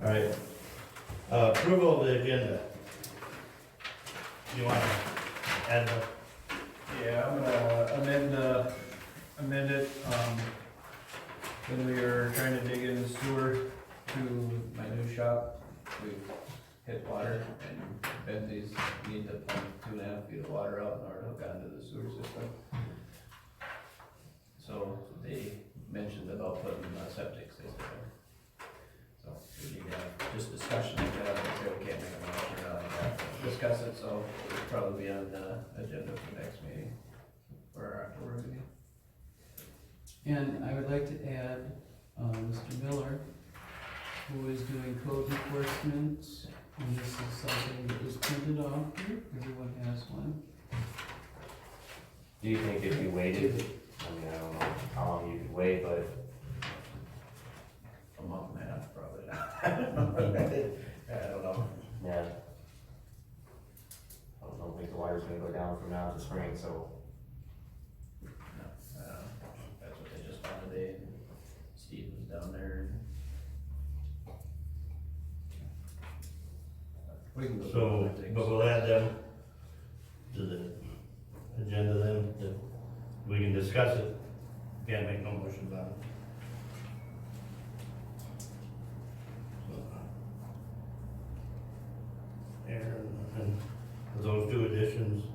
All right. Approval of the agenda. You want to add the, Yeah, I'm gonna amend it, when we were trying to dig in the sewer to my new shop, we hit water and Benzies need to pump 2.5 feet of water out in order to hook onto the sewer system. So they mentioned about putting a septic system there. So we need to have just discussion like that, and say we can't make a motion or like that, discuss it, so it'll probably be on the agenda for the next meeting, for our October meeting. And I would like to add, Mr. Miller, who is doing code enforcement, and this is something that was printed off here, everyone has one. Do you think if you waited, I mean, I don't know how long you could wait, but A month and a half, probably not. I don't know. yeah. I don't think the water's gonna go down from now to spring, so. No, that's what they just found today, and Steve was down there. We can go through so, other things. but we'll add them to the agenda then, that we can discuss it. Can't make no motions on it. And those two additions,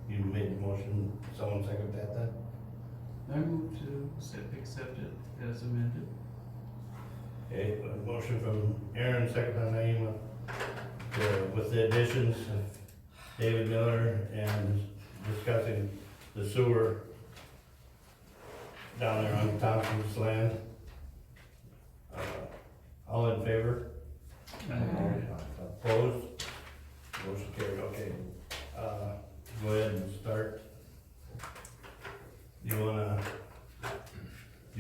you made the motion, someone second that then? I move to accept it as amended. Okay, a motion from Aaron, second by Naima, with the additions of David Miller and discussing the sewer down there on Thompson's land. All in favor? Opposed? Motion carried, okay. Go ahead and start. You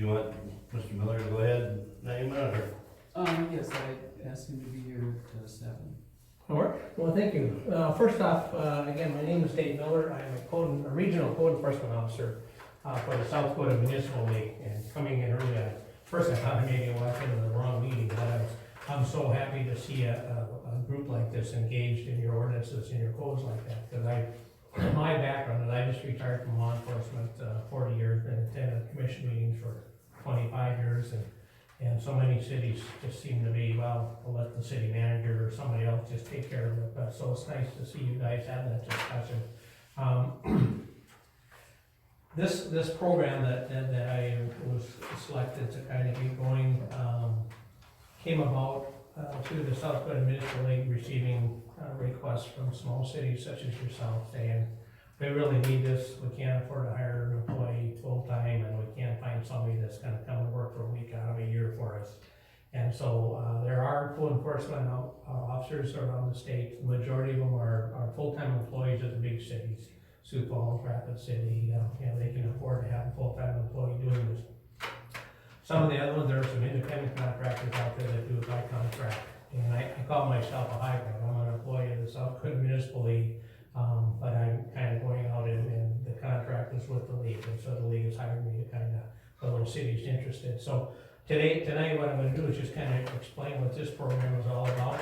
want Mr. Miller to go ahead, Naima, or? Yes, I asked him to be here at 7. All right, well, thank you. First off, again, my name is Dave Miller. I'm a regional code enforcement officer for the South Dakota Municipal League, and coming in early, first I thought I maybe walked into the wrong meeting, but I'm so happy to see a group like this engaged in your ordinances and your codes like that, because my background is I just retired from law enforcement 40 years, and attended commission meetings for 25 years, and so many cities just seem to be, well, we'll let the city manager or somebody else just take care of it, but so it's nice to see you guys have that discussion. This program that I was selected to kind of get going, came about through the South Dakota Municipal League receiving requests from small cities such as yourself saying, we really need this, we can't afford to hire an employee full-time, and we can't find somebody that's gonna come and work for a week out of a year for us. And so there are code enforcement officers around the state. The majority of them are full-time employees of the big cities, Sioux Falls, Rapid City, they can afford to have a full-time employee doing this. Some of the other ones, there are some independent contractors out there that do it by contract. And I call myself a hybrid. I'm an employee of the South Dakota Municipal League, but I'm kind of going out and the contract is with the league. And so the league has hired me to kind of, for those cities interested. So tonight what I'm gonna do is just kind of explain what this program is all about.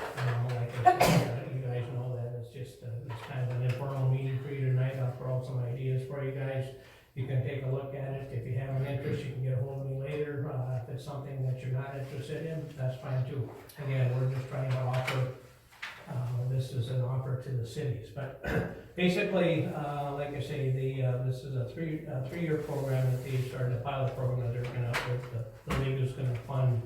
Like I said, you guys know that it's just, it's kind of an informal meeting for you tonight. I'll throw out some ideas for you guys. You can take a look at it. If you have an interest, you can get a hold of me later. If it's something that you're not interested in, that's fine too. Again, we're just trying to offer, this is an offer to the cities. But basically, like I say, this is a three-year program that they started, a pilot program that they're gonna, the league is gonna fund,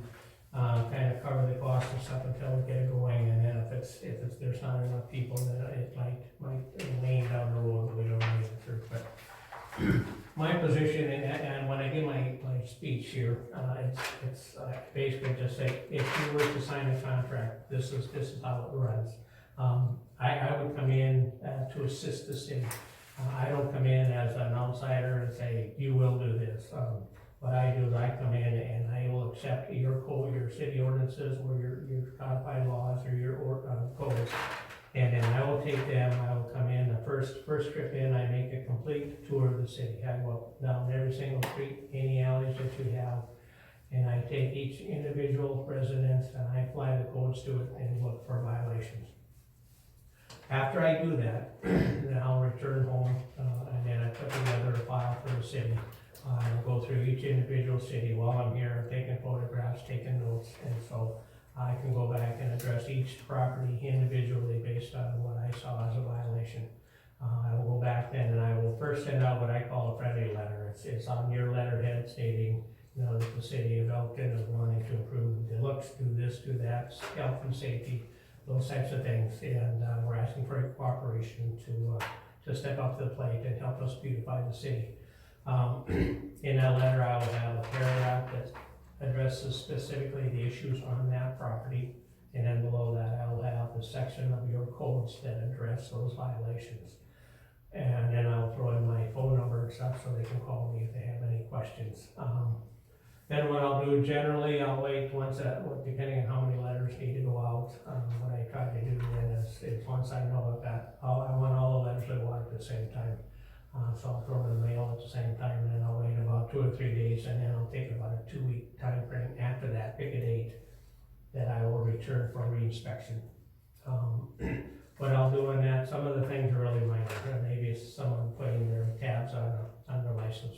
kind of cover the cost and stuff until we get it going. And then if there's not enough people, then it might wane down the road. We don't know yet, but my position, and when I give my speech here, it's basically just say, if you were to sign a contract, this is how it runs. I would come in to assist the city. I don't come in as an outsider and say, you will do this. What I do is I come in and I will accept your code, your city ordinances, or your codified laws, or your codes. And then I will take them, I will come in, the first trip in, I make a complete tour of the city. I go down every single street, any alleys that you have, and I take take each individual residence and I apply the codes to it and look for violations. After I do that, then I'll return home, and then I put together a file for the city. I'll go through each individual city while I'm here, I'm taking photographs, taking notes, and so I can go back and address each property individually based on what I saw as a violation. I will go back then and I will first send out what I call a friendly letter. It's on your letterhead stating, that the city of Elkton is wanting to improve the looks, do this, do that, health and safety, those types of things. And we're asking for cooperation to step up to the plate and help us beautify the city. In that letter, I will have a paragraph that addresses specifically the issues on that property. And then below that, I will have the section of your codes that address those violations. And then I'll throw in my phone number and stuff so they can call me if they have any questions. Then what I'll do, generally, I'll wait depending on how many letters need to go out. What I try to do then is once I know I want all the letters that go out at the same time. So I'll throw them in the mail at the same time, and then I'll wait about 2 or 3 days, and then I'll take about a 2-week time frame after that, pick a date that I will return for reinspection. What I'll do on that, some of the things are really minor. Maybe it's someone putting their tabs on their license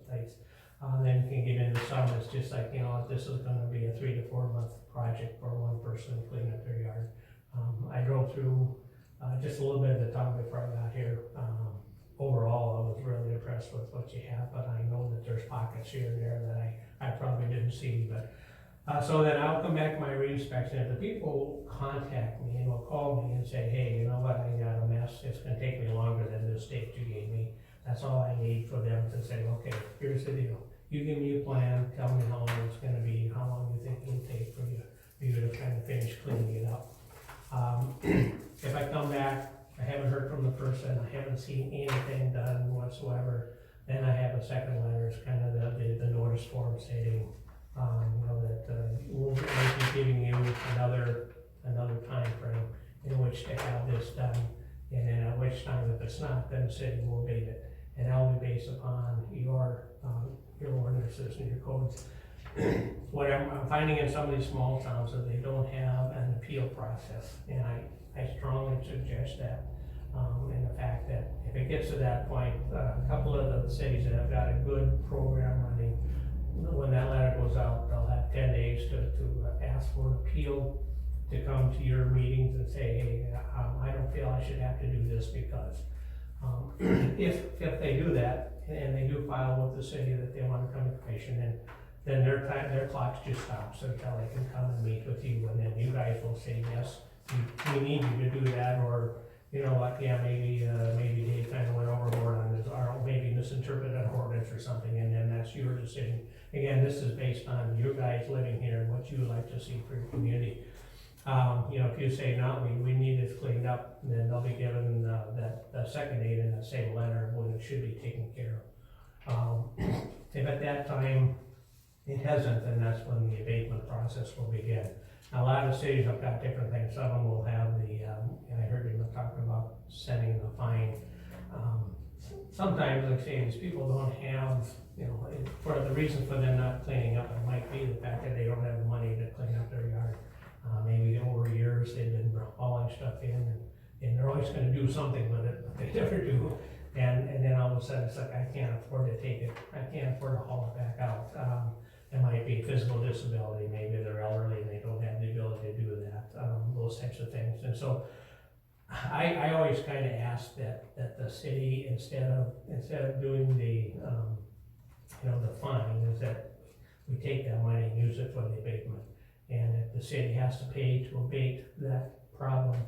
plates. Then you can get into some that's just like, this is gonna be a 3 to 4 month project for one person to clean up their yard. I drove through just a little bit of the time before I got here. Overall, I was really impressed with what you have, but I know that there's pockets here and there that I probably didn't see, but so then I'll come back to my reinspection. If the people contact me and will call me and say, hey, you know what, I got a mess, it's gonna take me longer than this date you gave me. That's all I need for them to say, okay, here's the deal. You give me a plan, tell me how long it's gonna be, how long you think it'll take for you to kind of finish cleaning it up. If I come back, I haven't heard from the person, I haven't seen anything done whatsoever, then I have a second letter. It's kind of the notice form stating, that we'll be giving you another time frame in which to have this done, and then at which time, if it's not, then the city will abate it. And that'll be based upon your ordinances and your codes. What I'm finding in some of these small towns is they don't have an appeal process, and I strongly suggest that. And the fact that if it gets to that point, a couple of the cities that have got a good program running, when that letter goes out, they'll have 10 days to ask for an appeal, to come to your meetings and say, hey, I don't feel I should have to do this because. If they do that, and they do file with the city that they want to come to commission, then their clocks just stops until they can come and meet with you, and then you guys will say, yes, we need you to do that, or, you know what, yeah, maybe Dave kind of went overboard on this, or maybe misinterpreted an ordinance or something, and then that's your decision. Again, this is based on you guys living here and what you would like to see for your community. If you say, no, we need this cleaned up, then they'll be given that second date in the same letter when it should be taken care of. If at that time it hasn't, then that's when the abatement process will begin. Now, a lot of cities have got different things. Some of them will have I heard you talking about sending the fine. Sometimes, like I say, these people don't have, for the reason for them not cleaning up, it might be the fact that they don't have the money to clean up their yard. Maybe over years they've been hauling stuff in, and they're always gonna do something with it, but they never do. And then all of a sudden it's like, I can't afford to take it, I can't afford to haul it back out. It might be physical disability, maybe they're elderly and they don't have the ability to do that, those types of things. And so I always kind of ask that the city, instead of doing the fine, is that we take that money and use it for the abatement. And if the city has to pay to abate that problem,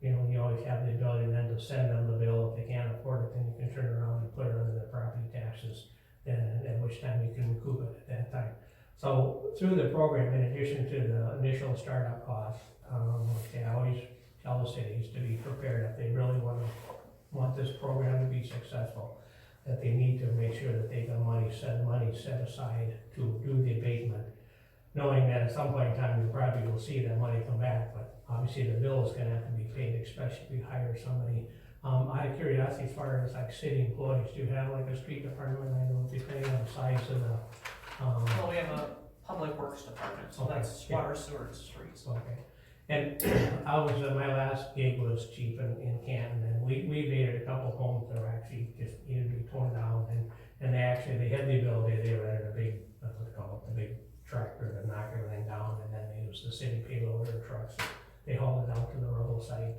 you always have the ability then to send them the bill. If they can't afford it, then you can turn around and put it under their property taxes, then at which time you can recoup it at that time. So through the program, in addition to the initial startup costs, I always tell the cities to be prepared if they really want this program to be successful, that they need to make sure that they've got money set aside to do the abatement, knowing that at some point in time you probably will see that money come back, but obviously the bill is gonna have to be paid, especially if you hire somebody. Out of curiosity, as far as like city employees, do you have like a street department? I know depending on the size of the, Well, we have So that's Water, sewer, and streets. Okay. And I was, my last gig was chief in Canton, and we made it a couple homes that were actually just needed to be torn down, and they had the ability, they rented a big, what's it called, a big tractor to knock everything down, and then they used the city payload their trucks. They hauled it out to the rural site,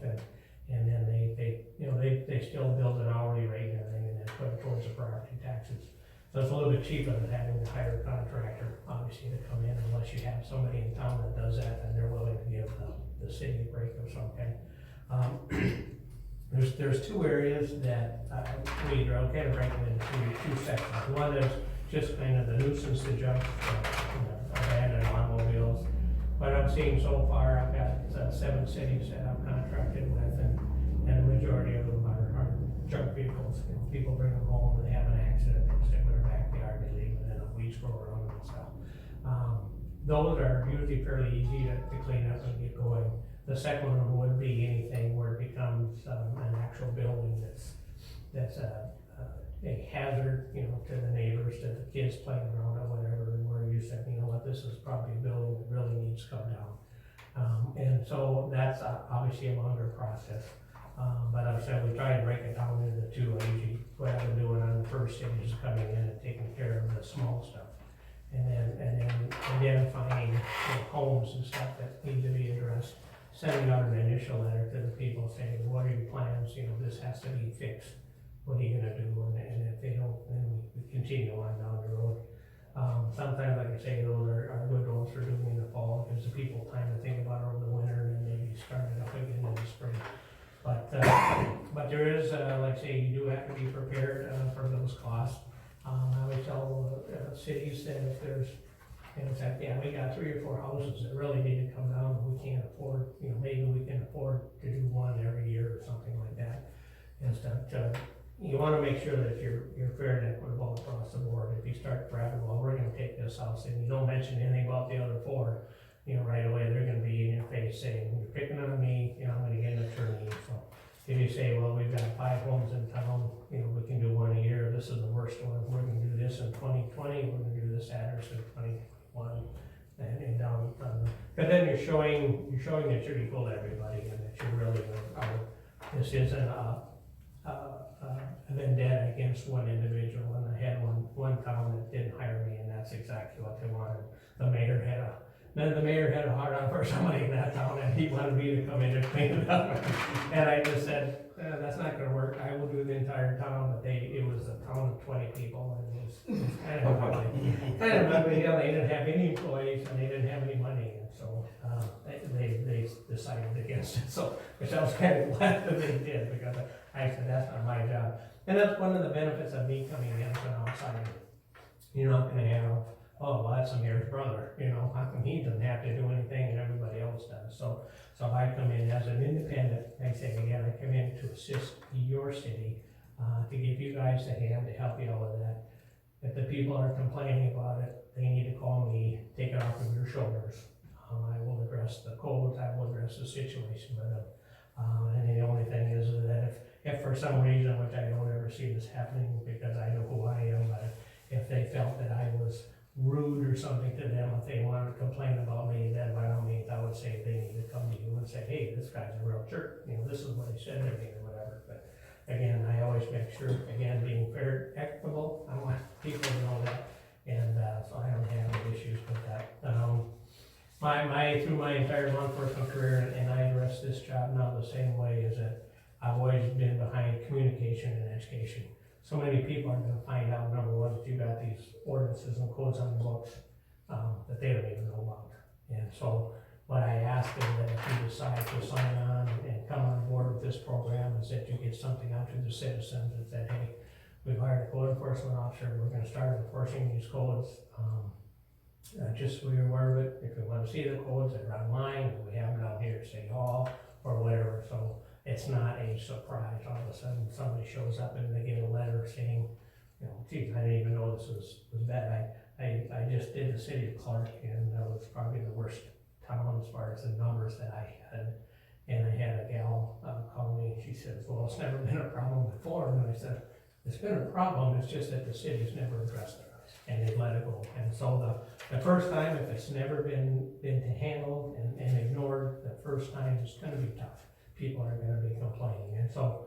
and then they still build an hourly rate and everything, and then put it towards the property taxes. So it's a little bit cheaper than having to hire a contractor, obviously, to come in, unless you have somebody in town that does that, and they're willing to give the city a break of some kind. There's two areas that we are kind of breaking into two sections. One is just kind of the nuisance to junk, abandoned automobiles. What I'm seeing so far, I've got 7 cities that I'm contracted with, and the majority of them are junk vehicles. You know, people bring them home and they have an accident, they stick in their backyard, they leave it, and the weeds grow around them and stuff. Those are usually fairly easy to clean up and get going. The second one would be anything where it becomes an actual building that's a hazard, you know, to the neighbors, to the kids playing around or whatever, and where you said, you know what, this is probably a building that really needs to come down. And so that's obviously a longer process. But I said we try and break it down into two. Usually what I've been doing on the first stage is coming in and taking care of the small stuff. And then identifying homes and stuff that need to be addressed. Sending out an initial letter to the people saying, what are your plans, you know, this has to be fixed. What are you gonna do? And if they don't, then we continue on down the road. Sometimes, like I say, those are good ones for doing in the fall, gives the people time to think about it over the winter and then maybe start it up again in the spring. But there is, like I say, you do have to be prepared for those costs. I always tell cities that if there's, in fact, yeah, we got 3 or 4 houses that really need to come down, but we can't afford, you know, maybe we can afford to do one every year or something like that. Instead, you wanna make sure that you're fair and equitable across the board. If you start grabbing, well, we're gonna take this house, and you don't mention anything about the other 4, you know, right away, they're gonna be in your face saying, you're picking on me, you know, I'm gonna get an attorney. So if you say, well, we've got 5 homes in town, you know, we can do one a year, this is the worst one, we're gonna do this in 2020, we're gonna do this Adders in 2021, and down. But then you're showing that you're equal to everybody, and that you're really, this isn't a vendetta against one individual. And I had one town that didn't hire me, and that's exactly what they wanted. The mayor had a hard on for somebody in that town, and he wanted me to come in and clean it up. And I just said, that's not gonna work, I will do the entire town, but it was a town of 20 people, and it was kind of ugly. They didn't have any employees, and they didn't have any money, and so, they decided against it, so, which I was kind of glad that they did, because I said, that's not my job. And that's one of the benefits of me coming in as an outsider. You're not gonna have, oh, well, that's the mayor's brother, you know, how come he doesn't have to do anything and everybody else does? So I come in as an independent, I say again, I come in to assist your city, to give you guys a hand to help you out with that. If the people are complaining about it, they need to call me, take it off of your shoulders. I will address the codes, I will address the situation with them. And the only thing is that if for some reason, which I don't ever see this happening because I know who I am, but if they felt that I was rude or something to them, if they wanted to complain about me, then by all means, I would say they need to come to you and say, hey, this guy's a real jerk, you know, this is what he said to me or whatever. But again, I always make sure, again, being fair, equitable, I want people to know that, and so I don't have any issues with that. Through my entire law enforcement career, and I address this job now the same way, is that I've always been behind communication and education. So many people are gonna find out, number one, that you got these ordinances and codes on the books, that they don't even know about. And so what I ask is that if you decide to sign on and come on board with this program, is that you get something out to the citizens that said, hey, we've hired a code enforcement officer, we're gonna start enforcing these codes. Just so you're aware of it, if you wanna see the codes, they're online, we have them down here at City Hall, or whatever, so it's not a surprise, all of a sudden somebody shows up and they get a letter saying, you know, geez, I didn't even know this was bad. I just did the city of Clark, and that was probably the worst town as far as the numbers that I had. And I had a gal call me, and she says, well, it's never been a problem before. And I said, it's been a problem, it's just that the city's never addressed it, and they let it go. And so The first time, if it's never been handled and ignored, the first time it's gonna be tough. People are gonna be complaining, and so,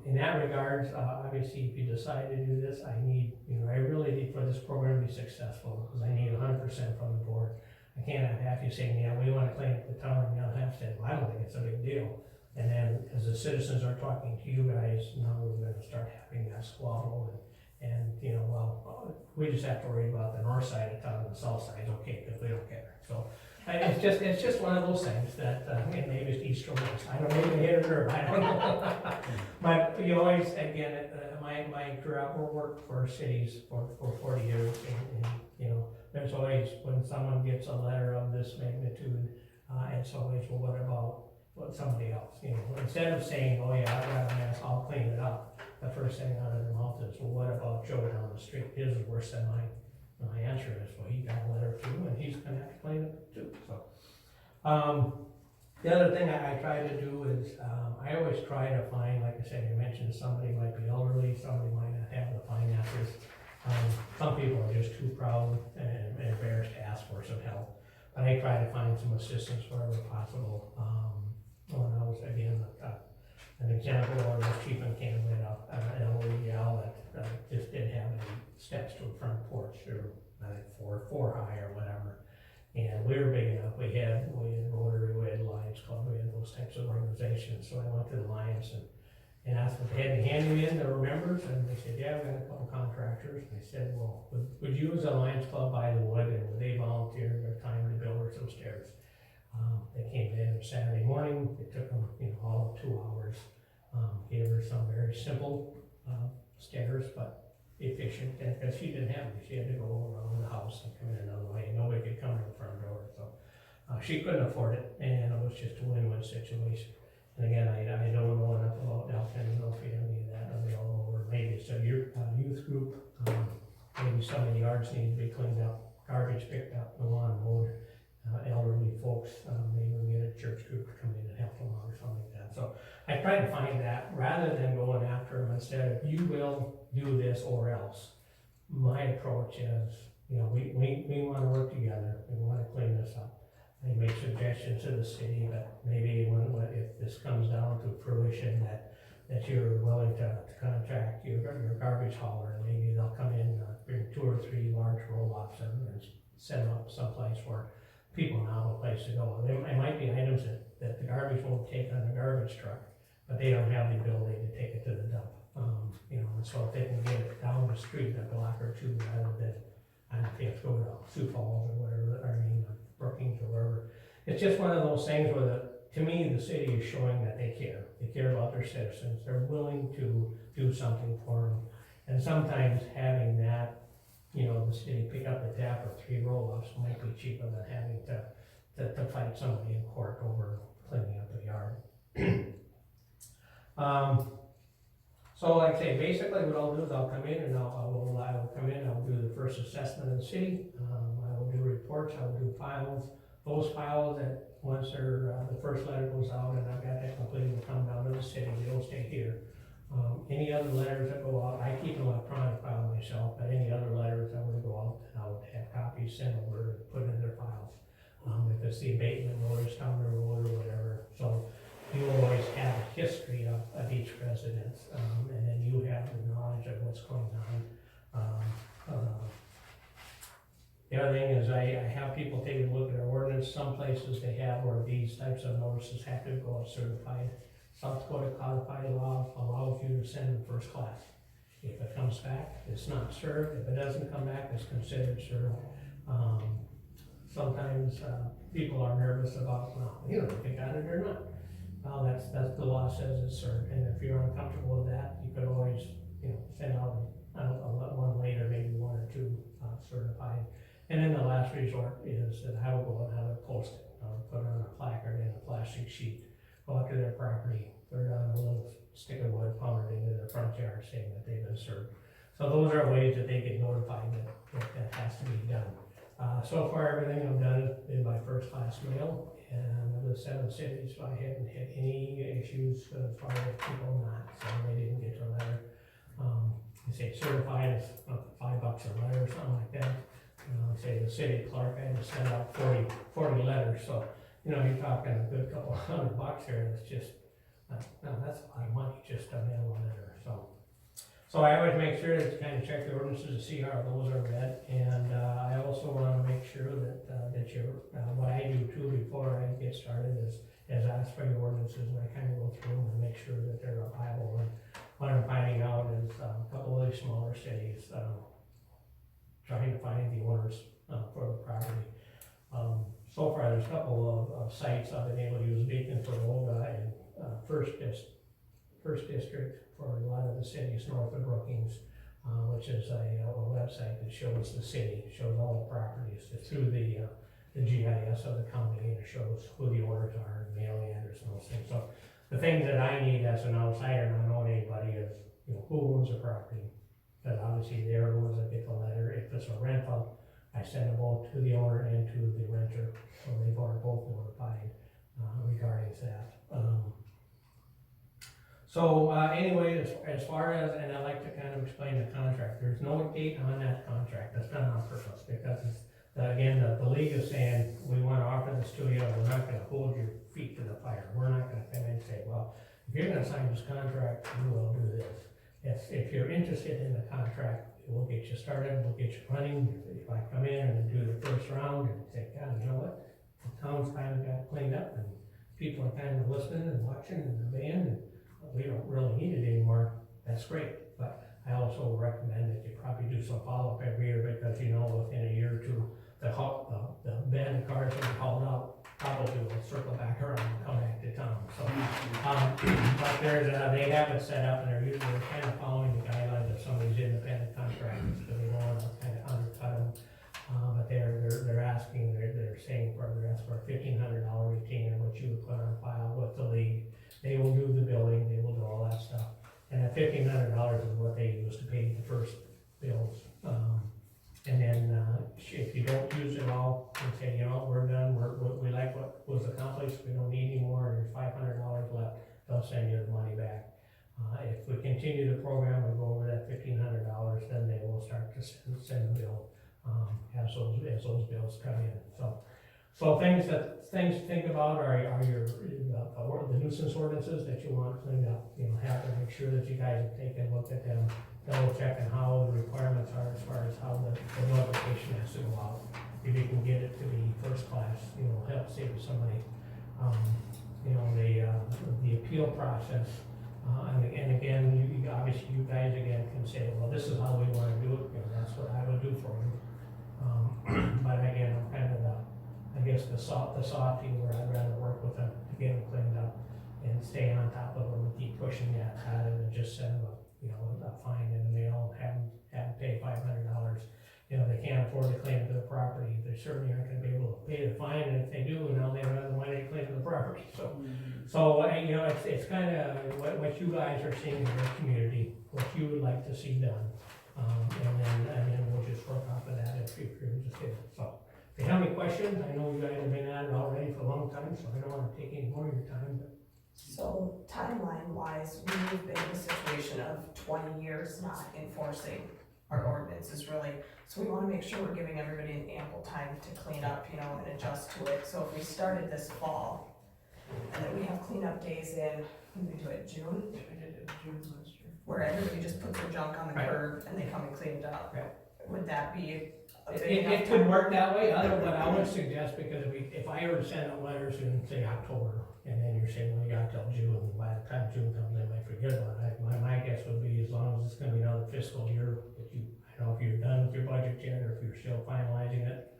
in that regards, obviously, if you decide to do this, I need, I really need for this program to be successful, because I need 100% from the board. I can't have half you saying, yeah, we wanna clean up the town, and the other half saying, well, I don't think it's a big deal. And then, as the citizens are talking to you guys, now we're gonna start having that squabble, and, we just have to worry about the north side of town, and the south side, okay, because we don't care. So, it's just one of those things that, maybe it's east or west, I don't know, maybe hit a nerve, I don't know. But you always, again, my career, I've worked for cities for 40 years, and, there's always, when someone gets a letter of this magnitude, it's always, well, what about somebody else, instead of saying, oh yeah, I got a mess, I'll clean it up, the first thing out of their mouth is, well, what about Joe down the street, his is worse than mine. And my answer is, well, he got a letter too, and he's gonna have to clean it too, so. The other thing I try to do is, I always try to find, like I said, you mentioned somebody might be elderly, somebody might not have the finances. Some people are just too proud and embarrassed to ask for some help, but I try to find some assistance wherever possible. When I was, again, an example, I was chief in Canada, an elderly gal that just didn't have any steps to a front porch, or I think four high or whatever. And we were big enough, we had Rotary, we had Lions Club, we had those types of organizations, so I went to the Lions and asked if they had any handy in, they were members, and they said, yeah, we got a couple contractors. And I said, well, would you as a Lions Club buy the wood, and would they volunteer their time to build her some stairs? They came in Saturday morning, it took them, all of 2 hours, gave her some very simple, stairs, but efficient, because she didn't have them, she had to go around the house and come in another way, nobody could come in the front door, so. She couldn't afford it, and it was just a win-win situation. And again, I don't know enough about Delta, I don't know if you have any of that available, or maybe it's a youth group, maybe some of the yards need to be cleaned up, garbage picked up, the lawn mowed. Elderly folks, maybe we get a church group to come in and help them out or something like that. So I try to find that rather than going after them instead of, you will do this or else. My approach is, we want to work together, we want to clean this up. I make suggestions to the city, but maybe if this comes down to fruition that you're willing to contract your garbage hauler, and maybe they'll come in, bring 2 or 3 large roll-offs and set them up someplace where people now have a place to go. It might be items that the garbage won't take on the garbage truck, but they don't have the ability to take it to the dump. And so if they can get it down the street a block or 2 rather than, I don't know if you have to go to Sioux Falls or whatever, Brookings or wherever. It's just one of those things where to me, the city is showing that they care. They care about their citizens. They're willing to do something for them. And sometimes having that, the city pick up the tab for 3 roll-offs might be cheaper than having to fight somebody in court over cleaning up the yard. So like I say, basically what I'll do is I'll come in and I will come in, I'll do the first assessment of the city, I will do reports, I will do files. Those files that once the first letter goes out and I've got that completed, will come down to the city, they don't stay here. Any other letters that go out, I keep an electronic file myself, but any other letters that would go out, I would have copies sent over and put in their files. If it's the abatement notice, town road or whatever, so you will always have a history of each residence, and then you have the knowledge of what's going on. The other thing is I have people take a look at our ordinance. Some places they have where these types of notices have to go out certified. South Dakota codified law allows you to send them first class. If it comes back, it's not served. If it doesn't come back, it's considered served. Sometimes people are nervous about, if they got it or not. Well, that's the law says it's served, and if you're uncomfortable with that, you could always, send out one later, maybe 1 or 2 certified. And then the last resort is that I will go and have it posted, put it on a placard in a plastic sheet, go out to their property, put it on a little stick of wood, pound it into their front yard saying that they've been served. So those are ways that they get notified that has to be done. So far, everything I've done is by first class mail, and of the 7 cities, I haven't had any issues as far as people not, so they didn't get their letter. They say certified is $5 a letter or something like that. say the city clerk, I had to send out 40 letters, so, you know, you're talking a good couple $100 here, and it's just, no, that's a lot of money just to mail a letter, so. So I always make sure to kind of check the ordinances to see how those are read, and I also want to make sure that you're, what I do too before I get started is ask for your ordinances, and I kind of go through them and make sure that they're reliable. And what I'm finding out is a couple of these smaller cities, trying to find the owners for the property. So far, there's a couple of sites I've been able to use, Beacon for Olga and First District for a lot of the cities north of Brookings, which is a website that shows the city, shows all the properties. It's through the GIS of the county, and it shows who the owners are, and mailing address and those things. So the things that I need as an outsider, not knowing anybody, is, you know, who owns the property. Because obviously they're the ones that get the letter. If it's a rental, I send it both to the owner and to the renter, so they are both notified regarding that. Anyway, as far as, and I like to kind of explain the contract, there's no date on that contract. That's done on purpose, because it's, again, the league is saying, we want to offer this to you, we're not going to hold your feet to the fire. We're not going to come in and say, well, if you're going to sign this contract, you will do this. If you're interested in the contract, we'll get you started, we'll get you running. If I come in and do the first round and say, God, you know what, the town's kind of got cleaned up, and people are kind of listening and watching, and the band, and we don't really need it anymore, that's great. But I also recommend that you probably do some follow-up every year, because you know within a year or two, the band cars that are hauled out probably will circle back around and come back to town. So, but they have it set up, and they're usually kind of following the guidelines of some of these independent contractors, because they don't want to kind of undercut them. But they're asking, they're saying they're asking for a $1,500 retainer, which you would put on file with the league. They will do the building, they will do all that stuff. And that $1,500 is what they use to pay the first bills. And then if you don't use it all, and say, you know, we're done, we like what was accomplished, we don't need any more, and there's $500 left, they'll send you the money back. If we continue the program and go over that $1,500, then they will start to send the bill as those bills come in. So things to think about are the nuisance ordinances that you want cleaned up. You know, have to make sure that you guys have taken a look at them, double checking how the requirements are as far as how the notification has to go out. If you can get it to be first class, you know, help save somebody. You know, the appeal process. And again, obviously you guys again can say, well, this is how we want to do it. You know, that's what I would do for you. But again, I'm kind of the softy where I'd rather work with them to get them cleaned up and stay on top of them and keep pushing that rather than just send them a fine in the mail and have them pay $500. You know, they can't afford to clean up their property. They certainly aren't going to be able to pay the fine, and if they do, now they don't have the money to clean up the property. So you know, it's kind of what you guys are seeing in your community, what you would like to see done, and then we'll just work off of that if you're interested. So, if you have any questions, I know you guys have been at it already for a long time, so I don't want to take any more of your time. So timeline wise, we've been in a situation of 20 years not enforcing our ordinances really. So we want to make sure we're giving everybody an ample time to clean up, you know, and adjust to it. So if we started this fall, and then we have cleanup days in, when we do it, June? I did it in June last year. Where everybody just puts their junk on the curb and they come and clean it up. Right. Would that be a big It enough could time? work that way, but I would suggest, because if I were to send out letters in, say, October, and then you're saying, well, you got till June, and by the time June comes, they might forget about it. My guess would be, as long as it's gonna be another fiscal year, that I don't know if you're done with your budget yet, or if you're still finalizing it,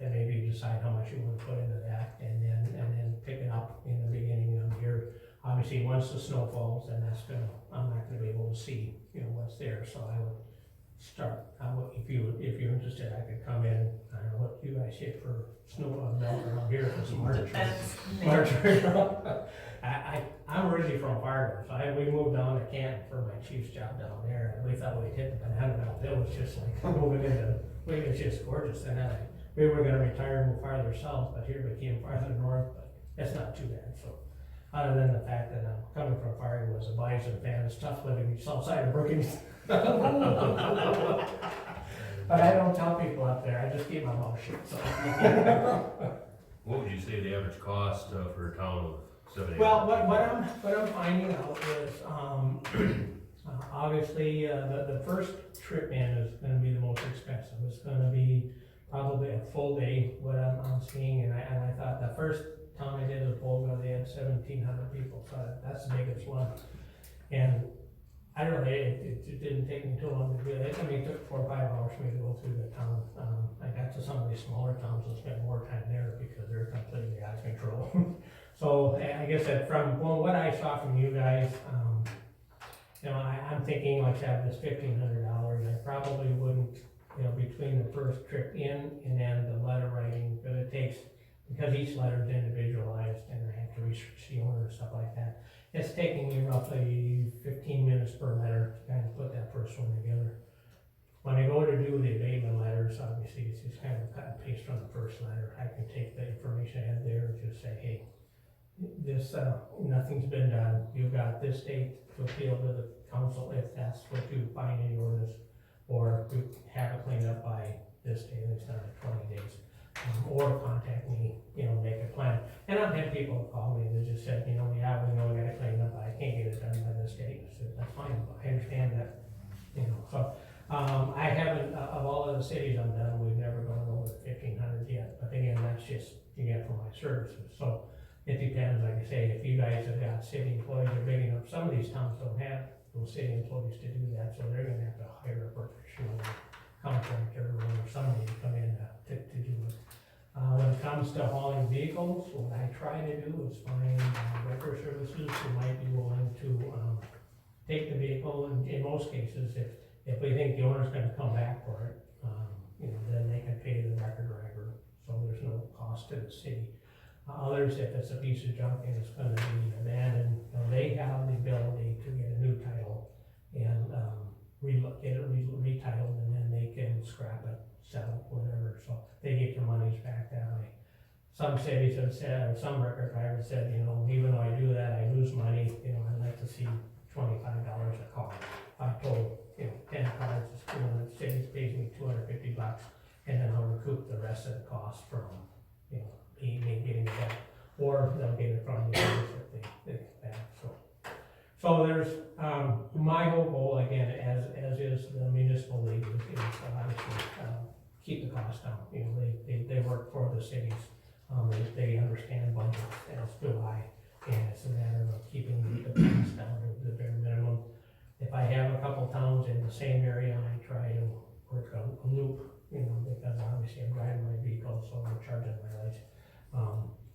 then maybe you decide how much you wanna put into that, and then pick it up in the beginning of the year. Obviously, once the snow falls, then I'm not gonna be able to see, you know, what's there, so I would start, if you're interested, I could come in, I don't know what you guys hit for snow melt around here, for some March. I'm originally from Fargo, so we moved down to Canton for my chief's job down there, and we thought we'd hit the banana belt. It was just like moving into, it was just gorgeous, and then we were gonna retire and move farther south, but here we came farther north, but it's not too bad, so. Other than the fact that I'm coming from Fargo as a Bison fan, it's tough living south side of Brookings. But I don't tell people up there, I just keep my mouth shut, so. What would you say the average cost for a town of 7,800? Well, what I'm finding out is, obviously, the first trip in is gonna be the most expensive. It's gonna be probably a full day, what I'm seeing, and I thought the first town I did was Volga, they had 1,700 people, so that's the biggest one. And I don't know, it didn't take me too long to do it. I mean, it took 4 or 5 hours for me to go through the town. I got to some of these smaller towns and spent more time there because they're completely out of control. So I guess that from what I saw from you guys, you know, I'm thinking like that this $1,500. I probably wouldn't, you know, between the first trip in and then the letter writing, because it takes, because each letter is individualized and I have to research the owner and stuff like that. It's taking me roughly 15 minutes per letter to kind of put that first one together. When I go to do the abatement letters, obviously it's just kind of cut and paste from the first letter. I can take the information I had there and just say, hey, this, nothing's been done. You've got this date to appeal to the council if that's what you find in your ordinance, or we have it cleaned up by this date, and it's done in 20 days. Or contact me, you know, make a plan. And I've had people call me that just said, you know, yeah, we know we got it cleaned up, but I can't get it done by this date. I said, that's fine, I understand that, you know, so. I haven't, of all of the cities I've done, we've never gone over 1,500 yet, but again, that's just, again, for my services. So it depends, like I say, if you guys have got city employees are big enough, some of these towns don't have those city employees to do that, so they're gonna have to hire a professional contractor or somebody to come in to do it. When it comes to hauling vehicles, what I try to do is find record services who might be willing to take the vehicle, and in most cases, if we think the owner's gonna come back for it, you know, then they can pay the record driver, so there's no cost to the city. Others, if it's a piece of junk and it's gonna be abandoned, you know, they have the ability to get a new title and get it retitled, and then they can scrap it, sell it, whatever, so they get their monies back that way. Some cities have said, or some record drivers said, you know, even though I do that, I lose money, you know, I'd like to see $25 a car. I told, you know, 10 cars, the city pays me $250, and then I'll recoup the rest of the cost from, you know, me getting it back, or they'll get it from the others if they get back, so. So there's, my whole goal, again, as is the municipal league, is obviously, keep the cost down. You know, they work for the cities, they understand budgets, as do I, and it's a matter of keeping the cost down to the bare minimum. If I have a couple towns in the same area, I try to work a loop, you know, because obviously I'm driving my vehicle, so I'm charging mileage.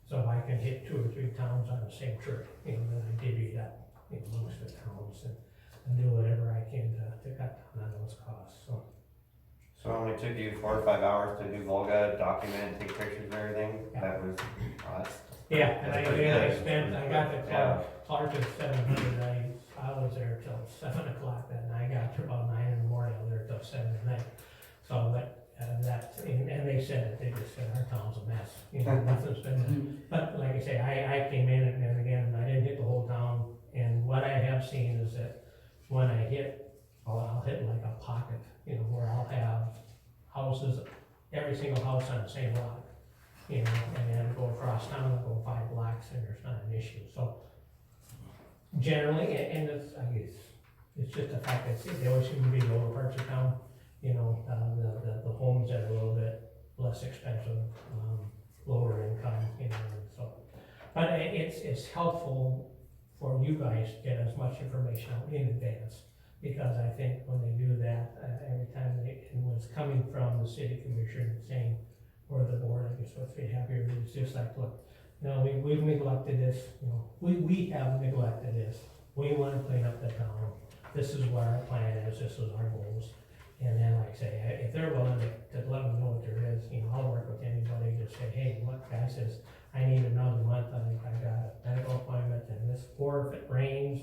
So I can hit 2 or 3 towns on the same trip, you know, then I divvy it up, you know, amongst the towns and do whatever I can to cut down on those costs, so. So it only took you 4 or 5 hours to do Volga, document, take pictures and everything? Yeah. That was, that's, Yeah, and That's pretty good. I got the Yeah. Clark at 700, I was there till 7 o'clock that night, I got to about 9 in the morning, I was there till 7 at night. So, but, and they said it, they just said our town's a mess, you know, nothing's been done. But like I say, I came in and again, I didn't hit the whole town, and what I have seen is that when I hit, I'll hit like a pocket, you know, where I'll have houses, every single house on the same block, you know, and then go across town and go 5 blocks and there's not an issue, so. Generally, and it's, I guess, it's just the fact that they always seem to be lower parts of town, you know, the homes that are a little bit less expensive, lower income, you know, and so. But it's helpful for you guys to get as much information out in advance, because I think when they do that, every time when it's coming from the city commission saying, or the board, I guess what they have here, it's just like, look, you know, we've neglected this, you know, we have neglected this, we want to clean up the town, this is what our plan is, this is our goals. And then, like I say, if they're willing to let me know what there is, you know, I'll work with anybody to say, hey, look, guy says, I need another month, I got a medical appointment and this, or if it rains,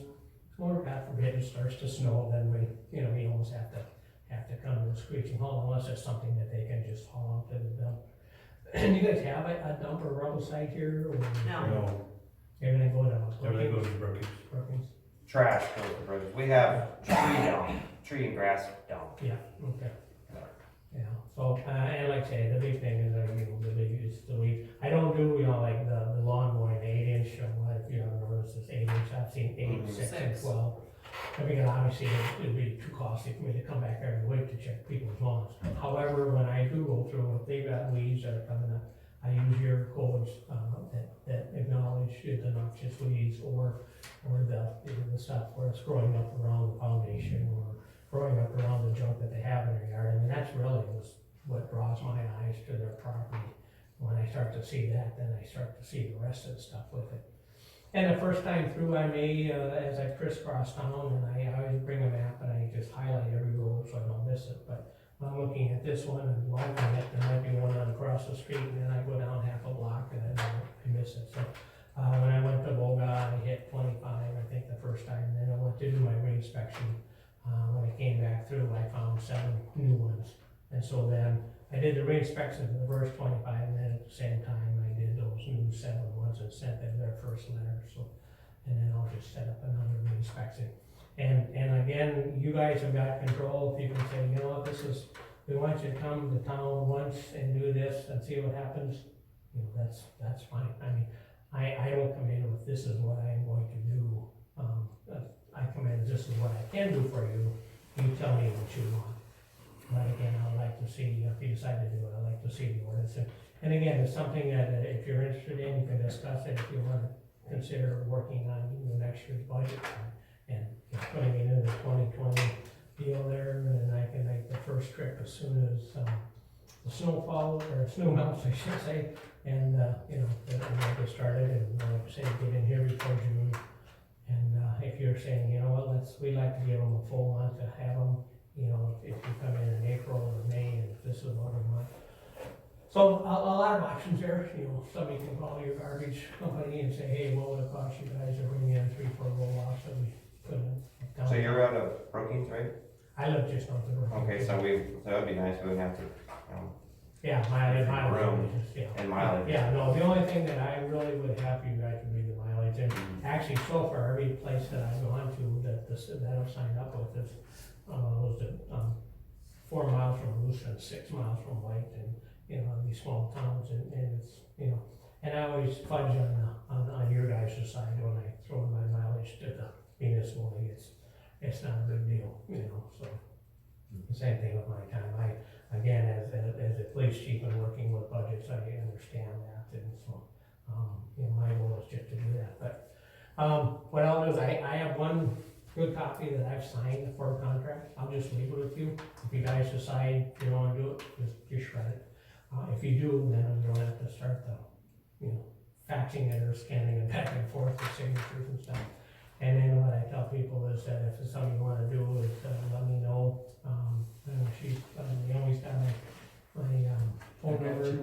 or God forbid it starts to snow, then we, you know, we almost have to come to a screeching halt unless it's something that they can just haul out to the dump. And you guys have a dump or rubble site here, or? No, Everything go to everything goes to Brookings. Brookings? trash goes to Brookings. We have tree dump, tree and grass dump. Yeah, okay. Yeah, so, and like I say, the big thing is, the big, is the weed. I don't do, like the lawn mowing, the 8 inch, or what, if you ever noticed this 8 inch, I've seen 8, 6, and 6. 12. I mean, obviously, it'd be too costly for me to come back every week to check people's lawns. However, when I do go through, if they've got weeds that are coming up, I use your codes, that acknowledge the noxious weeds, or the stuff where it's growing up around the foundation, or growing up around the junk that they have in their yard. I mean, that's really what draws my eyes to their property. When I start to see that, then I start to see the rest of the stuff with it. And the first time through, I may, as I crisscross town, and I always bring a map and I just highlight every road so I don't miss it. But I'm looking at this one and liking it, there might be one on across the street, and then I go down half a block and then I miss it. So, when I went to Volga, I hit 25, I think the first time, and then I went to do my re-inspection. When I came back through, I found 7 new ones. And so then I did the re-inspection for the first 25, and then at the same time, I did those new 7 ones and sent them their first letter. So, and then I'll just set up another re-inspection. And again, you guys have got control. People say, you know what, we want you to come to town once and do this and see what happens. You know, that's fine. I mean, I don't come in with, this is what I'm going to do. I come in, this is what I can do for you. You tell me what you want. But again, I'd like to see, if you decide to do it, I'd like to see the ordinance. And again, it's something that if you're interested in, you can discuss it. If you want to consider working on next year's budget and putting it in the 2020 deal there, and then I can make the first trip as soon as the snow falls, or snow melts, I should say, and and we'll get started, and like I say, get in here before June. And if you're saying, you know what, we'd like to give them a full month to have them, if you come in April or May, and if this is what we want. So a lot of options there. Somebody can call your garbage company and say, hey, what would it cost you guys to bring in 3-4 roll-offs that we put in? So you're out of Brookings, right? I live just north of Brookings. Okay, so that'd be nice, we wouldn't have to, Yeah, mileage, Room. yeah. and mileage. Yeah, no, the only thing that I really would have you guys would be the mileage, and actually, so far, every place that I've gone to that I've signed up with is, was 4 miles from Lewiston, 6 miles from White, and, these small towns, and it's, and I always fudge on your guys' side when I throw in my mileage to the municipal league. It's not a big deal, so. The same thing with my time. Again, as a police chief and working with budgets, I understand that, and so, my goal is just to do that. But, what I'll do is I have one good copy that I've signed for a contract. I'll just leave it with you. If you guys decide you don't wanna do it, just shred it. If you do, then you don't have to start faxing it or scanning it back and forth with signatures and stuff. And then what I tell people is that if it's something you wanna do, is let me know. Naomi's got my phone I've got number. your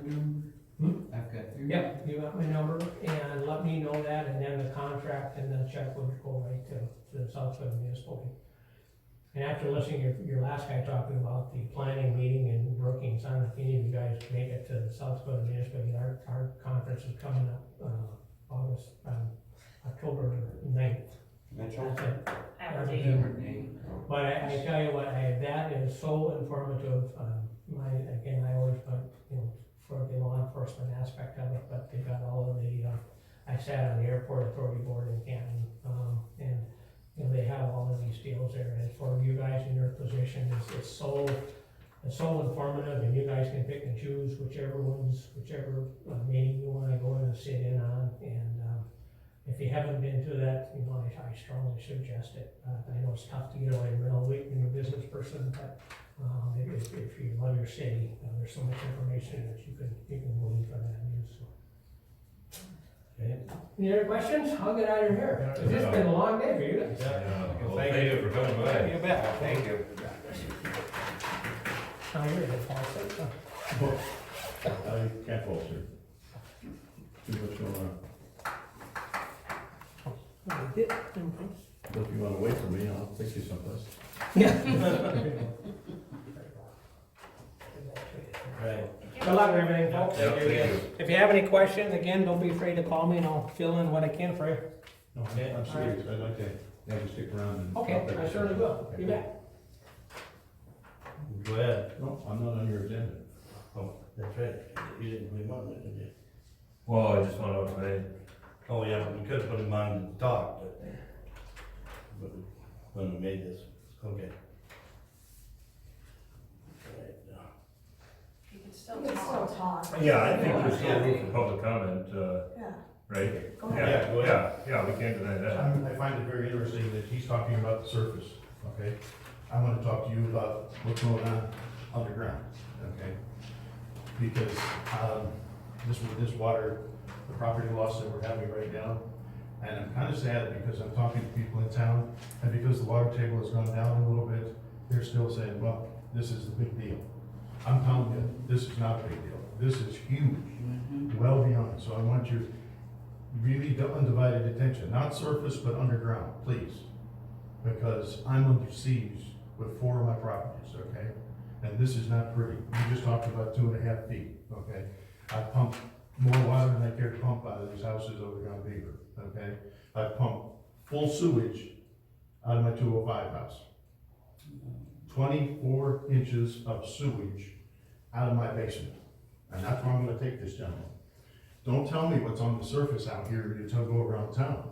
number. I've got your. Yep, you got my number, and let me know that, and then the contract and the check would go right to the South Dakota Municipal League. And after listening to your last guy talking about the planning meeting in Brookings, I don't know if any of you guys make it to the South Dakota Municipal League. Our conference is coming up, October 9th. Mitchell? Aberdeen. But I tell you what, that is so informative. I always went, for the law enforcement aspect of it, but they've got all of the, I sat on the Airport Authority Board in Canton, and they have all of these deals there, and for you guys in your position, it's so informative, and you guys can pick and choose whichever meeting you wanna go in and sit in on, and, if you haven't been to that, I strongly suggest it. I know it's tough to get away in the middle of the week when you're a business person, but if you love your city, there's so much information that you can glean from that news. So. Okay. Any other questions? I'll get out of here. It's just been a long day for you guys. Well, thank you for coming by. You bet, thank you. I'm ready to fall asleep. I can't fall asleep. Too much going on. But if you wanna wait for me, I'll take you someplace. Right. Good luck with everything, folks. Thank you. If you have any questions, again, don't be afraid to call me and I'll fill in what I can for you. No, I'm serious, I'd like to have you stick around and. Okay, I certainly will. You bet. Go ahead. No, I'm not on your agenda. Oh, that's right. You didn't put him on it, did you? Well, I just found out today. Oh, yeah, we could have put him on to talk, but when we made this, okay. Right, You can still talk. Yeah, I think there's Yeah. still room for public comment, Yeah, right? go ahead. Yeah, go ahead. Yeah, we can't deny that. I find it very interesting that he's talking about the surface, okay? I want to talk to you about what's going on underground, okay? Because, this water, the property loss that we're having right now, and I'm kind of sad because I'm talking to people in town, and because the water table has gone down a little bit, they're still saying, well, this is the big deal. I'm telling you, this is not a big deal. This is huge, well beyond, so I want your really undivided attention, not surface, but underground, please. Because I'm under siege with 4 of my properties, okay? And this is not pretty. You just talked about 2.5 feet, okay? I pumped more water than I care to pump out of these houses over on Beaver, okay? I pumped full sewage out of my 205 house. 24 inches of sewage out of my basement. And that's where I'm gonna take this, gentleman. Don't tell me what's on the surface out here until I go around town.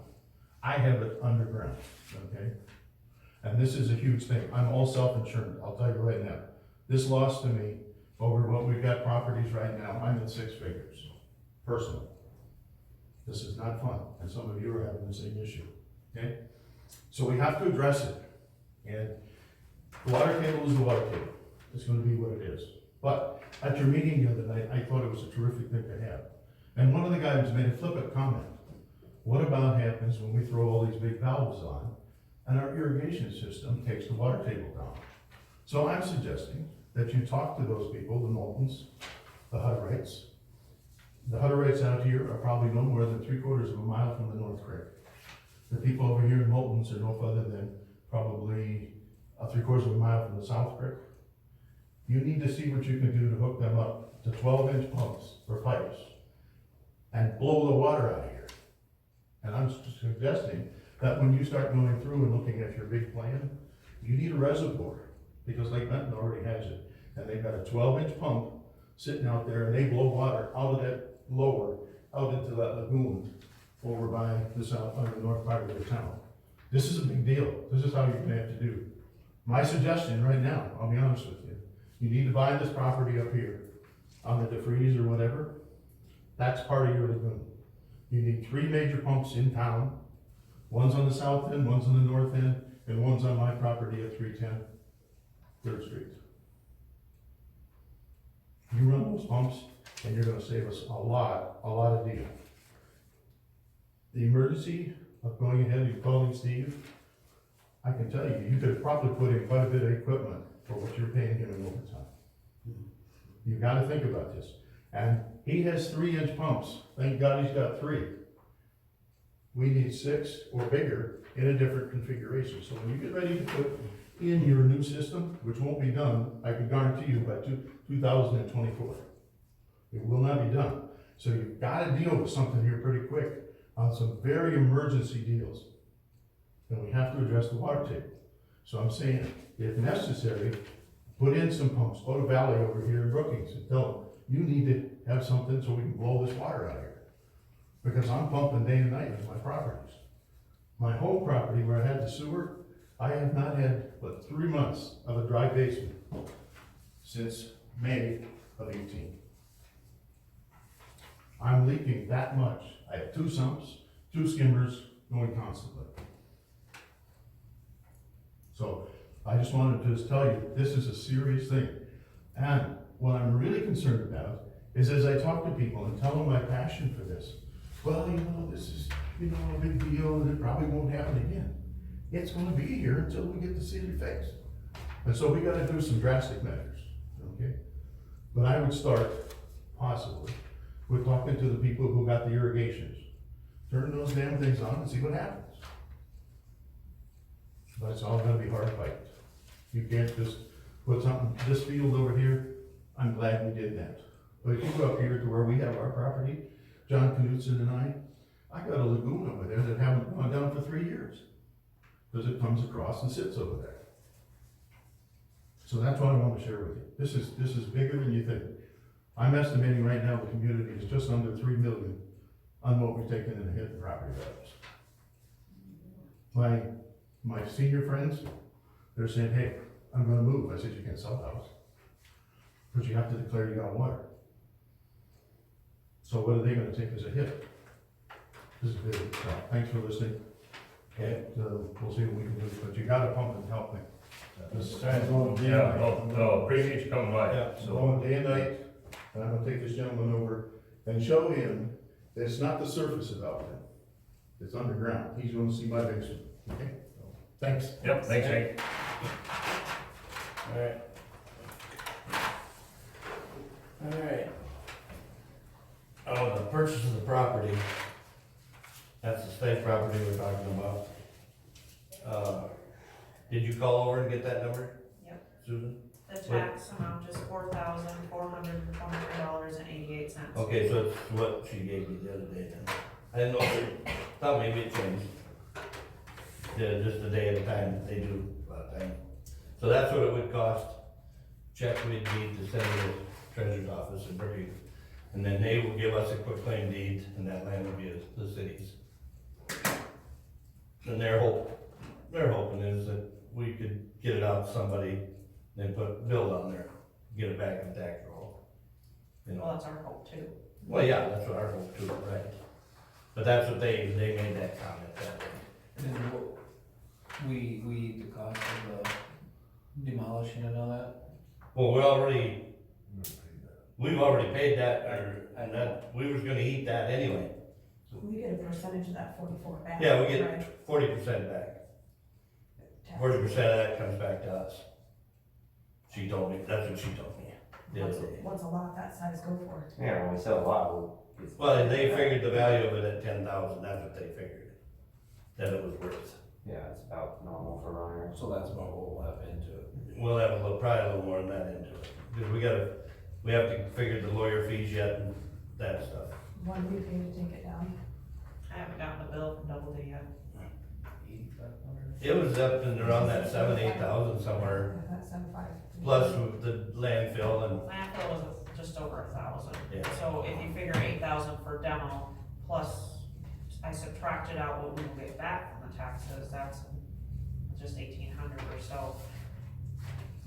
I have it underground, okay? And this is a huge thing. I'm all self-insured, I'll tell you right now. This loss to me, over what we've got properties right now, I'm in 6 figures, personally. This is not fun, and some of you are having the same issue, okay? So we have to address it. And the water table is the water table. It's gonna be what it is. But at your meeting the other night, I thought it was a terrific thing to have. And one of the guys made a flippant comment. What about happens when we throw all these big valves on and our irrigation system takes the water table down? So I'm suggesting that you talk to those people, the Knowltons, the Hutterites. The Hutterites out here are probably no more than 3/4 of a mile from the North Creek. The people over here in Knowlton's are no further than probably 3/4 of a mile from the South Creek. You need to see what you can do to hook them up to 12-inch pumps or pipes and blow the water out of here. And I'm suggesting that when you start going through and looking at your big plan, you need a reservoir, because Lake Benton already has it. And they've got a 12-inch pump sitting out there, and they blow water out of that lower, out into that lagoon over by the south, on the north part of the town. This is a big deal. This is how you're gonna have to do. My suggestion right now, I'll be honest with you, you need to buy this property up here on the DeFreeze or whatever. That's part of your lagoon. You need 3 major pumps in town. One's on the south end, one's on the north end, and one's on my property at 310 3rd Street. You run those pumps, and you're gonna save us a lot of deal. The emergency of going ahead and calling Steve, I can tell you, you could have probably put in quite a bit of equipment for what you're paying him in overtime. You gotta think about this. And he has 3-inch pumps. Thank God he's got 3. We need 6 or bigger in a different configuration. So when you get ready to put in your new system, which won't be done, I can guarantee you, by 2024. It will not be done. So you've gotta deal with something here pretty quick on some very emergency deals. And we have to address the water table. So I'm saying, if necessary, put in some pumps. Go to Valley over here in Brookings and tell them, you need to have something so we can blow this water out of here. Because I'm pumping day and night on my properties. My home property where I had the sewer, I have not had but 3 months of a dry basement since May of 18. I'm leaking that much. I have 2 sumps, 2 skimmers going constantly. So I just wanted to just tell you, this is a serious thing. And what I'm really concerned about is as I talk to people and tell them my passion for this, well, this is, a big deal and it probably won't happen again. It's gonna be here until we get the city fixed. And so we gotta do some drastic measures, okay? But I would start, possibly, with talking to the people who got the irrigations. Turn those damn things on and see what happens. But it's all gonna be hard fight. You can't just put something, this field over here, I'm glad we did that. But if you go up here to where we have our property, John Knutson and I got a lagoon over there that haven't gone down for 3 years. Because it comes across and sits over there. So that's what I want to share with you. This is bigger than you think. I'm estimating right now the community is just under 3 million on what we've taken in hit property values. My senior friends, they're saying, hey, I'm gonna move. I said, you can't sell the house. But you have to declare you got water. So what are they gonna take as a hit? This is big. So, thanks for listening. Okay. We'll see what we can do, but you gotta pump and help me. This is Thanks. going day and Yeah, night. no, appreciate you coming by. Yeah, so going day and night, and I'm gonna take this gentleman over and show him that it's not the surface of Alpine. It's underground. He's gonna see my basement, okay? Thanks. Yep, thanks, Hank. Alright. Alright. Oh, the purchase of the property. That's the state property we're talking about. Did you call over and get that number? Yep. Susan? The tax amount is $4,423.88. Okay, so it's what she gave me the other day then. I didn't know, thought maybe it changed. Yeah, just a day at a time, they do a lot of time. So that's what it would cost. Check we'd need to send to the treasurer's office in Brookings. And then they will give us a quick claim deed, and that land will be the city's. And their hoping is that we could get it out to somebody, then put build on there, get it back in tax roll. You Well, know, that's our hope too. well, yeah, that's what our hope too, right? But that's what they made that comment that way. And we eat the cost of the demolishing and all that? Well, we've already paid that, and that, we was gonna eat that anyway. We get a percentage of that 44 back. Yeah, we right? get 40% back. Tax. 40% of that comes back to us. She told me, that's what she told me the other day. What's a lot that size go for? Yeah, when we sell a lot, we'll get. Well, they figured the value of it at 10,000, that's what they figured, that it was worth. Yeah, it's about normal for runners. So that's about what we'll have into it. We'll have probably a little more than that into it, because we have to figure the lawyer fees yet and that stuff. What do we pay to take it down? I haven't gotten the bill from Double D yet. 8,500? It was up and around that 7,000-8,000 somewhere, Yeah, that's 75. plus the landfill and, Landfill was just over 1,000. Yeah. So if you figure 8,000 for demo, plus I subtracted out what we will get back from the taxes, that's just 1,800 or so.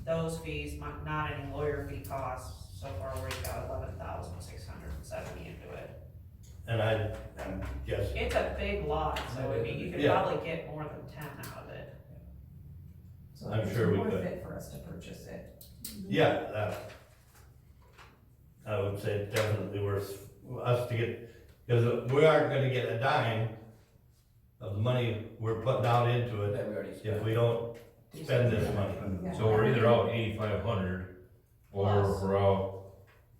Those fees, not any lawyer fee costs, so far we've got 11,670 into it. and I'm guessing, It's a big lot, so I mean, you could Yeah. probably get more than 10 out of it. So I'm it's sure we worth could. it for us to purchase it. yeah, I would say it's definitely worth us to get, because we aren't gonna get a dime of the money we're putting out into it That we already if spent. we don't spend this money. Yeah. So we're either out 8,500 or Plus. we're out,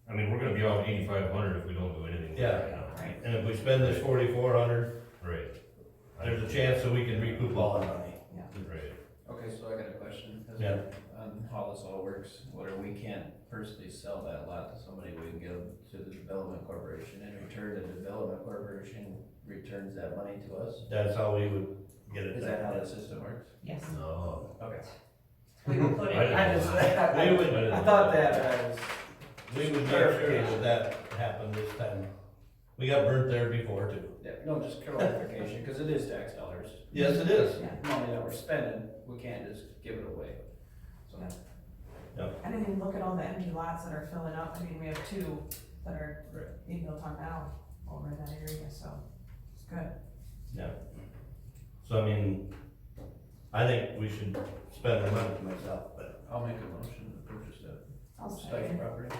I mean, we're gonna be out 8,500 if we don't do anything. with it Yeah. right now. Right. And if we spend this 4,400, Right. there's a chance that we can recoup all that money. Right. Okay, so I got a question. Yeah. On how this all works, whether we can't personally sell that lot to somebody, we can give them to the development corporation. In return, the development corporation returns that money to us. That's how we would get it Is that how done. the system works? Yes. No. Okay. We will put it. I didn't know We would, I thought that, I was. we would make sure that happened this time. We got burnt there before too. Yeah, no, just clarification, cause it is tax dollars. Yes, it is. Money that we're spending, we can't just give it away. So, And I mean, look at all the empty lots that are filling up. I mean, we have 2 that are being built on now over in that area, so it's good. Yeah. So I mean, I think we should spend the money myself, but I'll make a motion to purchase that I'll site second, property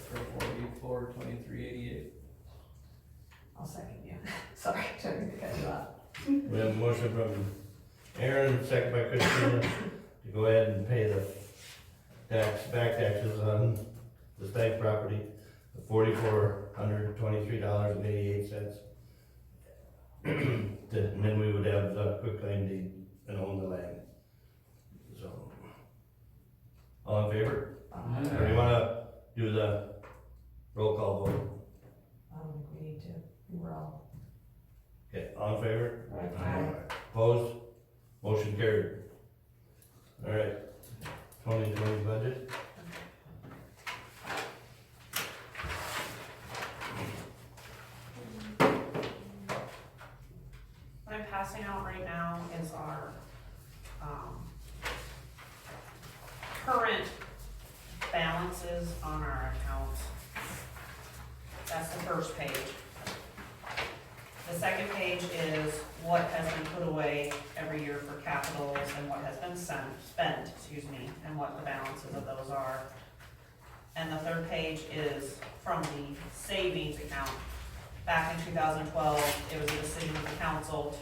for $44,2388. I'll second you. Sorry, didn't mean to cut you off. we have a motion from Aaron, second by Christina, to go ahead and pay the back taxes on the state property, the $4,423.88. And then we would have the quick claim deed and own the land. So, all in favor? Or you wanna do the roll call vote? I don't think we need to. We were all. Okay, all in favor? Aye. Opposed? Motion carried. All right, 2020 budget. What I'm passing out right now is our, current balances on our accounts. That's the first page. The second page is what has been put away every year for capitals and what has been spent, and what the balances of those are. And the third page is from the savings account. Back in 2012, it was a decision of the council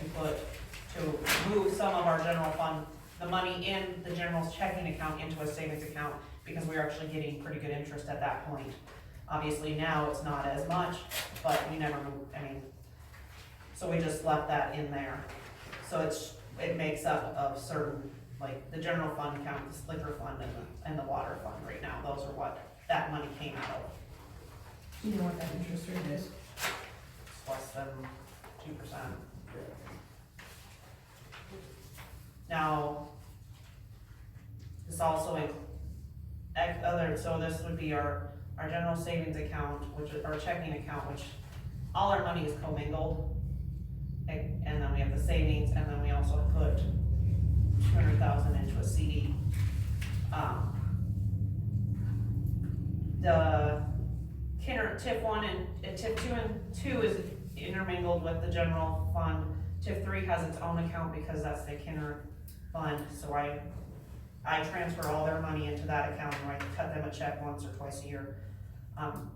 to move some of our general fund, the money in the general checking account into a savings account, because we were actually getting pretty good interest at that point. Obviously now it's not as much, but we never moved, so we just left that in there. So it makes up of certain, like the general fund account, the liquor fund, and the water fund right now. Those are what that money came out of. Do you know what that interest rate is? It's less than 2%. Now, this also so this would be our general savings account, which is our checking account, which all our money is commingled. And then we have the savings, and then we also put 200,000 into a CD. The TIF 1 and TIF 2 and 2 is intermingled with the general fund. TIF 3 has its own account because that's the Kinder fund, so I transfer all their money into that account, and I cut them a check once or twice a year.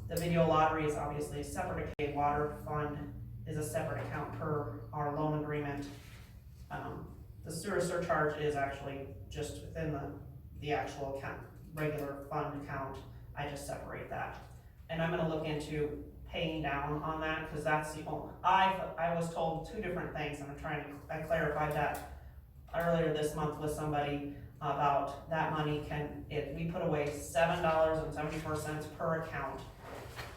The video lottery is obviously a separate account. Water fund is a separate account per our loan agreement. The sewer surcharge is actually just within the actual account, regular fund account. I just separate that. And I'm gonna look into paying down on that, because that's the only, I was told two different things, and I clarified that earlier this month with somebody about that money we put away $7.74 per account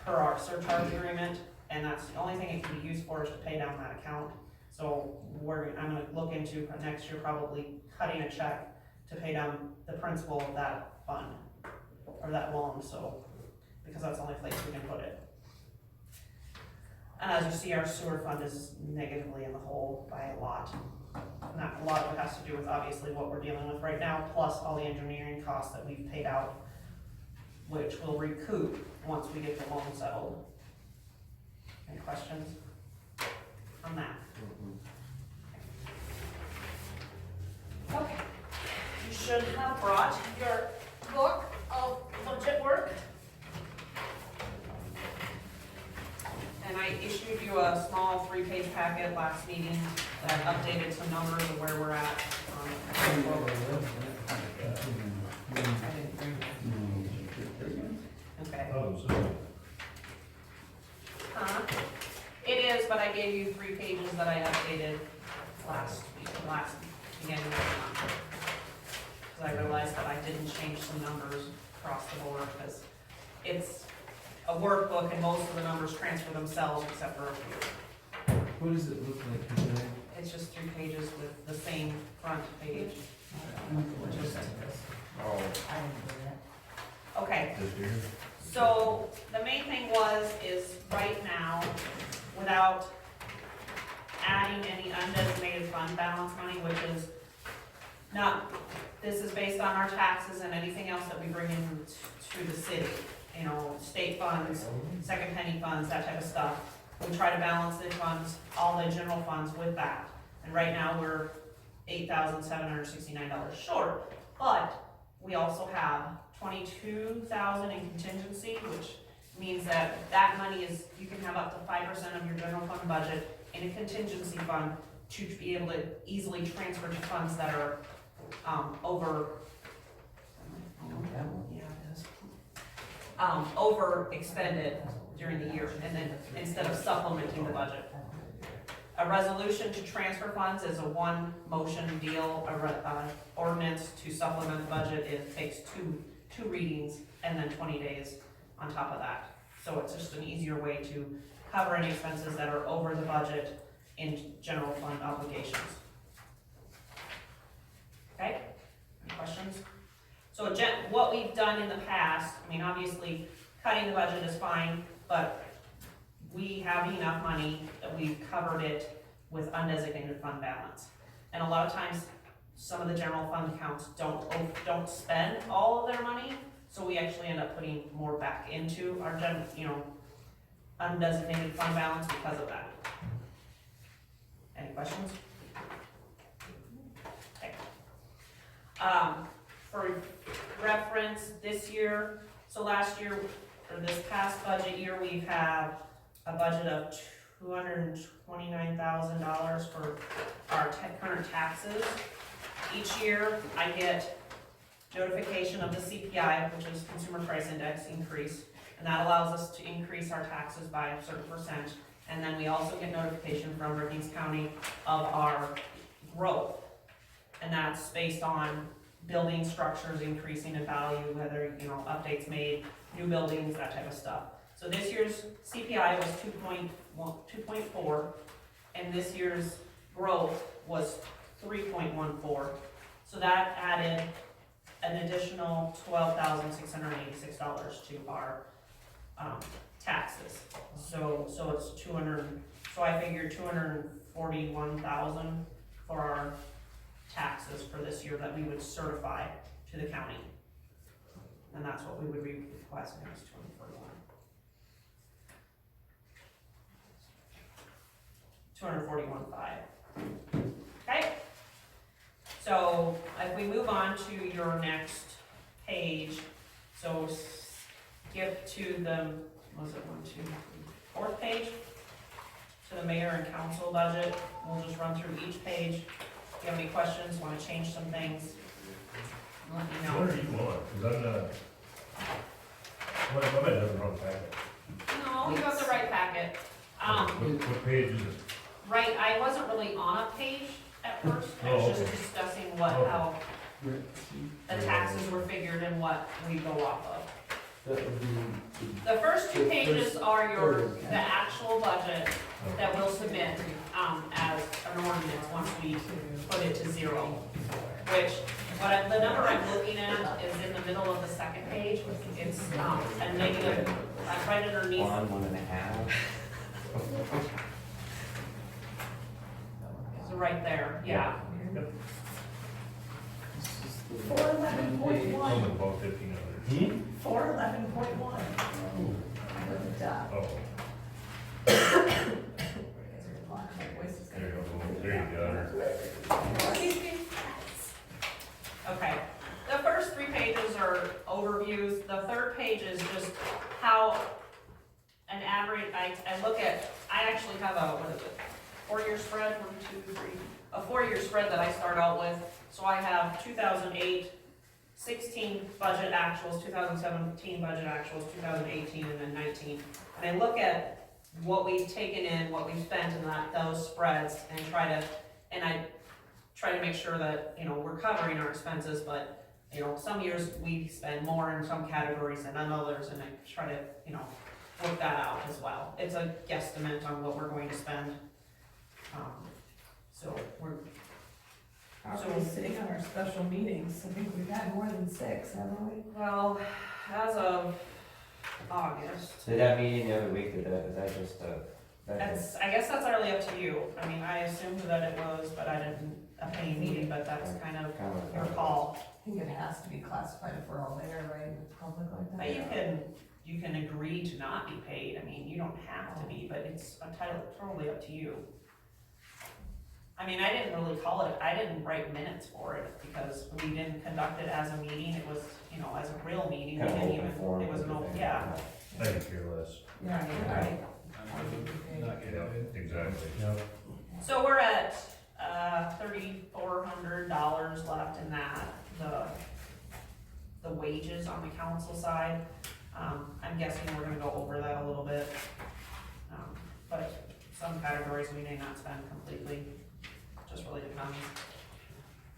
per our surcharge agreement, and that's the only thing it can be used for, is to pay down that account. So I'm gonna look into next year probably cutting a check to pay down the principal of that fund, or that loan, so, because that's the only place we can put it. And as you see, our sewer fund is negatively in the hole by a lot. Not a lot of it has to do with obviously what we're dealing with right now, plus all the engineering costs that we've paid out, which we'll recoup once we get the loan settled. Any questions on that? Okay, you should have brought your book of budget work. And I issued you a small 3-page packet last meeting that updated some numbers of where we're at. Okay. Oh, so, It is, but I gave you 3 pages that I updated beginning of the month. Because I realized that I didn't change some numbers across the board, because it's a workbook and most of the numbers transfer themselves except for a few. What does it look like today? It's just 3 pages with the same front page. Okay, this year, so the main thing is right now, without adding any undesignated fund balance money, which is not, this is based on our taxes and anything else that we bring in to the city. You know, state funds, second penny funds, that type of stuff. We try to balance the funds, all the general funds with that. And right now, we're $8,769 short, but we also have $22,000 in contingency, which means that money is, you can have up to 5% of your general fund budget in a contingency fund to be able to easily transfer to funds that are, over, yeah, it is. Over expended during the year, and then instead of supplementing the budget. A resolution to transfer funds is a one motion deal. Ordinance to supplement the budget, it takes two readings and then 20 days on top of that. So it's just an easier way to cover any expenses that are over the budget in general fund obligations. Okay, any questions? So what we've done in the past, I mean, obviously, cutting the budget is fine, but we have enough money that we've covered it with undesignated fund balance. And a lot of times, some of the general fund accounts don't spend all of their money, so we actually end up putting more back into our undesignated fund balance because of that. Any questions? Okay. For reference, this year, so last year, or this past budget year, we have a budget of $229,000 for our current taxes. Each year, I get notification of the CPI, which is Consumer Price Index increase, and that allows us to increase our taxes by a certain percent. And then we also get notification from Brookings County of our growth. And that's based on building structures increasing in value, whether, updates made, new buildings, that type of stuff. So this year's CPI was 2.4, and this year's growth was 3.14. So that added an additional $12,686 to our taxes. So it's 200. So I figured 241,000 for our taxes for this year that we would certify to the county, and that's what we would be requesting is 241,500. Okay. So if we move on to your next page, so skip to the, fourth page, to the mayor and council budget. We'll just run through each page. If you have any questions, want to change some things, let me know. What are you on? Cause I'm not, what doesn't run packet? No, you have the right packet. What page is it? Right, I wasn't really on a page at first, I was just discussing how the taxes were figured and what we go off of. That would be. The first two pages are the actual budget that we'll submit, as an ordinance once we put it to zero. Which, the number I'm looking at is in the middle of the second page, it's, a negative, right underneath. 1.5. So right there, yeah. 411.1. Something about 1,500. 411.1. I wrote it down. Oh, there you go, Okay, the first three pages are overviews, the third page is just how an average, I look at, I actually have a, 4-year spread, a 4-year spread that I start out with. So I have 2016 budget actuals, 2017 budget actuals, 2018, and then 19. And I look at what we've taken in, what we've spent in those spreads, and I try to make sure that, we're covering our expenses, but, some years we spend more in some categories than others, and I try to, work that out as well. It's a guesstimate on what we're going to spend. So we're. Are we sitting on our special meetings? I think we've had more than 6, haven't we? Well, as of August. So that meeting the other week, is that just I guess that's entirely up to you. I mean, I assumed that it was, but I didn't, a paying meeting, but that's kind of your call. I think it has to be classified if we're all there, right, in public like that. But you can agree to not be paid. I mean, you don't have to be, but it's totally up to you. I mean, I didn't really call it, I didn't write minutes for it because we didn't conduct it as a meeting. It was, as a real meeting. kind of We didn't open even, forum? it was an open, everything? yeah. I could care less. Yeah, you're right. Not getting Yeah, it. exactly. So we're at, $3,400 left in that, the wages on the council side. I'm guessing we're gonna go over that a little bit. But some categories we may not spend completely, just really depends.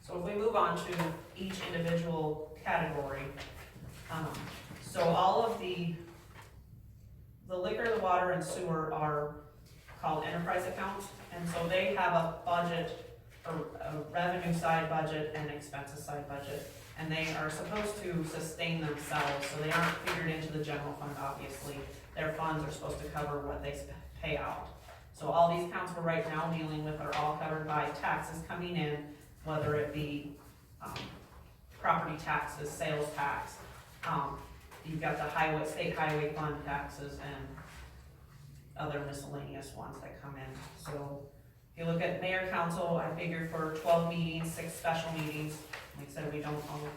So if we move on to each individual category, so all of the liquor, the water, and sewer are called enterprise accounts, and so they have a budget, or a revenue side budget and expenses side budget. and they are supposed to sustain themselves, so they aren't figured into the general fund, obviously. Their funds are supposed to cover what they pay out. So all these accounts we're right now dealing with are all covered by taxes coming in, whether it be, property taxes, sales tax. You've got the state highway fund taxes and other miscellaneous ones that come in. So if you look at mayor council, I figured for 12 meetings, 6 special meetings. Like I said, we don't own,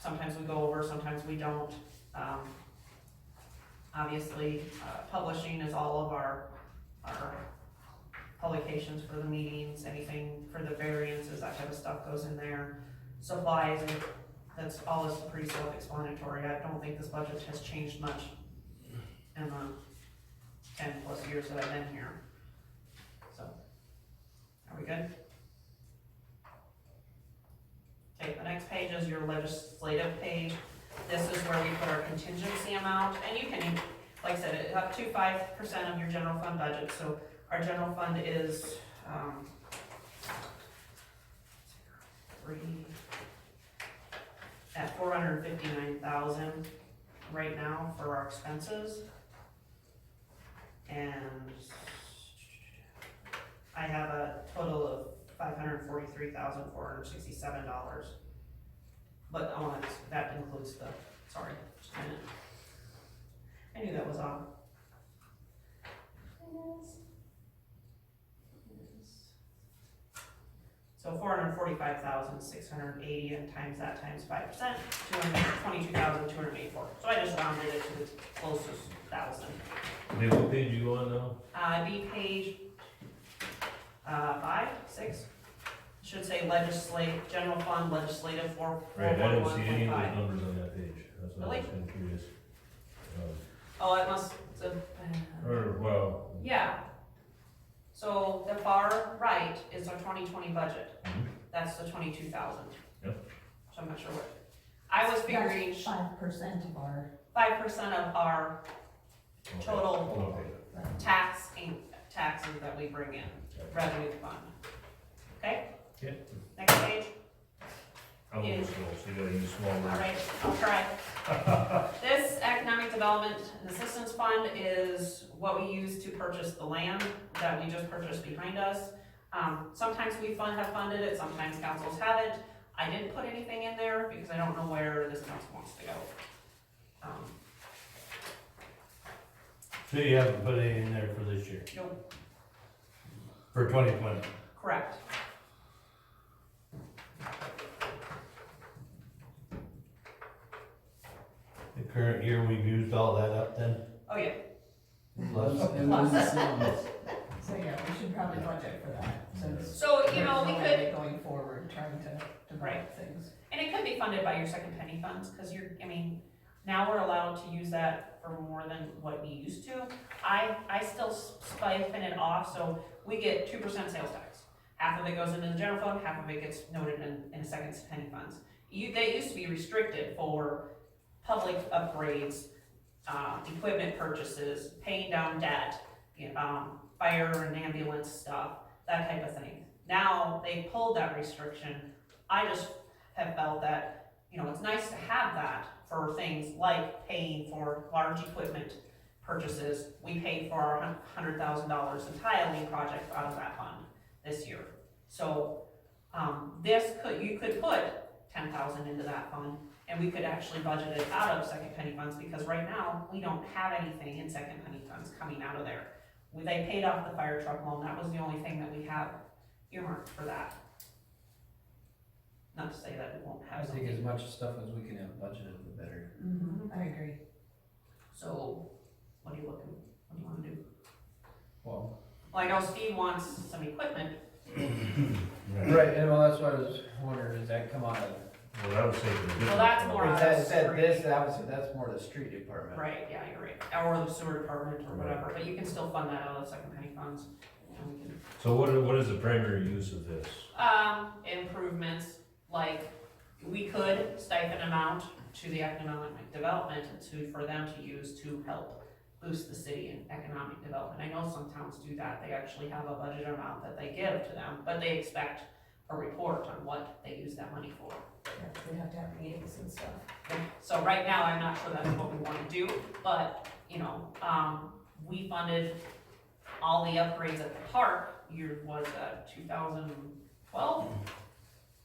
sometimes we go over, sometimes we don't. Obviously, publishing is all of our publications for the meetings, anything for the variances, that type of stuff goes in there. Supplies, and that's all is pretty self-explanatory. I don't think this budget has changed much in the 10 plus years that I've been here. So, are we good? Okay, the next page is your legislative page. This is where we put our contingency amount, and you can, like I said, it's up to 5% of your general fund budget. So our general fund is, at 459,000 right now for our expenses. And I have a total of $543,467. But that includes the, sorry, just a minute. I knew that was on. So 445,680, and times that times 5%, 222,284. So I just rounded it to the closest thousand. Hey, what page you on now? Be page 5, 6. Should say general fund legislative for Right, I didn't see any of 411.25. those numbers on that page, that's why I was Really? kinda curious. Oh, it must, Well, yeah. So the far right is our 2020 budget. Mhm. That's the 22,000. Yep. So I'm not sure what, I was figuring 5% of our, 5% of our okay. total Okay. taxes that we bring in, revenue fund. Okay? Yeah. Next page. I'm old school, so you gotta use small All words. right, I'll try. This economic development and assistance fund is what we use to purchase the land that we just purchased behind us. Sometimes we have funded it, sometimes councils haven't. I didn't put anything in there because I don't know where this council wants to go. So you haven't put any in there for this year, Nope, for 2020? correct. The current year, we've used all that up then? Oh, yeah. Plus, It was some. so yeah, we should probably budget for that, since. So, we there's no could, way Going forward, trying to Right. develop things. and it could be funded by your second penny funds, because now we're allowed to use that for more than what we used to. I still siphon it off, so we get 2% sales tax. Half of it goes into the general fund, half of it gets noted in a second penny funds. They used to be restricted for public upgrades, equipment purchases, paying down debt, fire and ambulance stuff, that type of thing. Now, they pulled that restriction. I just have felt that, it's nice to have that for things like paying for large equipment purchases. We paid for our $100,000 in tiling project out of that fund this year. So, you could put 10,000 into that fund, and we could actually budget it out of second penny funds, because right now, we don't have anything in second penny funds coming out of there. They paid off the fire truck loan, that was the only thing that we have earmarked for that. Not to say that we won't I have think as something. much stuff as we can have budgeted, the better. I agree. So, what do you wanna do? Well, Well, I know Steve wants some equipment. right, and well, that's what I was wondering, does that come out of? Well, I would say for the. Well, that's more Is out that, of is that street. this, obviously, that's more the street department. Right, yeah, you're right, or the sewer department or whatever, but you can still fund that out of second penny funds. And we can, So what is the primary use of this? improvements, like, we could stipend amount to the economic development for them to use to help boost the city in economic development. I know some towns do that, they actually have a budget amount that they give to them, but they expect a report on what they use that money for. Yeah, we have to have meetings and stuff. So right now, I'm not sure that's what we wanna do, but, you know, we funded all the upgrades at the park, year was 2012,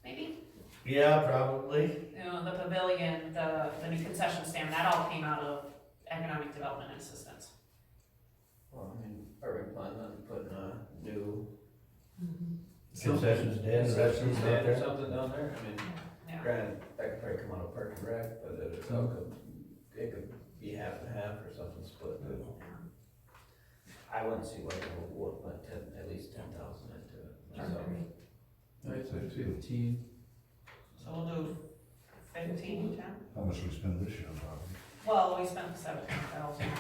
maybe? Yeah, probably. You know, the pavilion, the new concession stand, that all came out of economic development and assistance. Well, I mean, are we planning on putting a new Concessions stand, the rest concession of stand or them. something down there? I mean, Yeah. granted, that could probably come out of Park and Rec, but it could be half and half or something split. I wouldn't see why we wouldn't put at least 10,000 into it myself. I'd say 15. So we'll do 15, 10? How much we spend this year on property? Well, we spent 17,000.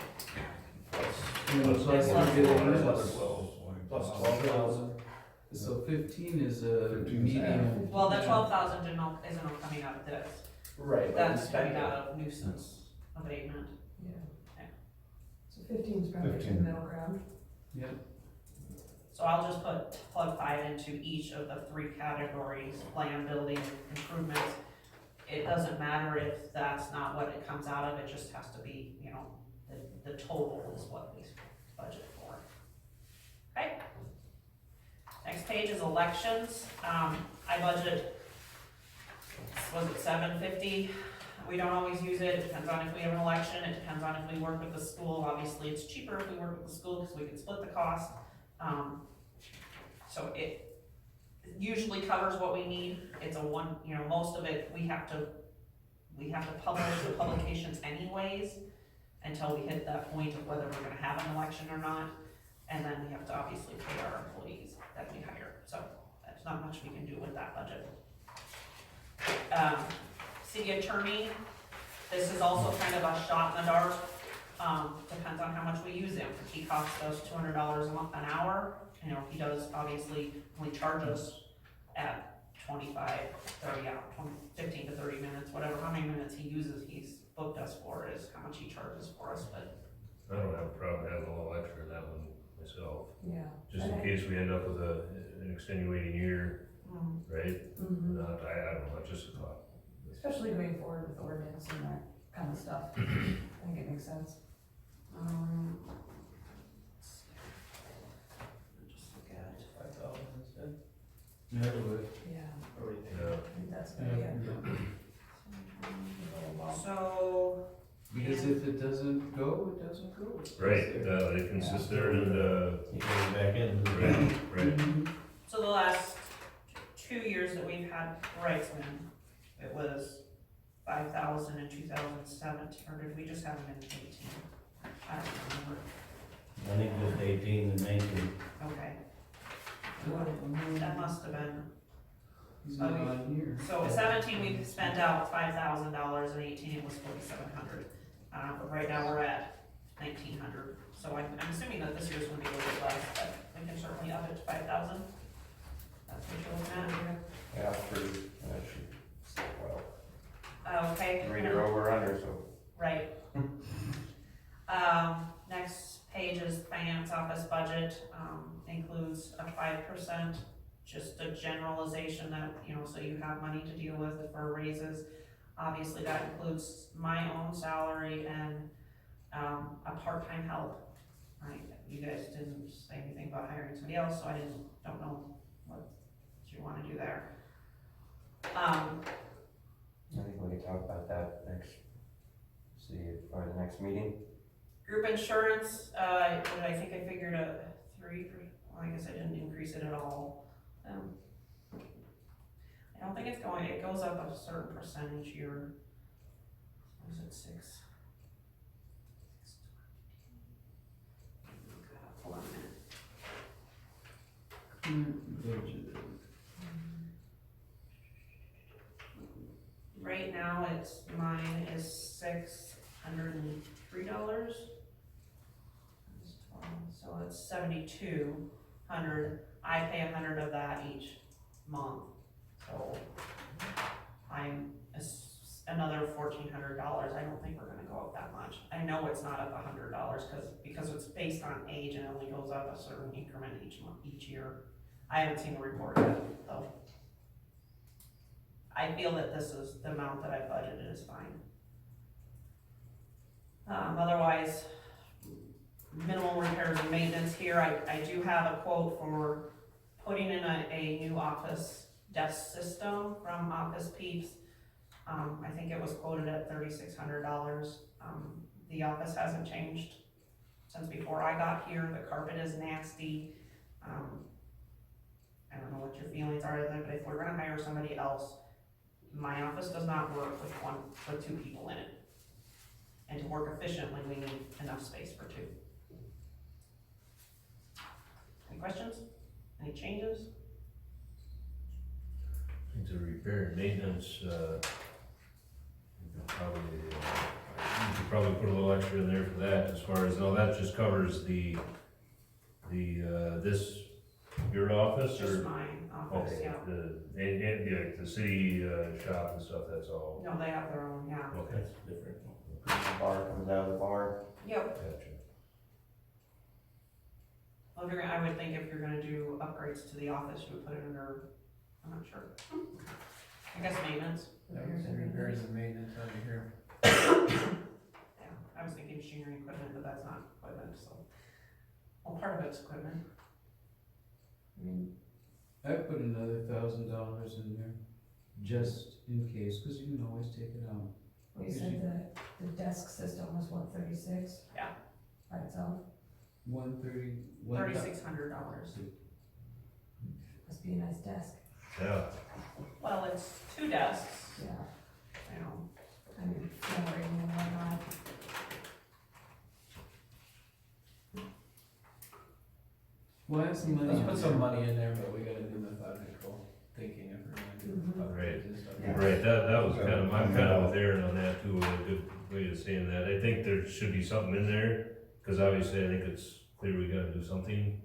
Plus Plus we're getting Another this. 12. Plus 12,000. So 15 is a 15 is half. medium. Well, the 12,000 isn't all coming out of this. Right, but we That's spent coming it. out of nuisance abatement. Yeah. So 15 is probably the 15. middle ground. Yep. So I'll just plug 5 into each of the 3 categories, land building improvements. It doesn't matter if that's not what it comes out of, it just has to be, you know, the total is what we budget for. Okay? Next page is elections. I budgeted, was it $750? We don't always use it, it depends on if we have an election, it depends on if we work with the school. Obviously, it's cheaper if we work with the school because we can split the cost. So it usually covers what we need. It's you know, most of it, we have to publish the publications anyways until we hit that point of whether we're gonna have an election or not. And then we have to obviously pay our employees that we hire. So there's not much we can do with that budget. City attorney, this is also kind of a shot in the dark. Depends on how much we use him. He costs us $200 an hour. You know, he does obviously only charge us at 25, 30 hours, 15 to 30 minutes, whatever, how many minutes he uses, he's booked us for is how much he charges for us, but. I don't have a problem having a little extra in that one myself, Yeah. just in case we end up with an extenuating year, right? Mhm. Not, I don't know, it's just a thought. Especially going forward with ordinance and that kind of stuff. I think it makes sense. Just look at it. 5,000 instead. Yeah, it would. Yeah. Or what do you think? Yeah. I think that's Yeah, good, yeah. yeah. So, Because if it doesn't go, it doesn't go. It stays Right, there. they can sit there and, You get it back in. right, so the last 2 years that we've had Brightsman, it was 5,000 in 2017, or did we just have them in 18? I don't remember. I think just 18 and 19. Okay, Well, that must have been. He's not on here. So 17, we spent out $5,000, and 18 it was 4,700. But right now we're at 1,900. So I'm assuming that this year's gonna be a little bit less, but we can certainly up it to 5,000. That's what you're looking at. Yeah, pretty, actually, well, Okay. read your over under, so. Right. Next page is finance office budget, includes a 5%, just a generalization that, you know, so you have money to deal with for raises. Obviously, that includes my own salary and, a part-time help, right? You guys didn't say anything about hiring somebody else, so I don't know what you wanna do there. I think we can talk about that next, for the next meeting. Group insurance, I think I figured a 3%, well, I guess I didn't increase it at all. I don't think it's going, it goes up a certain percentage year. Was it 6? Hold on a minute. Current budget. Right now, mine is $603. So it's 7,200. I pay 100 of that each month. So I'm another $1,400. I don't think we're gonna go up that much. I know it's not up $100 because it's based on age and it only goes up a certain increment each month, each year. I haven't seen the report yet, though. I feel that this is the amount that I budgeted is fine. Otherwise, minimal repairs and maintenance here, I do have a quote for putting in a new office desk system from Office Peeps. I think it was quoted at $3,600. The office hasn't changed since before I got here. The carpet is nasty. I don't know what your feelings are, but if we're gonna hire somebody else, my office does not work with two people in it. And to work efficiently, we need enough space for two. Any questions? Any changes? I think the repair and maintenance, you could probably put a little extra in there for that, as far as, no, that just covers the, your office, or? Just my office, Okay, yeah. the city, shop and stuff, that's all, No, they have their own, yeah. okay, That's different. The bar comes out of the bar. Yep. gotcha. Well, I would think if you're gonna do upgrades to the office, you would put it under, I'm not sure. I guess maintenance. That was the repairs and maintenance under here. Yeah, I was thinking machinery equipment, but that's not equipment, so. Well, part of it's equipment. I put another $1,000 in there, just in case, cause you can always take it out. You said the desk system was what, 36? Yeah. By itself, $3,600. must be a nice desk, Yeah, Well, it's 2 desks, yeah, you know. I mean, memory and whatnot. Well, I have some money. Let's in put there. some money in there, but we gotta do methodical thinking if we're gonna do Right. upgrades and stuff. Yeah. right, that was kind of, I'm kind of with Aaron on that too, a good way of saying that. I think there should be something in there, cause obviously I think it's clear we gotta do something,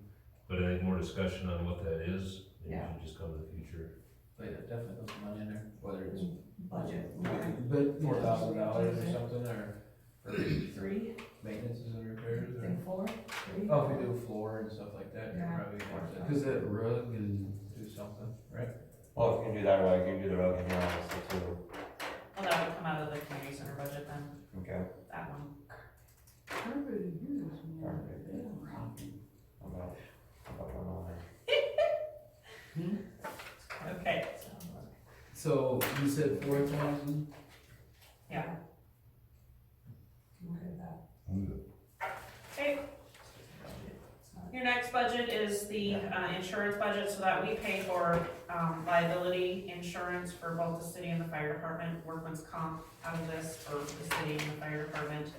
but I think more discussion on what that is, maybe Yeah. should just come in the future. But yeah, definitely put some money in there, whether it's Budget, But, $4,000 or something, or for 3, maintenances and repairs, or. think 4, 3? Oh, if we do floor and stuff like that, you Yeah. probably have to cause that rug and, do something, right? Well, if you can do that rug, you can do the rug in your office too. Well, that would come out of the community center budget then, Okay. that one. carpet in here is more. How about one more? Okay, So, you said 4,000? yeah. Where did that? Okay, your next budget is the insurance budget, so that we pay for liability insurance for both the city and the fire department, workman's comp out of this for the city and the fire department.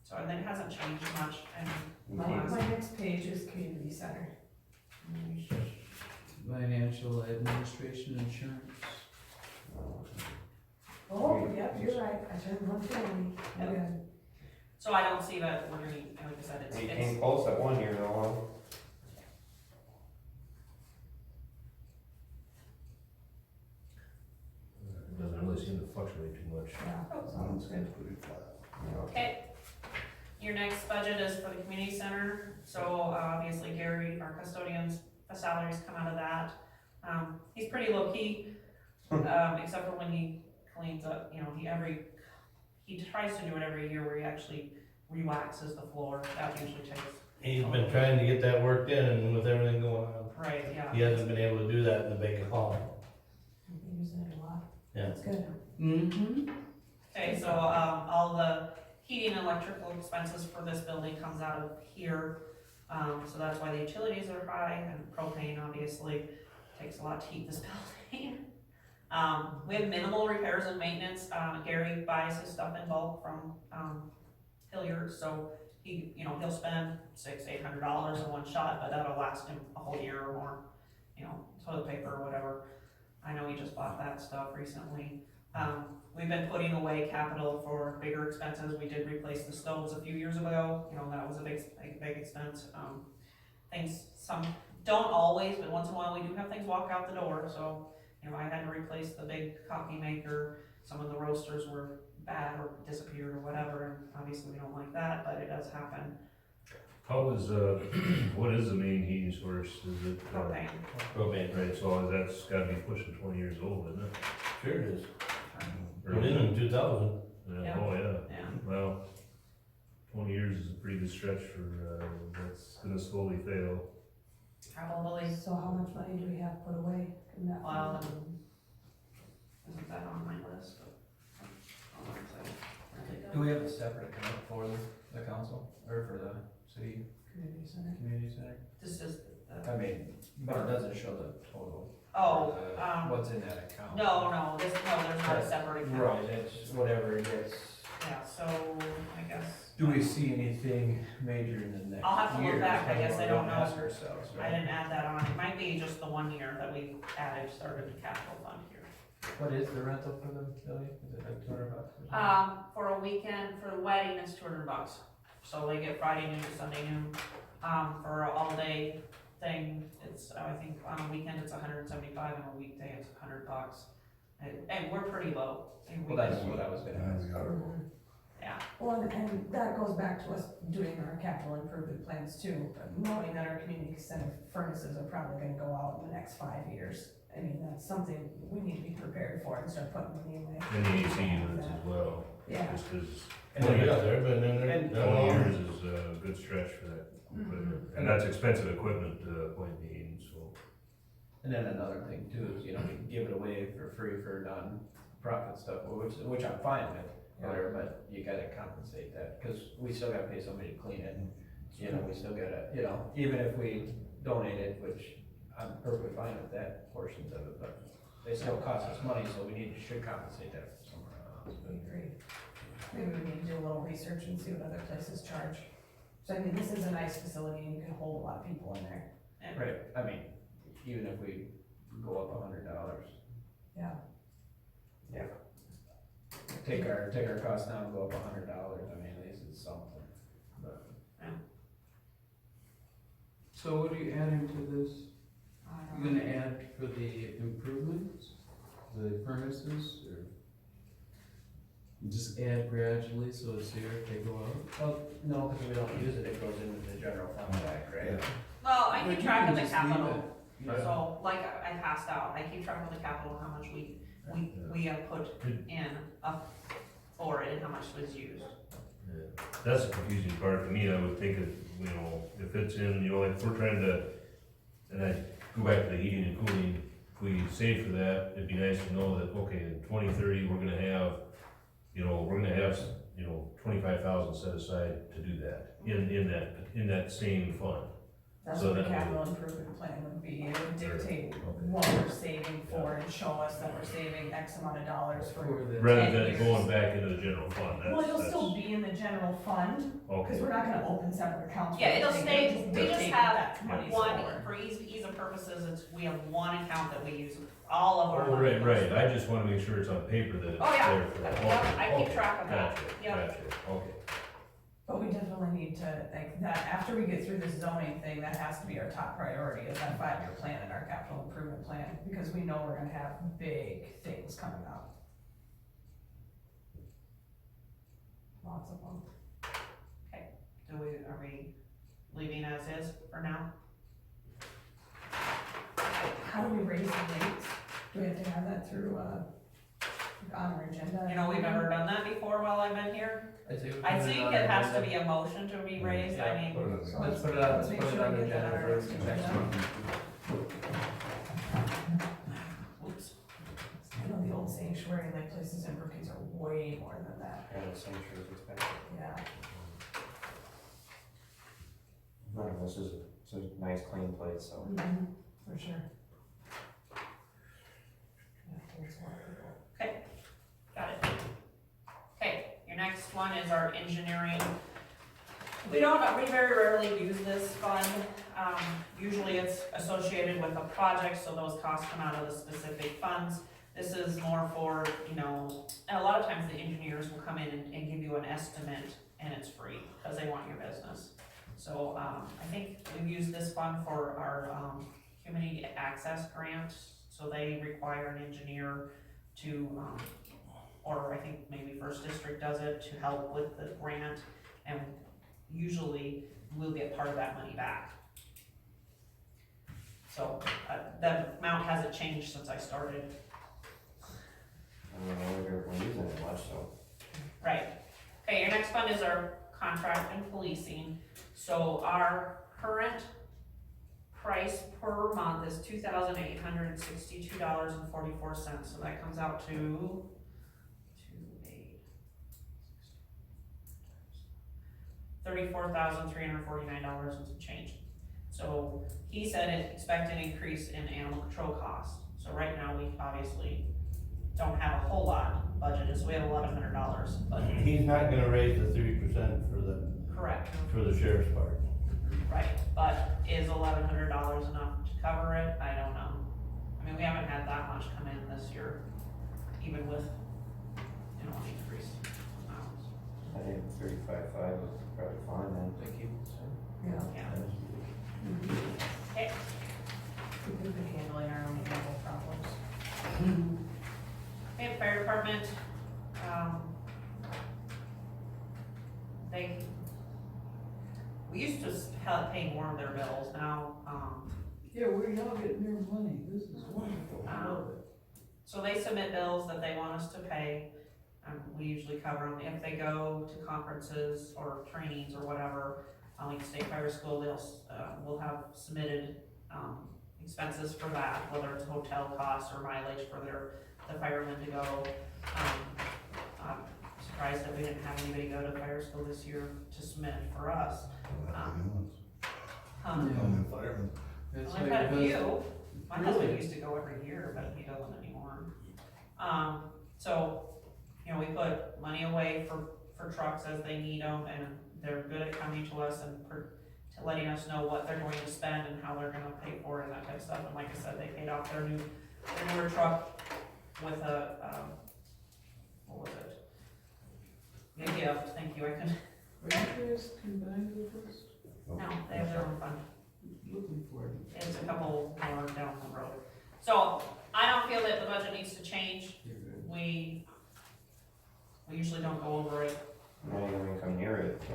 So, and then it hasn't changed much, and My next page is community center. Financial administration insurance. Oh, yep, you're right, I turned one family, Yep. okay. so I don't see that we're gonna, like I said, You it's, came close at 1 year though, It doesn't really seem to fluctuate too much. Yeah, sounds good. okay. Your next budget is for the community center, so obviously Gary, our custodian's salaries come out of that. He's pretty low key, except for when he cleans up, you know, he tries to do it every year where he actually re-waxes the floor, that usually takes, He's been trying to get that worked in, and with everything going on, right, yeah. he hasn't been able to do that in the big hall. You're using it a lot. Yeah. That's good. Mm-hmm. Okay, so, all the heating and electrical expenses for this building comes out of here. So that's why the utilities are high, and propane obviously takes a lot to heat this building. We have minimal repairs and maintenance. Gary buys his stuff in bulk from, Hilliard, so he, you know, he'll spend $600-800 in one shot, but that'll last him a whole year or more. You know, toilet paper or whatever. I know he just bought that stuff recently. We've been putting away capital for bigger expenses. We did replace the stoves a few years ago. You know, that was a big expense. Things, some don't always, but once in a while we do have things walk out the door. So, you know, I had to replace the big coffee maker. Some of the roasters were bad or disappeared or whatever. And obviously we don't like that, but it does happen. How is, what is the main heating source? Is it? Propane. Propane. Right, so that's gotta be pushing 20 years old, isn't it? Sure it is. Or- Put in 2000. Yeah. Oh, yeah, Yeah. well, 20 years is a pretty good stretch for, that's gonna slowly fail. Probably, So how much money do we have put away in that? well, fund? isn't that on my list? Hold on a second. Do we have a separate account for the council, or for the city Community center. community center? This is, I mean, but it doesn't show the total. oh, What's in that account? no, there's not a separate account. Right, it's whatever it gets. Yeah, so, I guess. Do we see anything major in the next year? I'll have to look back, I guess, I don't know. Ask ourselves, I right? didn't add that on, it might be just the 1 year that we started the capital fund here. What is the rental for them, Billy? Is it like $200 or something? For a weekend, for the wedding, it's $200, so they get Friday noon to Sunday noon. For an all-day thing, it's, I think, on a weekend, it's $175, on a weekday, it's $100. And we're pretty low. And we Well, that's can- what I was gonna ask. Yeah, Well, and that goes back to us doing our capital improvement plans too, but knowing that our community center furnaces are probably gonna go out in the next 5 years. I mean, that's something we need to be prepared for and start putting money away. And the AC units as well, Yeah. just 'cause And Well, then- yeah, they've been in there. and 20 years is a good stretch for that Mm-hmm. equipment. And that's expensive equipment, point being, so. And then another thing too is, you know, we can give it away for free for non-profit stuff, which I'm fine with, whatever, but you gotta compensate that, cause we still gotta pay somebody to clean it, and, you know, we still gotta, you know, even if we donate it, which I'm perfectly fine with that portions of it, but they still cost us money, so should compensate that somewhere else. I agree. Maybe we need to do a little research and see what other places charge. So I mean, this is a nice facility and you can hold a lot of people in there. Right, I mean, even if we go up $100. Yeah. Yeah. Take our costs down, and go up $100, I mean, at least it's something, but. So what are you adding to this? I You don't know. gonna add for the improvements, the furnaces, or? You just add gradually, so it's here, they go out? Well, no, because we don't use it, it goes into the general fund back, right? Well, I But keep you track can of the just leave capital, it. so like I passed out, I keep track of the capital, how much we have put in up for it and how much was used. Yeah, that's the confusing part for me. I would think it, you know, if it's in, you know, like if we're trying to, and I go back to the heating and cooling, if we save for that, it'd be nice to know that, okay, in 2030, we're gonna have, you know, 25,000 set aside to do that, in that same fund. That's So what the that capital improvement plan would be, it would dictate what we're saving for and show us that we're saving X amount of dollars for. For the. Rather 10 than years. going back into the general fund, Well, it'll that's, still be in the general fund, cause okay. we're not gonna open separate accounts. for Yeah, it'll everything. stay, It'll we just dictate have that money's one, for. for ease of purposes, we have one account that we use all of our Oh, money. right, right, I just wanna make sure it's on paper that it's Oh, yeah. there for. Yep, I keep Okay, track of that. Gotcha, Yep. gotcha, okay. But we definitely need to, like, that, after we get through this zoning thing, that has to be our top priority, is that 5-year plan and our capital improvement plan, because we know we're gonna have big things coming up. Lots of them. Are we leaving as is for now? How do we raise the rates? Do we have to have that through, on our agenda? You know, we've never done that before while I've been here. I think we I put it think on it our has to agenda. be a motion to be raised, I mean, Let's put it on, Let's make let's put it sure on we the get that agenda on our for next agenda. month. whoops. I know the old sanctuary, like places in Brookings are way more than that, Yeah, the sanctuary is expensive. yeah. None of this is, it's a nice clean place, so. For sure. Yeah, there's a lot of people. Got it. Okay, your next one is our engineering. We very rarely use this fund. Usually it's associated with a project, so those costs come out of the specific funds. This is more for, you know, and a lot of times the engineers will come in and give you an estimate and it's free, because they want your business. So, I think we've used this fund for our, community access grant, so they require an engineer to, or I think maybe First District does it to help with the grant. And usually we'll get part of that money back. So, the amount hasn't changed since I started. I don't know if we're using it much, so. Right. Okay, your next fund is our contract and policing. So our current price per month is $2,862.44, so that comes out to $34,349 and some change. So he said expect an increase in animal control costs. So right now, we obviously don't have a whole lot budgeted, so we have $1,100 budgeted. He's not gonna raise the 3% Correct. for the sheriff's part. Right, but is $1,100 enough to cover it? I don't know. I mean, we haven't had that much come in this year, even with, you know, an increase. I think 35.5 was probably fine then. Thank you. Yeah. Yeah. Okay, We've been handling our own animal problems. okay, fire department, we used to pay more of their bills, now, Yeah, where y'all getting your money? This is wonderful. I love it. so they submit bills that they want us to pay. We usually cover them. If they go to conferences or trainings or whatever, like State Fire School, we'll have submitted, expenses for that, whether it's hotel costs or mileage for the firemen to go. I'm surprised that we didn't have anybody go to fire school this year to submit for us. That's I've how had a your few. My Really? husband used to go every year, but he doesn't anymore. So, you know, we put money away for trucks as they need them, and they're good at coming to us and to letting us know what they're going to spend and how they're gonna pay for it and that type of stuff. And like I said, they paid off their newer truck with a, what was it? A gift, thank you, I couldn't, Are you guys combined with us? no, they have their own fund. Looking for it. It's a couple more down the road. So, I don't feel that the budget needs to change. You're good. We usually don't go over it. Not even gonna come near it, so.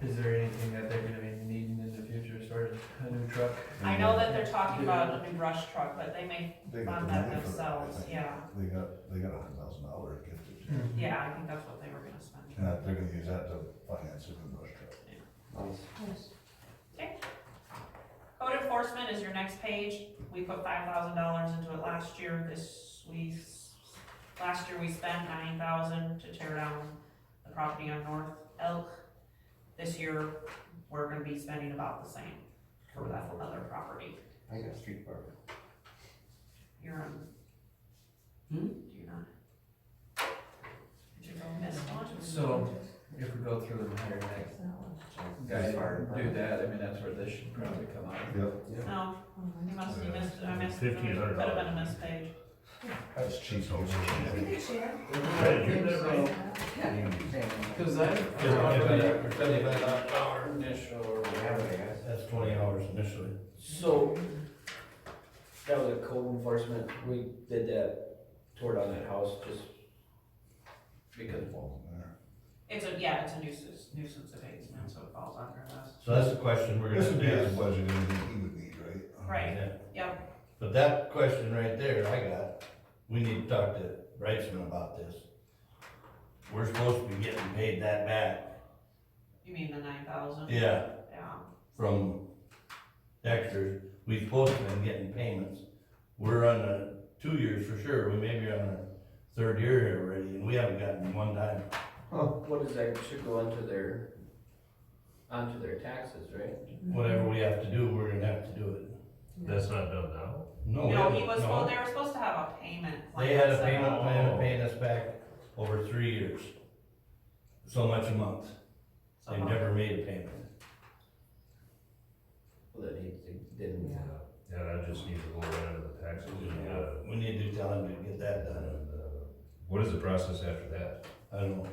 Is there anything that they're gonna be needing in the future as far as a new truck? I know that they're talking about a new brush truck, but they may They got fund the that money for it, I themselves, think. yeah. They got $100,000 gifted, Yeah, I think that's what they were gonna spend. and they're gonna use that to finance a new brush truck. Nice. Code enforcement is your next page. We put $5,000 into it last year. Last year we spent $9,000 to tear down the property on North Elk. This year, we're gonna be spending about the same for that other property. I got a street park. You're on. Hmm? Do you not? Did you go miss one? So, if we go through and hire that guy to do that, I mean, that's where this should probably come out. Yep. No, you must, I missed, $1,500. could have been a missed page. That's cheap. You can share. Cause I. Initial or Yeah, I guess. That's 20 hours initially. So, that was a code enforcement, we did that, tore down that house just because, It's a nuisance abatement, so it falls under this. So that's the question we're This gonna would be his ask. budget, anything he would need, right? Right. Yeah. Yep, But that question right there, I got, we need to talk to Wrightsman about this. We're supposed to be getting paid that back, you mean the 9,000? yeah, Yeah, from Dexter. We've supposed to been getting payments. We're on the 2 years for sure, we may be on our 3rd year here already, and we haven't gotten one time. what is that, should go onto their taxes, right? Whatever we have to do, we're gonna have to do it. That's not done now? No, we no, haven't- he was, no. well, they were supposed to have a payment plan. They had a set payment up. plan of paying us back over 3 years. So much a month. So, They've never made a payment. Well, that he didn't, Yeah, that just needs to go right into the taxes. We need to tell them to get that done. What is the process after that? I don't know.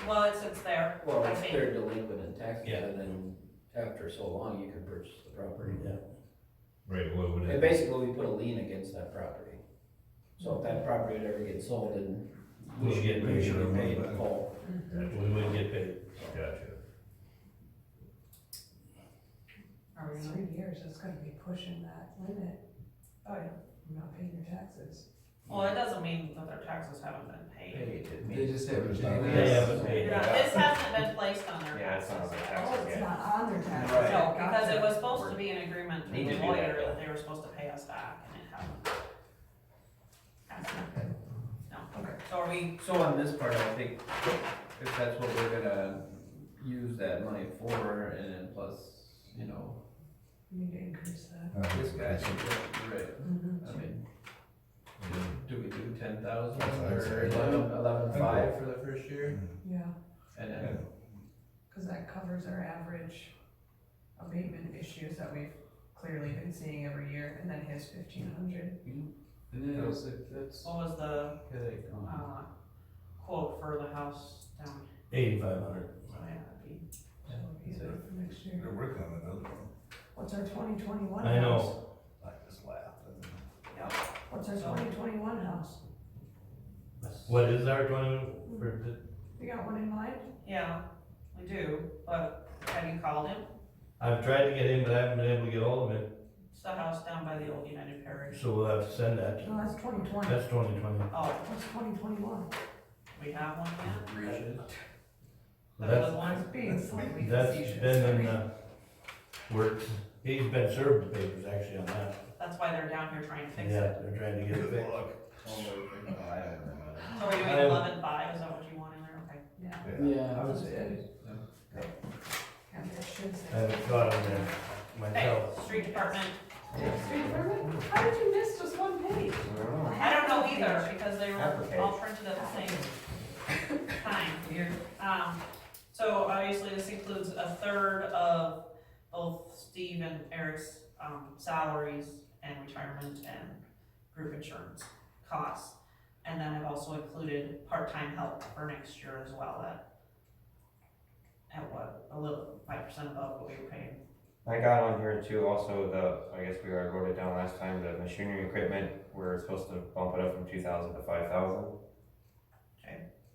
well, it's there, well, I if think. they're delinquent in taxes, Yeah. and then after so long, you can purchase the property. Yeah. Right, what would And it? basically, we put a lien against that property. So if that property would ever get sold, then we We'll should get we should paid. be paid in full. We would get paid. Gotcha. years, it's gonna be pushing that limit. Oh, yeah, you're not paying your taxes. Well, it doesn't mean that their taxes haven't been paid. They just haven't. They haven't paid You're not- that. This hasn't been placed on their Yeah, it's taxes. not on their yet. taxes. Oh, it's not on their taxes. Right. No, because Gotcha. it was supposed to be an agreement with Need the to do that, lawyer though. that they were supposed to pay us back, and it hasn't. That's not good. No. Okay. So are we, So on this part, I think if that's what we're gonna use that money for, and then plus, you know, We need to increase that. this guy, right, Mm-hmm. I mean, do we do 10,000 That's what I'd or say. 11,500 for the first year? Yeah, And Yeah. then, cause that covers our average abatement issues that we've clearly been seeing every year, and then his 1,500. And then it's like, that's what was the, headache. quote for the house down, 8,500. so yeah, that'd be, So he's So- good for next year. They're working on another one. What's our 2021 I know. house? I just laughed. yep. What's our 2021 house? What is our 20, for the- You got one in mind? Yeah, we do, but have you called him? I've tried to get him, but I haven't been able to get hold of him, It's the house down by the old United Parish. so we'll have to send that. No, that's 2020. That's 2020. Oh, What's 2021? we have one yet? Regis. That's, one? Being slightly that's facetious. been in the works. He's been served the papers actually on that. That's why they're down here trying to fix Yeah, it. they're trying to get it fixed. So are you doing 11.5, is that what you want in there? Okay. Yeah. Yeah. I would say, Yeah, it should say. I haven't got him there Okay, myself. street department, Street department? How did you miss just one page? I don't know either, because they were Application. all printed at the same time. Weird. So obviously this includes a third of both Steve and Eric's, salaries and retirement and group insurance costs. And then I've also included part-time help for next year as well, at what, a little, 5% above what we were paying. I got on here too, also I guess we already wrote it down last time, the machinery equipment, we're supposed to bump it up from 2,000 to 5,000.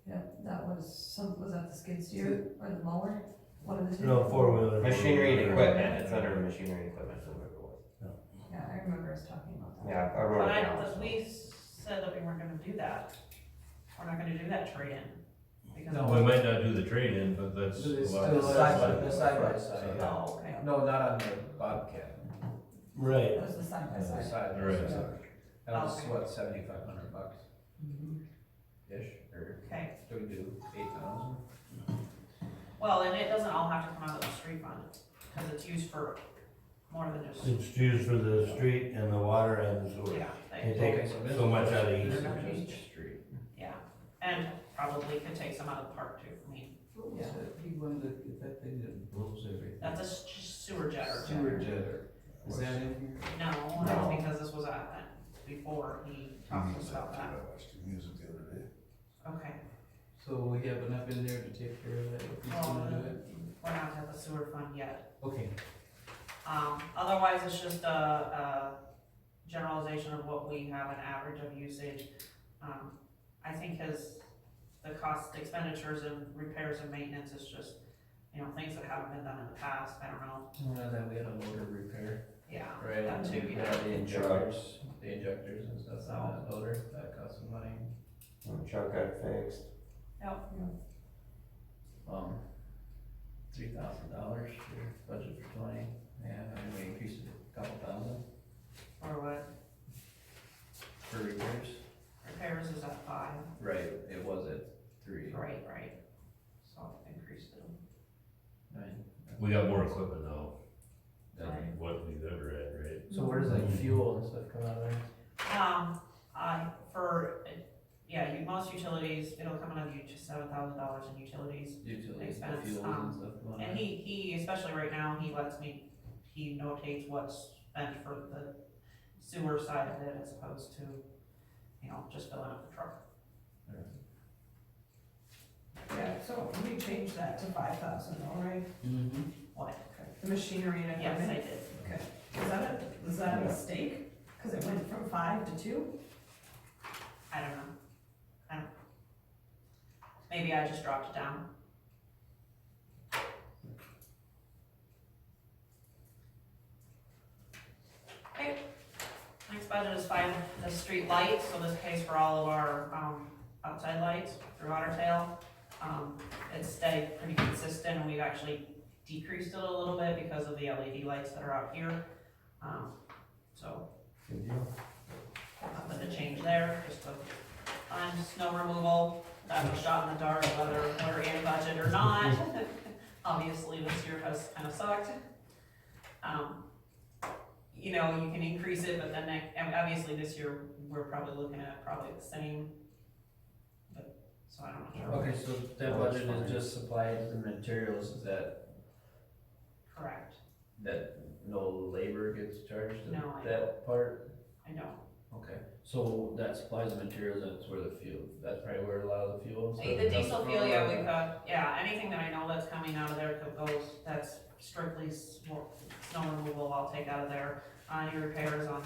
Yeah, that was that the skid steer or the mower? One of the two? No, four-wheeler. Machinery and equipment, it's under machinery and equipment, so whatever it was. Yeah, I remember us talking about that. Yeah, I wrote But it I down. don't, so. we said that we weren't gonna do that. We're not gonna do that trade-in. Because No. We might not do the trade-in, but that's But it's a lot. still- the side by side. Oh, okay. No, not on the Bobcat. Right. It was the side by The side. side by Right. side. That was Okay. what, 7,500 bucks Mhm. ish, or Okay, do we do 8,000? well, and it doesn't all have to come out of the street fund, cause it's used for more than just, It's used for the street and the water and the sewer. yeah, They they- take this so much out of is each. just street. yeah, and probably could take some out of the park too, I mean, What was that? He wanted to get that thing that blows everything. that's a sewer jetter. Sewer jetter. Is that in here? No, No. that's because this was before he talked to us about that. I watched the music the other day. Okay, So we have enough in there to take care of that if he's well, gonna do it? we're not at the sewer fund yet. Okay. Otherwise, it's just a generalization of what we have an average of usage. I think the cost expenditures and repairs and maintenance is just, things that haven't been done in the past, I don't know, Then we had a loader repair, yeah. right? That too, We yeah. had the injectors and stuff on that loader, that cost some money. Truck got fixed. $3,000 for budget for 20, yeah, and we increased it a couple thousand Or what, for repairs. repairs is at 5, Right, it was at 3. right, so increased it. We got more equipment now than Right. what we've ever had, right? So where does like fuel and stuff come out of there? Most utilities, it'll come out of $7,000 in utilities. Utilities, the Expense, fuels and stuff come out of And there? he, especially right now, he notates what's spent for the sewer side of it as opposed to, just filling up the truck. Yeah, so we changed that to 5,000, all right? Mm-hmm. What? The machinery and Yes, I equipment. did. Okay. Was that a mistake? Cause it went from 5 to 2? I don't know. Maybe I just dropped it down. budget is the street lights, so this pays for all of our, outside lights through Otter Tail. It's stayed pretty consistent, and we've actually decreased it a little bit because of the LED lights that are out here. So, nothing to change there, just a snow removal, that was shot in the dark, whether we're in budget or not. Obviously, this year has kind of sucked. You know, you can increase it, but then obviously this year, we're probably looking at probably the same. But, so I don't know. Okay, so that budget is just supplies and materials, is that Correct, no labor gets charged in No, I that part? I know. Okay, so that supplies and materials, that's where the fuel, that's probably where a lot of the fuel. and stuff The comes diesel from, fuel, yeah, or- we've got, yeah, anything that I know that's coming out of there goes, that's strictly snow removal, I'll take out of there. Any repairs on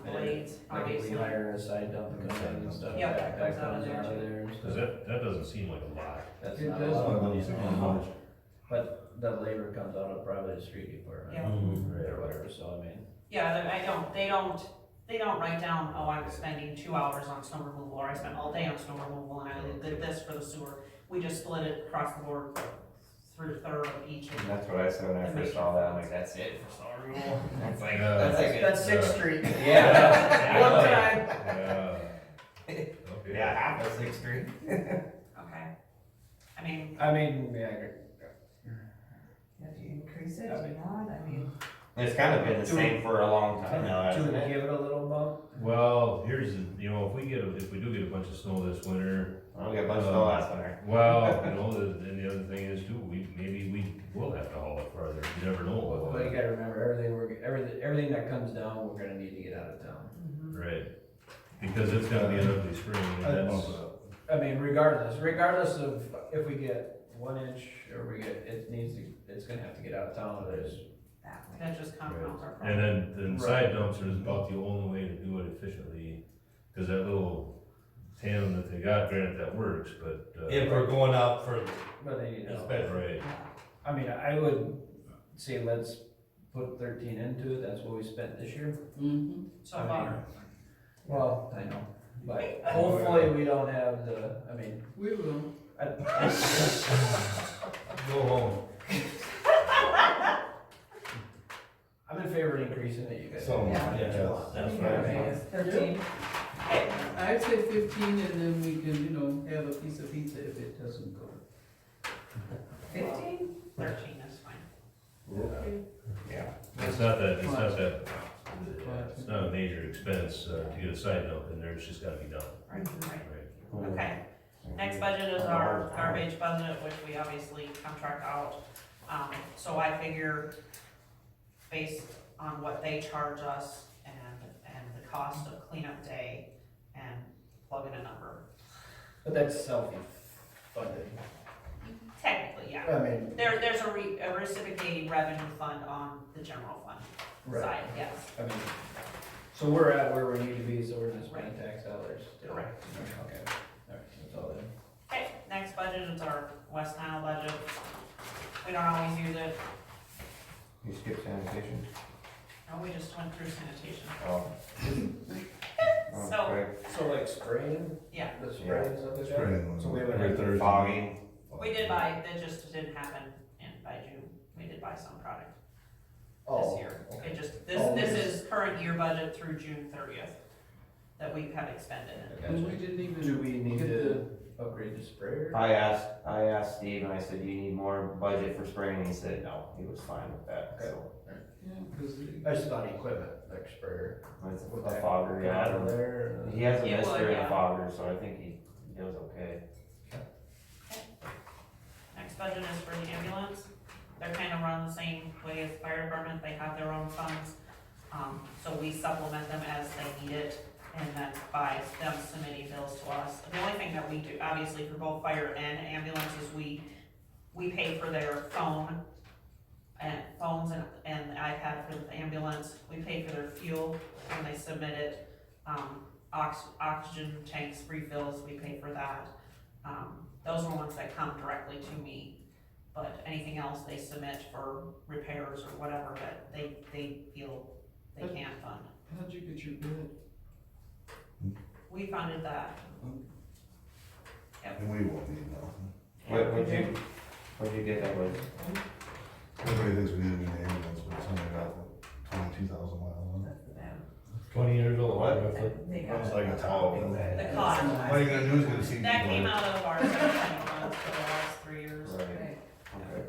the blades, Like if obviously. we hire a side dump and come in and stuff, Yep, that that comes out of there out of too. there and Cause stuff. that doesn't seem like a lot. That's It not a does. lot. But the labor comes out of probably the street department. Yeah. Mhm. Or whatever, so I mean. Yeah, they don't write down, oh, I'm spending 2 hours on snow removal, or I spent all day on snow removal, and I did this for the sewer. We just split it across the board through a third of each. And that's what I said when I first saw that, I'm like, that's it for snow removal? It's like, That's Sixth Street. Yeah. One time. Yeah. Okay. Yeah, half of Sixth Street. Okay. I mean, I mean, yeah, Yeah, do you increase it, do you not, I mean. It's kind of been the same for a long time now, hasn't to it? give it a little bump. Well, here's the, you know, if we do get a bunch of snow this winter, I'll get a bunch of snow last winter. well, you know, then the other thing is too, maybe we will have to haul it farther, you never know. But you gotta remember, everything that comes down, we're gonna need to get out of town. Right, because it's gonna be an ugly spring, and that's, I mean, regardless of if we get 1 inch or it's gonna have to get out of town, or there's. that just compounds our and problem. then side dumpster is about the only way to do it efficiently, cause that little tandem that they got, granted, that works, but, If we're going out for, But they need it's help. better. right, I mean, I would say let's put 13 into it, that's what we spent this year. Mm-hmm. So I far. mean, well, I know, but hopefully we don't have We will. Go home. I'm in favor of increasing it, you guys. So, Yeah. yeah, that's Yeah, right. it's 13. I'd say 15, and then we can, have a piece of pizza if it doesn't go. 15? 13 is fine. Yeah. it's not a major expense, to get a side dump in there, it's just gotta be done, Right. right? Okay. Next budget is our garbage budget, which we obviously contract out. So I figure based on what they charge us and the cost of cleanup day and plug in a number. But that's self-funded. Technically, yeah. I mean, There's a reciprocating revenue fund on the general fund right, side, yes. I mean, so we're at where we need to be, so we're just paying tax dollars. Correct. Okay, alright, that's all then. Okay, next budget is our West Nile budget. We don't always use it. You skip sanitation? No, we just went through sanitation. Oh. Oh, So- great. So like spraying, Yeah, the spraying and stuff like that? Spraying. So we haven't Every had Thursday. Fogging. we did buy, that just didn't happen by June. We did buy some product this Oh, year. okay. It just, Oh, this yes. is current year budget through June 30th that we have expended. I And gotcha. we didn't even. Do we need get to upgrade the sprayer? I asked Steve and I said, do you need more budget for spraying? And he said, no, he was fine with that, so. Yeah, because. I just thought equipment, like sprayer. It's Would a that fogger, come out yeah. of there, or- He has a It would, mister and yeah. a fogger, so I think he does okay. Next budget is for the ambulance. They're kind of run the same way as fire department. They have their own funds. So we supplement them as they need it, and then by them submitting bills to us. The only thing that we do, obviously for both fire and ambulance, is we pay for their phone and phones and iPad for the ambulance. We pay for their fuel when they submit it. Oxygen tanks, refills, we pay for that. Those are ones that come directly to me. But anything else they submit for repairs or whatever that they feel they can't fund. How'd you get your bid? We funded that. And we won't need nothing. What'd you get that with? Everybody thinks we need a new ambulance, but it's only got 22,000 miles on it. 20 years old, What? roughly. They got It's like a tower. The cost, All you gotta do is get a seat. that came out of our 17 funds for the last 3 years, Right, Right. okay.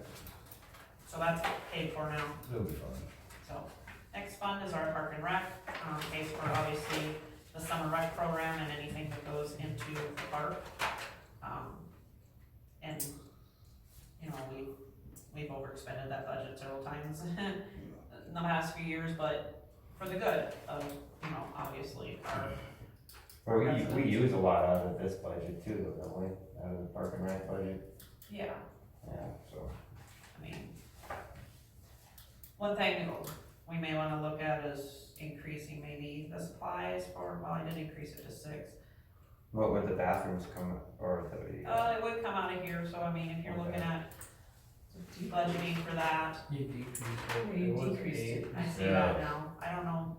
so that's paid for now. It'll be fine. So, next fund is our park and rec, pays for obviously the summer rec program and anything that goes into the park. And, you know, we've overexpended that budget several times in the last few years, but for the good of, you know, obviously our, Well, we use a lot out of this budget too, though, don't we? Out of the park and rec budget, yeah, yeah, so. I mean, one thing we may wanna look at is increasing maybe the supplies for, well, I did increase it to 6. What would the bathrooms come, or the? It would come out of here, so I mean, if you're looking at budgeting for that, You decreased Yeah, it. you It was decreased it. 8. I see that now, I don't know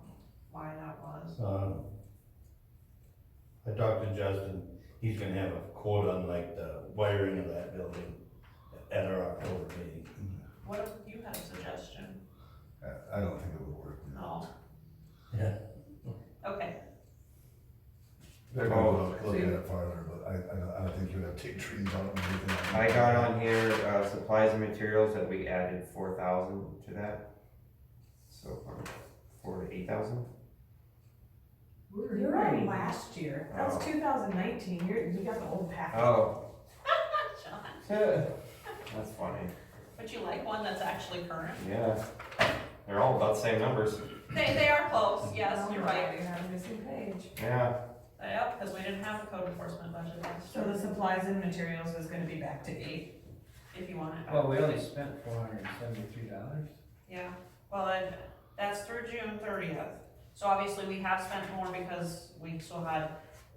why that was. I talked to Justin, he's gonna have a quote on like the wiring of that building at our October meeting. What if you had a suggestion? I don't think it would work. No, Yeah. okay, They're gonna look at it farther, but I don't think you would have to take trees out and everything. I got on here, supplies and materials that we added 4,000 to that. So from 4 to 8,000. You're on last year, that was Oh. 2019, you got the old packet. Oh, John, that's funny, but you like one that's actually current? yeah. They're all about the same numbers, They are close, yes, Oh, you're right. You have a missing page. yeah. Yep, because we didn't have a code enforcement budget last So year, the supplies and materials is gonna be back to 8. if you want it. Well, we only spent $473. Yeah, well, that's through June 30th. So obviously, we have spent more because we still had,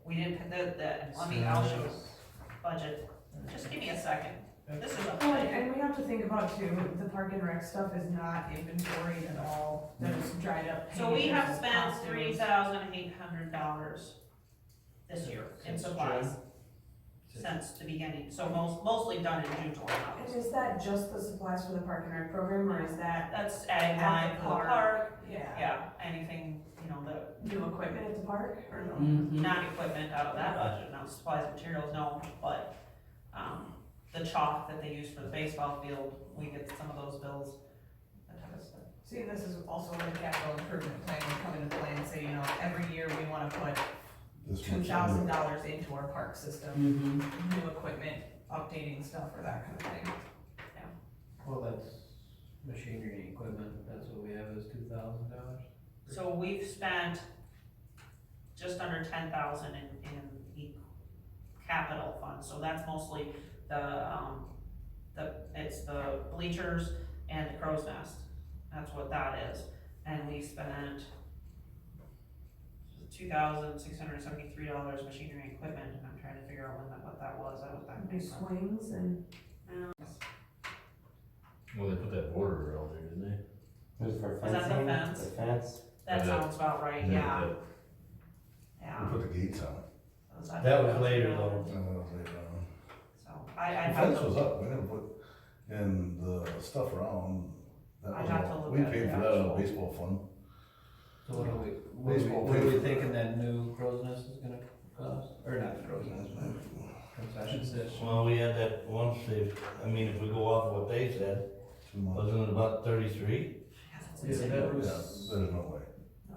we didn't, I'll show budget. Just give me a second. This is Oh, up and we have to think about too, the park and rec stuff is not inventoried at all, there's dried up. So we have pages, spent costumes. $3,800 this year in Since supplies. June? Since the beginning, so mostly done in June, July, And August. is that just the supplies for the park and rec program, or is that, That's adding At line the for the park. park, yeah, yeah, anything, you know, that, new equipment at the park, or no? Mhm. not equipment out of that budget, no, supplies, materials, no, but, the chalk that they use for the baseball field, we get some of those bills, that type of stuff. See, this is also where the capital improvement plan would come into play and say, you know, every year we wanna put This one's- $2,000 into our park system, Mhm. new equipment, updating stuff, or that kind of thing. Well, that's machinery and equipment, that's what we have is $2,000. So we've spent just under 10,000 in capital funds, so that's mostly it's the bleachers and the crow's nest, that's what that is. And we spent $2,673 machinery and equipment, and I'm trying to figure out what that was, New swings and, Well, they put that border around there, didn't they? This is for Was that the fencing, fence? the fence, That sounds about right, yeah, We yeah. put the gates on it. That was later though. And that was later on. So, I'd The have fence to, was up, we didn't put, and the stuff around, that I'd was have to all, look we at paid the for that out actual- of baseball fund. So what Baseball are we field. thinking that new crow's nest is gonna cost? Or not the crow's nest, but concession stand? Well, we had that once, I mean, if we go off of what they said, 2 months. wasn't it about 33? yeah, that's Yeah, insane. that Yeah, was, there's no way.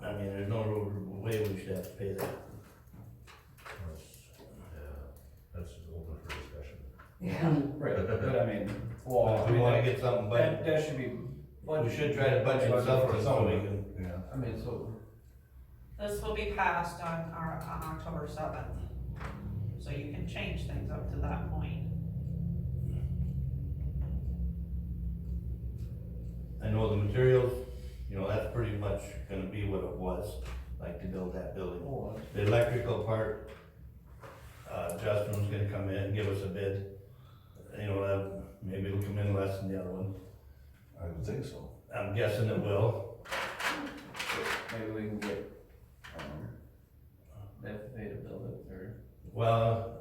I mean, there's no way we should have to pay that. Yeah, that's open for discussion. yeah. right, but I mean, If we wanna get something that, budgeted, that should be. we should try to budget something so we can. Yeah. I mean, so, This will be passed on October 7th, so you can change things up to that point. I know the materials, you know, that's pretty much gonna be what it was, like to build that building. oh, The electrical part, Justin was gonna come in and give us a bid. You know, maybe it'll come in less than the other one. I would think so. I'm guessing it will. maybe we can get, They have to pay to build it, or? Well,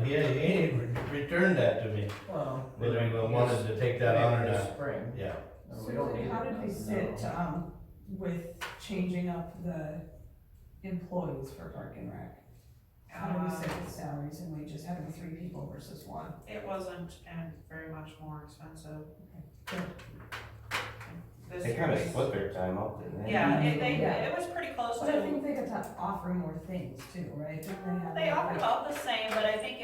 he ain't returned that to me, Well. whether he wanted to take that on or This not, spring. yeah. No, So we don't need how it did we now. sit, with changing up the employees for Park and Rec? How did we sit with salaries and wages, having 3 people versus 1? It wasn't, and very much more expensive. Good. This They kinda year- split their time up, didn't they? Yeah, Yeah. it was pretty close But I to, think they got to offer more things too, right? Didn't have they offered like- about the same, but I think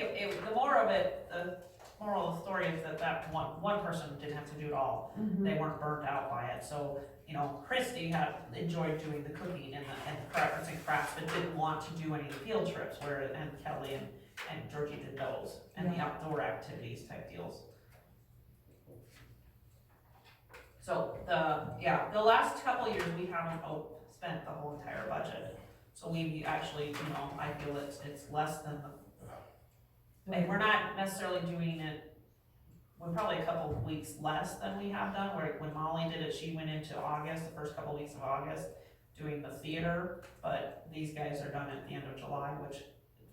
the more of it, the moral of the story is that one person didn't have to do it all. Mhm. They weren't burnt out by it, so, you know, Christy had enjoyed doing the cooking and the arts and crafts, but didn't want to do any field trips, and Kelly and Georgie did those, and the Yeah. outdoor activities type deals. So the last couple of years, we haven't spent the whole entire budget. So we actually, you know, I feel it's less than and we're not necessarily doing it, we're probably a couple of weeks less than we have done, where when Molly did it, she went into August, the first couple of weeks of August, doing the theater, but these guys are done at the end of July, which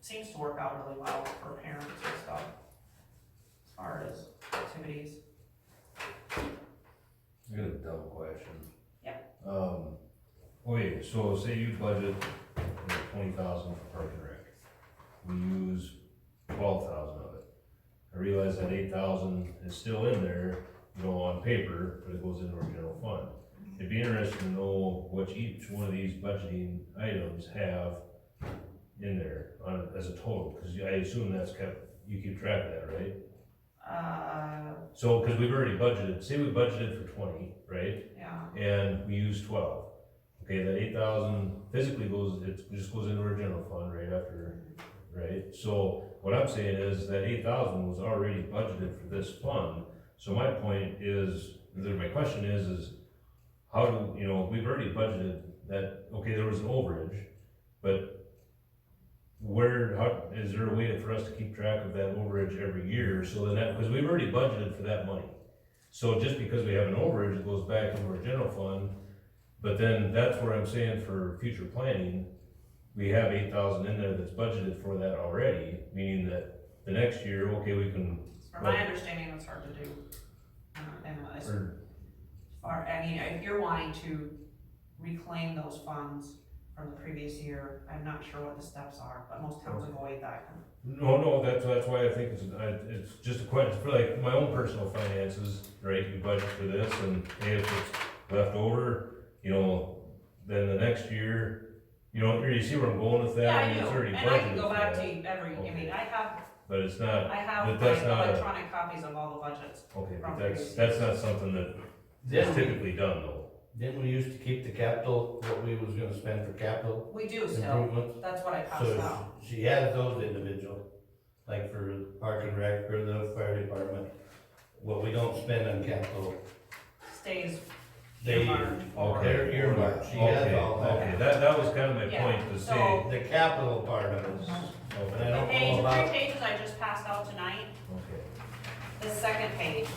seems to work out really well for parents and stuff, as far as activities. I got a dumb question. Yeah. Okay, so say you budget 20,000 for Park and Rec. We use 12,000 of it. I realize that 8,000 is still in there, you know, on paper, but it goes into our general fund. It'd be interesting to know what each one of these budgeting items have in there as a total, because I assume you keep track of that, right? So, because we've already budgeted, say we budgeted for 20, right? Yeah. And we use 12. Okay, that 8,000 physically it just goes into our general fund right after, right? So what I'm saying is that 8,000 was already budgeted for this fund. So my point is, my question is how do, you know, we've already budgeted that, okay, there was an overage, but is there a way for us to keep track of that overage every year, so that, because we've already budgeted for that money. So just because we have an overage, it goes back into our general fund, but then that's where I'm saying for future planning, we have 8,000 in there that's budgeted for that already, meaning that the next year, okay, we can. From my understanding, it's hard to do. I mean, if you're wanting to reclaim those funds from the previous year, I'm not sure what the steps are, but most towns will go way back. No, that's why I think it's just a question for like my own personal finances, right? You budget for this, and hey, if it's left over, you know, then the next year, you know, you see where I'm going with that? Yeah, I mean, do, it's already and I can budgeted go for back that. to every, I mean, But it's not, I have but that's not electronic copies of all the budgets. okay, from but previous that's not something that is typically done though. Didn't we used to keep the capital, what we was gonna spend for capital We do still, improvements? that's what I passed So out. she has those individual, like for Park and Rec or the fire department. What we don't spend on capital, Stays they, earmarked. they're earmarked, she has all Okay, that. that was kind of my Yeah, point, to say, so- The capital part of it, and I The don't page, know the about, 3 pages I just passed out tonight, okay, the second page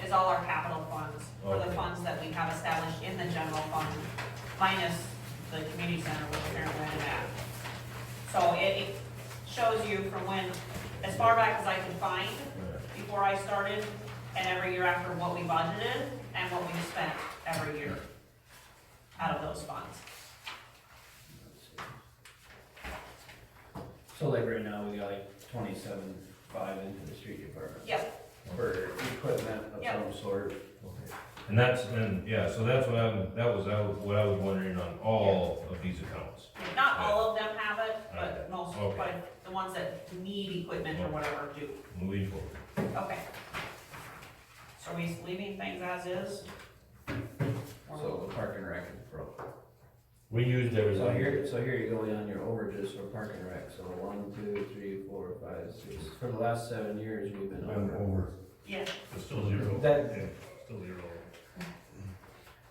is all our capital funds, for the Okay. funds that we have established in the general fund, minus the community center, which apparently I didn't add. So it shows you from when, as far back as I could find, before I started, and every year after what we budgeted, and what we spent every year out of those funds. So like right now, we got like 27.5 into the street department. Yep, For equipment of Yep. some sort. okay. So that's what what I was wondering on all of these accounts. not all of them have it, but Okay. most, Okay. but the ones that need equipment or whatever do. Moving forward. Okay. So are we leaving things as is? Or- So the park and rec is broke. we used everything. So here you go on your overages for park and rec, so 1, 2, 3, 4, 5, 6, for the last 7 years, we've been over. Yeah, It's still zero. That- Yeah, still zero.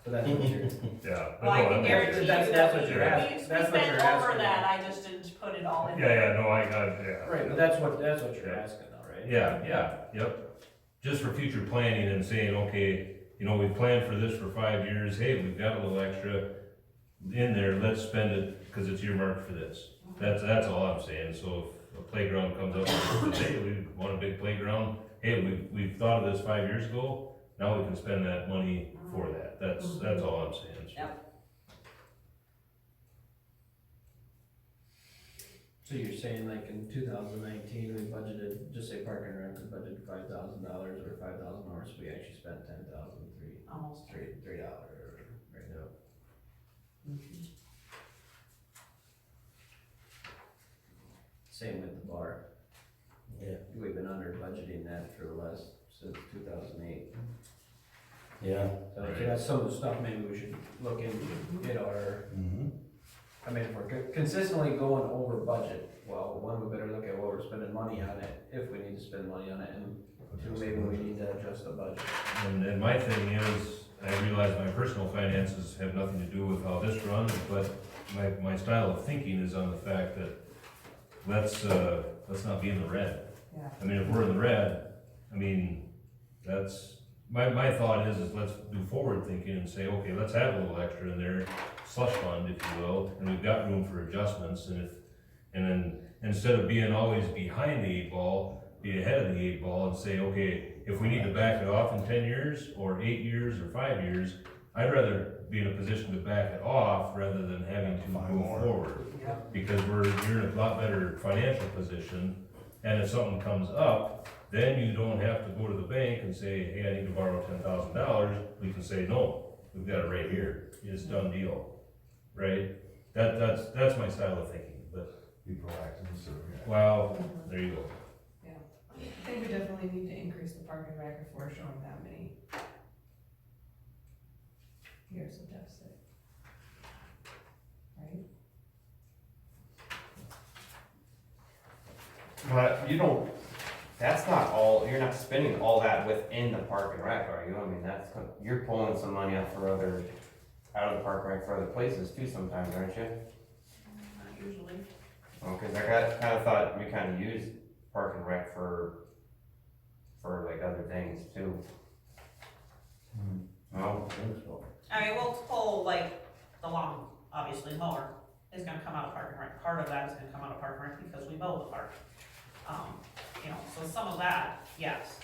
So that's what you're, Yeah. well, I can guarantee you That's that what we you're asking. we That's what spent you're over asking. that, I just didn't put it all in. Yeah, no, I got, yeah. right, but that's what you're asking though, right? Yep. Just for future planning and saying, okay, you know, we planned for this for 5 years, hey, we've got a little extra, in there, let's spend it, cause it's earmarked for this. That's all I'm saying, so if a playground comes up and says, hey, we want a big playground, hey, we've thought of this 5 years ago, now we can spend that money for that, that's all I'm saying. So. Yep. So you're saying like in 2019, we budgeted, just say Park and Rec, we budgeted $5,000 or 5,000 more, so we actually spent 10,003, Almost. $3 right now. Same with the bar. Yeah. We've been under budgeting that for the last, since 2008. Yeah. So that's some of the stuff maybe we should look into, get our, Mm-hmm. I mean, if we're consistently going over budget, well, one, we better look at what we're spending money on it, if we need to spend money on it, and two, maybe we need to adjust the budget. And my thing is, I realize my personal finances have nothing to do with how this runs, but my style of thinking is on the fact that let's not be in the red. Yeah. I mean, if we're in the red, I mean, that's, my thought is let's do forward thinking and say, okay, let's have a little extra in there, slush fund, if you will, and we've got room for adjustments, and then instead of being always behind the 8 ball, be ahead of the 8 ball and say, okay, if we need to back it off in 10 years, or 8 years, or 5 years, I'd rather be in a position to back it off rather than having to move forward. Because you're in a lot better financial position, and if something comes up, then you don't have to go to the bank and say, hey, I need to borrow $10,000, we can say, no, we've got it right here, it's a done deal, right? That's my style of thinking, but, Be proactive instead of reactive. well, there you go. I think we definitely need to increase the Park and Rec if we're showing that many years of deficit. Right? But you don't, that's not all, you're not spending all that within the Park and Rec, are you? I mean, you're pulling some money out for out of the Park and Rec for other places too sometimes, aren't you? Not usually. Well, cause I kinda thought we kinda used Park and Rec for like other things too. No? I mean, we'll pull like the lawn, obviously mower is gonna come out of Park and Rec, part of that is gonna come out of Park and Rec because we mow the park. You know, so some of that, yes.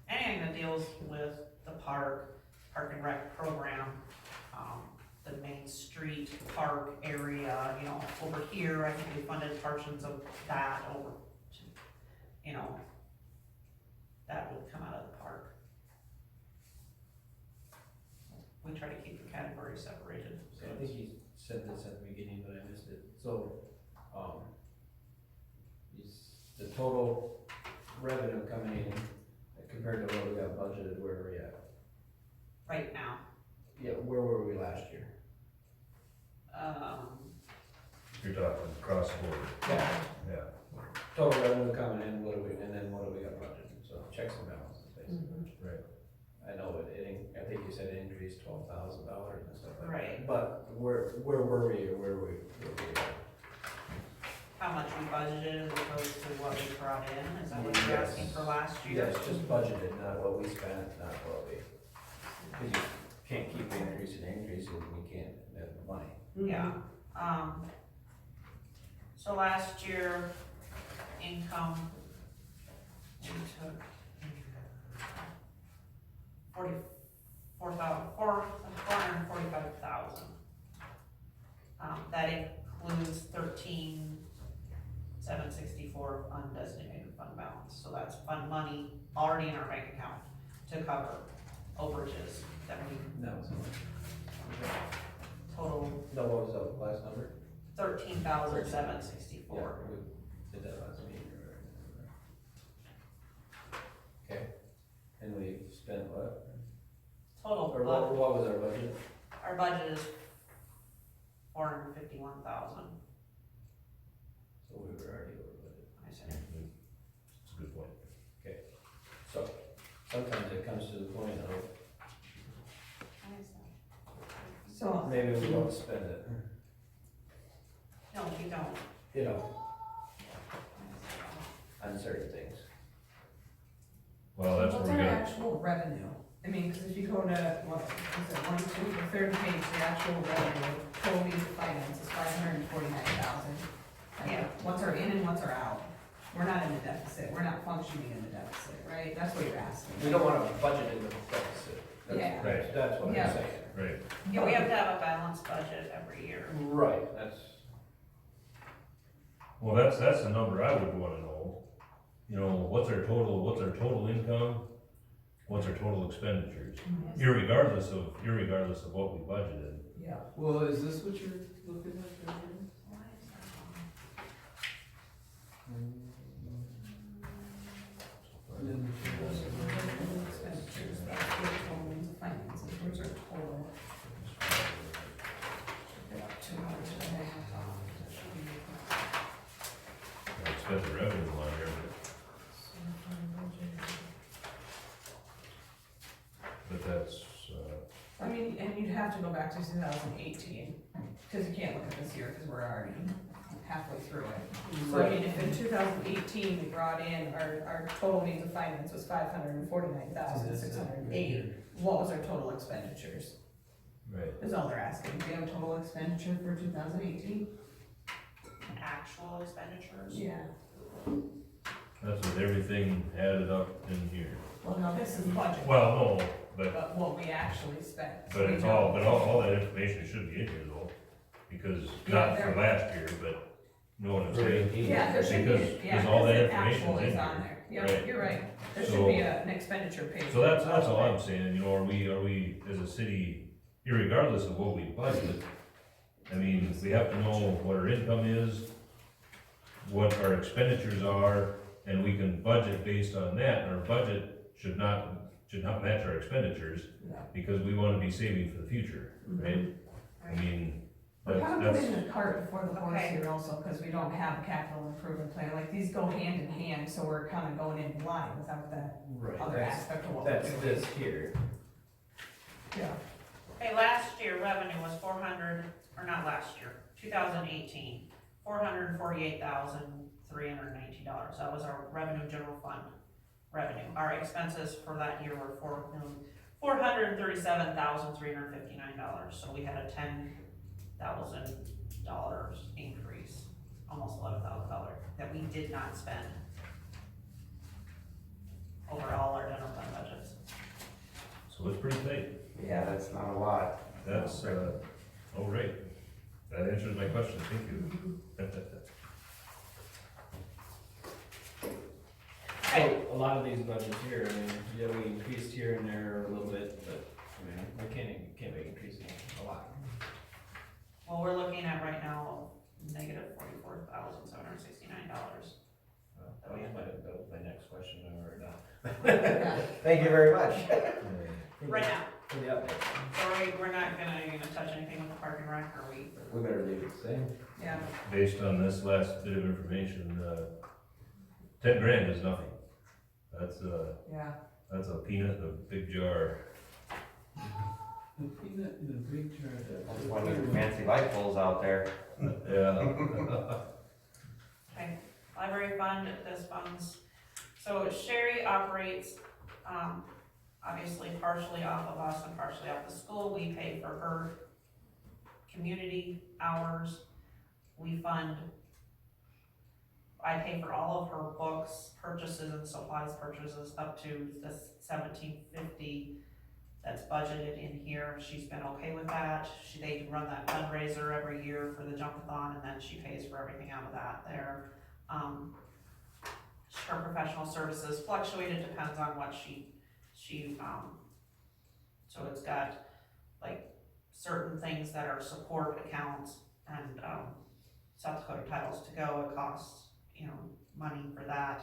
Anything that deals with the park and Rec program, the Main Street park area, you know, over here, I think we funded portions of that over to, you know, that would come out of the park. We try to keep the categories separated. So I think you said this at the beginning, but I missed it. So, the total revenue coming in compared to what we got budgeted, where are we at? Right now, Yeah, where were we last year? You're talking cross border, Yeah. yeah. Total revenue coming in, and then what do we got budgeted? So checks and balances, basically. Right. I know I think you said it increased $12,000 and stuff like that. Right. But where were we, or where were we at? how much we budgeted as opposed to what we brought in, is that what you're asking for last year? Yes, just budgeted, not what we spent, not what we, because you can't keep increasing, we can't have the money. Yeah, so last year, income, we took $445,000. That includes 13,764 undesignated fund balance, so that's fund money already in our bank account to cover overages that we No, so, total no, what was the last number? 13,764. Yeah, we did that last meeting. Okay, and we spent what? Total, Or what was our budget? our budget is 451,000, So we were already over budget. I said. It's a good point. So, sometimes it comes to the point of, So, maybe we don't spend it, No, we don't. you know, on certain things. Well, that's What's where we our got, actual revenue? I mean, cause if you go to, what, is it 1, 2, the third page, the actual revenue, total means of finance is 549,000. Yeah. What's our in and what's our out? We're not in the deficit, we're not functioning in the deficit, right? That's what you're asking. We don't wanna budget in the deficit. Yeah. That's what I'm Yeah. saying. right, Yeah, we have to have a balanced budget every year. Right, that's, well, that's the number I would wanna know. You know, what's our total income, what's our total expenditures, irregardless of what we budgeted. Yeah. Well, is this what you're looking at there? And then Expenditures, that's the total means of finances, where's our total? Get up to how much I have. I expect the revenue on here, but that's, I mean, and you'd have to go back to 2018, cause you can't look at this year, cause we're already halfway through it. So I mean, if in 2018 we brought in, our total means of finance was 549,608, what was our total expenditures? right. Is all they're asking, do you have a total expenditure for 2018? Actual expenditures. Yeah. That's with everything added up in here. Well, no, this is budget, Well, no, but what we actually spent. but it's all, all that information should be in here though, because, not for last year, but, you know what I'm saying? Yeah, there should be, Because- yeah, because all that the information's actual in is here. on there, yeah, Right. you're right, there should So- be an expenditure page. So that's all I'm saying, you know, are we, as a city, irregardless of what we budget, I mean, we have to know what our income is, what our expenditures are, and we can budget based on that, and our budget should not match our expenditures, Yeah. because we wanna be saving for the future, right? I mean, We're kind of that's, putting the cart before the horse Okay. here also, cause we don't have a capital improvement plan, like, these go hand in hand, so we're kind of going in line without that right, other that's, aspect of what we're that's doing. this here. Yeah. Okay, last year revenue was 400, or not last year, 2018, $448,319. That was our revenue general fund revenue. Our expenses for that year were $437,359. So we had a $10,000 increase, almost $11,000 that we did not spend over all our general fund budgets. so it's pretty tight, Yeah, that's not a lot. that's, oh, right, that answers my question, thank you. So, a lot of these budgets here, I mean, yeah, we increased here and there a little bit, but, I mean, we can't make increasing a lot. Well, we're looking at right now negative $44,769. That was my next question when we were done. Yeah. Thank you very much. Right now, For the update. so we're not gonna touch anything with the park and rec, are we? We better leave it the same. Yeah, Based on this last bit of information, 10 grand is nothing. yeah. That's a peanut in a big jar. A peanut in a big jar. That's why your fancy light poles out there. Yeah. Okay, library fund, this funds, so Sherry operates, obviously partially off of us and partially off the school. We pay for her community hours. We fund, I pay for all of her books, purchases and supplies purchases up to the $1,750 that's budgeted in here. She's been okay with that. They run that fundraiser every year for the Jumpathon, and then she pays for everything out of that there. Her professional services fluctuated, depends on what so it's got like certain things that are support accounts and, South Dakota Titles to Go, it costs, money for that.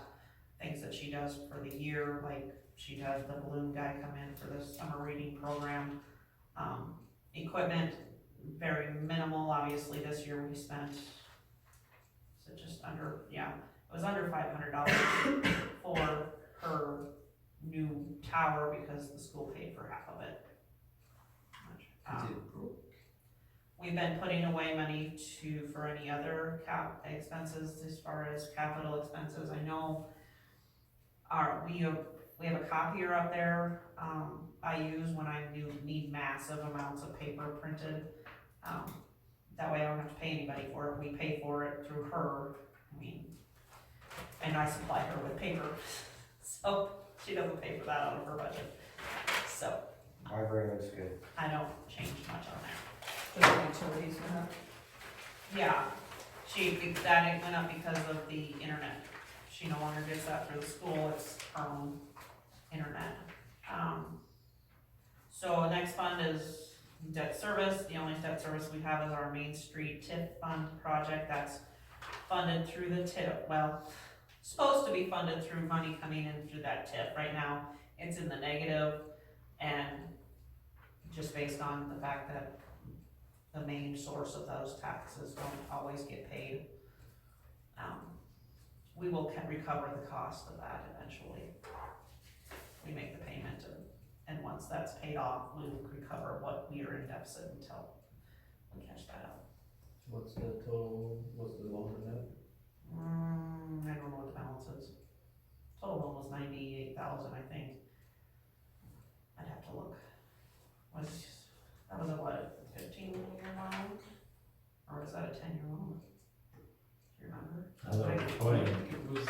Things that she does for the year, like she has the balloon guy come in for the summer reading program. Equipment, very minimal, obviously this year we spent, it was under $500 for her new tower because the school paid for half of it. We've been putting away money for any other expenses as far as capital expenses. I know we We have a copier up there, I use when I need massive amounts of paper printed. That way I don't have to pay anybody for it, we pay for it through her, I mean, and I supply her with paper, so she doesn't pay for that out of her budget. So, My brain looks good. I don't change much on there. The utilities went up. Yeah, that went up because of the internet. She no longer gets that through the school, it's her own internet. So next fund is debt service. The only debt service we have is our Main Street TIF fund project. That's funded through the TIF, well, supposed to be funded through money coming in through that TIF. Right now, it's in the negative, and just based on the fact that the main source of those taxes don't always get paid. We will recover the cost of that eventually. We make the payment, and once that's paid off, we will recover what we are in deficit until we catch that up. What's the total, what's the loan on that? I don't know what the balance is. Total loan was 98,000, I think. I'd have to look. That was a what, 15-year loan? Or was that a 10-year loan? Do you remember? I thought it was 20. It was,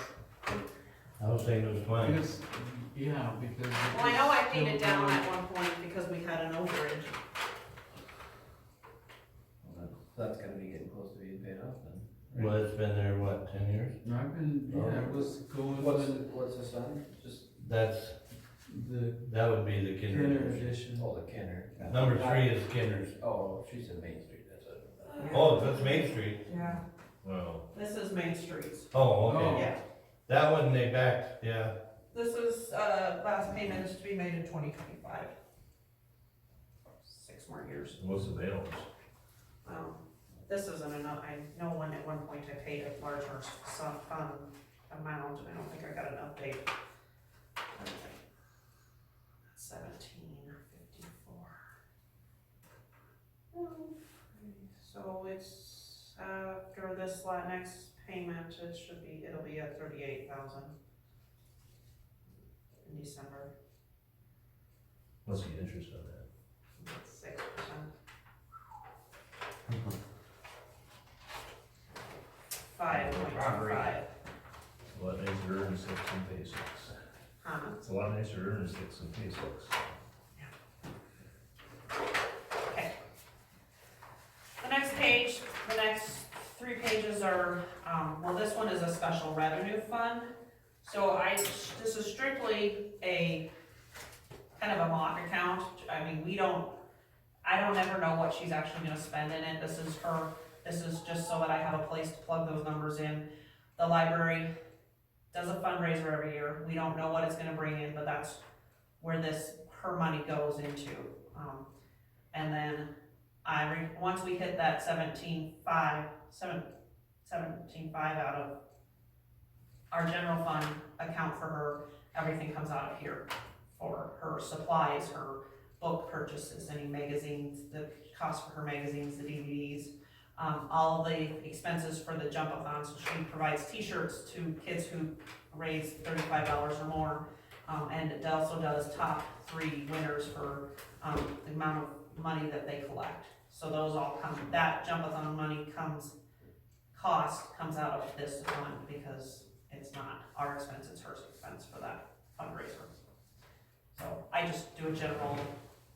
I was saying it was 20. because, yeah, because. it Well, I know was I paid it still down going- at one point because we had an overage. That's gonna be getting close to being paid off then. Well, it's been there, what, 10 years? I've been, yeah, it was going. What's this on? Just, That's, The that would be the Kenner Kinder. edition. oh, the Kenner. Number 3 is Kinder's. Oh, she said Main Street, that's it. Oh, that's Main Street. Yeah. Well, This is Main Streets. Oh, okay. Oh. Yeah. That one they backed, yeah. This is, last payment is to be made in 2025. 6 more years. what's the balance? This isn't enough, I know when at one point I paid a larger fund amount, and I don't think I got an update. 1754. So it's, after this next payment, it'll be at 38,000 in December, What's the interest on that? 6%. Mm-hmm. 5.25. It's a lot nicer to earn 6 and pay 6. Huh? It's a lot nicer to earn 6 and pay 6. Okay. The next page, the next 3 pages are, well, this one is a special revenue fund. So this is strictly a, kind of a mock account. I mean, I don't ever know what she's actually gonna spend in it. This is just so that I have a place to plug those numbers in. The library does a fundraiser every year. We don't know what it's gonna bring in, but that's where her money goes into. And then once we hit that 17.5 out of our general fund account for her, everything comes out of here for her supplies, her book purchases, any magazines, the cost for her magazines, the DVDs, all the expenses for the jump-a-thon. So she provides t-shirts to kids who raise $35 or more, and it also does top 3 winners for the amount of money that they collect. So those all that jump-a-thon money comes out of this fund, because it's not our expense, it's her expense for that fundraiser. So I just do a general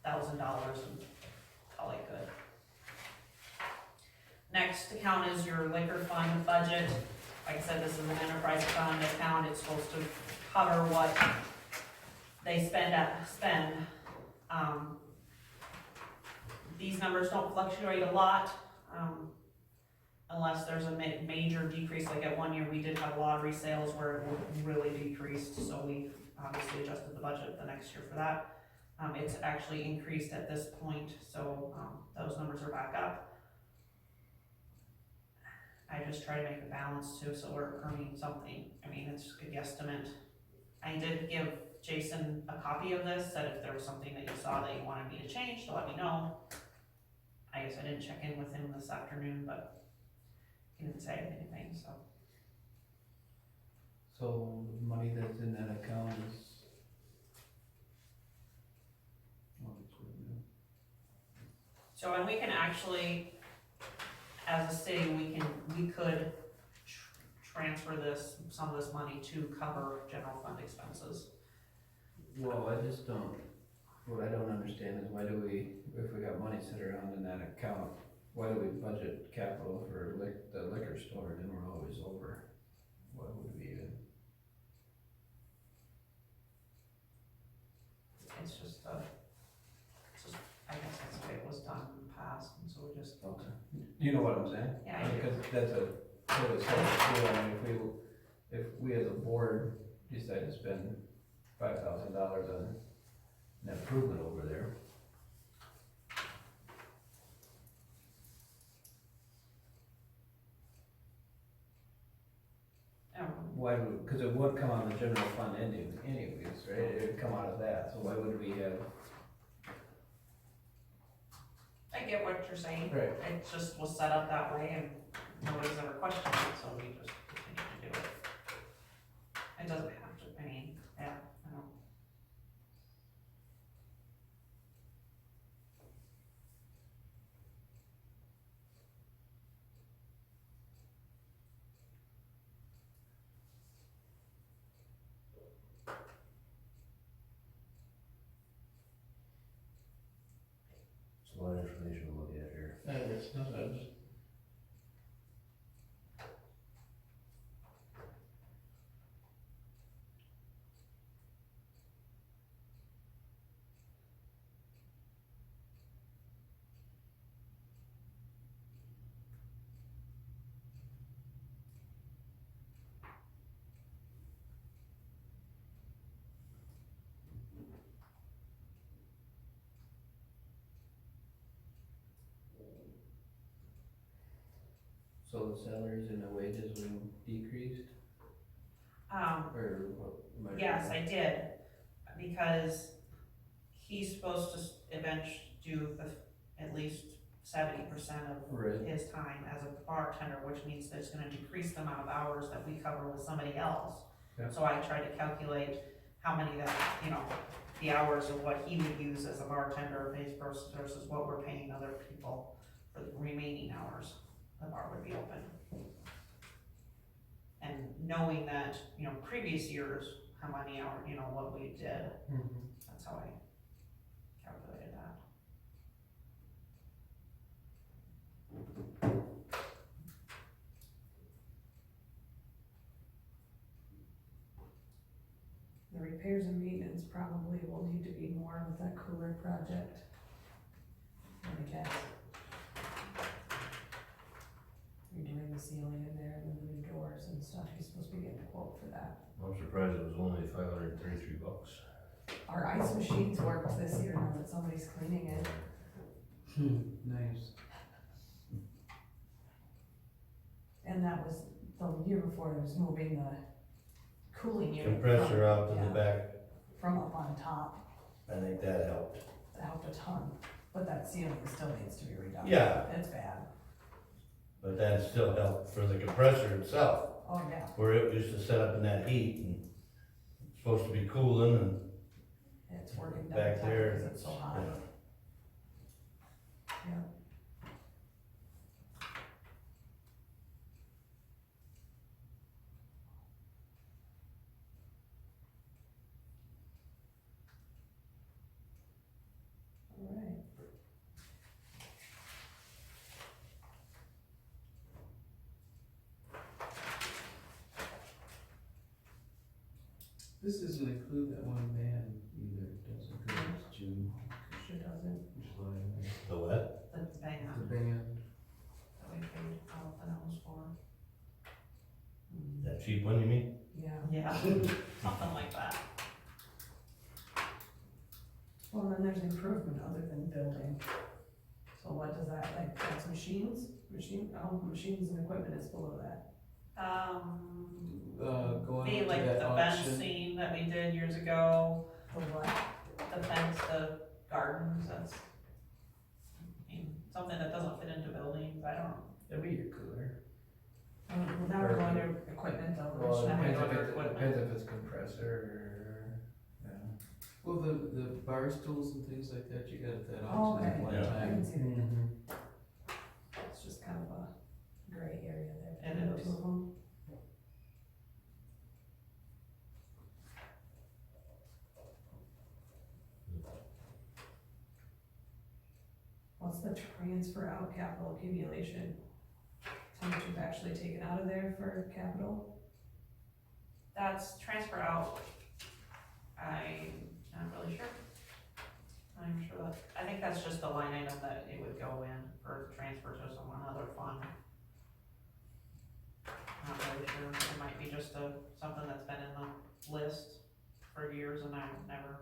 $1,000 and call it good. Next account is your liquor fund budget. Like I said, this is an enterprise fund account. It's supposed to cover what they spend. These numbers don't fluctuate a lot, unless there's a major decrease. Like at one year, we did have lottery sales where it really decreased, so we obviously adjusted the budget the next year for that. It's actually increased at this point, so those numbers are back up. I just try to make a balance too, so we're earning something. I mean, it's a guesstimate. I did give Jason a copy of this, said if there was something that you saw that you wanted me to change, to let me know. I guess I didn't check in with him this afternoon, but he didn't say anything, so. So the money that's in that account is So, and we can actually, as a city, we could transfer some of this money to cover general fund expenses. Well, I just don't, what I don't understand is why do we, if we got money set around in that account, why do we budget capital for the liquor store and then we're always over? Why would we even? It's just, I guess that's the way it was done in the past, and so we just. Okay. You know what I'm saying? Yeah, I do. Because that's a totally separate deal. I mean, if we as a board decide to spend $5,000 on an improvement over there, why would, because it would come on the general fund anyways, right? It would come out of that, so why would we have? I get what you're saying. Right. It just was set up that way and nobody's ever questioned it, so we just continue to do it. It doesn't have to, I mean, yeah, I know. It's a lot of information to look at here. It's not, So the salaries and the wages were decreased, or what? am I Yes, wrong? I did, because he's supposed to eventually do at least 70% of Right. his time as a bartender, which means that it's gonna decrease the amount of hours that we cover with somebody else. Yeah. So I tried to calculate how many that, the hours of what he would use as a bartender versus what we're paying other people for the remaining hours the bar would be open. And knowing that, previous years, how many hours, what we did, Mhm. that's how I calculated that. The repairs and maintenance probably will need to be more with that cooler project. I guess. Redoing the ceiling in there and the new doors and stuff, he's supposed to be getting a quote for that. I'm surprised it was only $533. Our ice machines worked this year now that somebody's cleaning it. nice. And that was the year before, it was moving the cooling unit. Compressor from- out to the yeah, back, From up on top, I think that helped. that helped a ton, but that ceiling still needs to be redone. Yeah. It's bad, But that still helped for the compressor itself, oh yeah, where it used to set up in that heat and it's supposed to be cooling and it's working back downtown there. because it's so hot, you know. yeah. Alright. This doesn't include that one band either, does it? 'Cause it's June, Sure doesn't. July, The what? The the band band. that we paid out the nose for. That cheap one, you mean? Yeah, Yeah, something like that. well, then there's improvement other than building. So what does that, like, that's machines, machines and equipment is below that. Going Be to like that the auction. fencing that we did years ago, The what? the fence, the gardens, that's, something that doesn't fit into buildings, I don't know. That'd be your cooler. Well, now we're going to equipment though. Well, it Should I depends go to if equipment? depends if it's compressor or, yeah. Well, the bar stools and things like that, you got at that Oh, auction at okay. one Yeah. I time. can see that. Mhm. It's just kind of a gray area there. It between the is. two of them. What's the transfer out capital accumulation? How much you've actually taken out of there for capital? That's transfer out, I'm not really sure. I'm sure that, I think that's just the line item that it would go in for transfer to some other fund. Not really sure, it might be just something that's been in the list for years and I've never.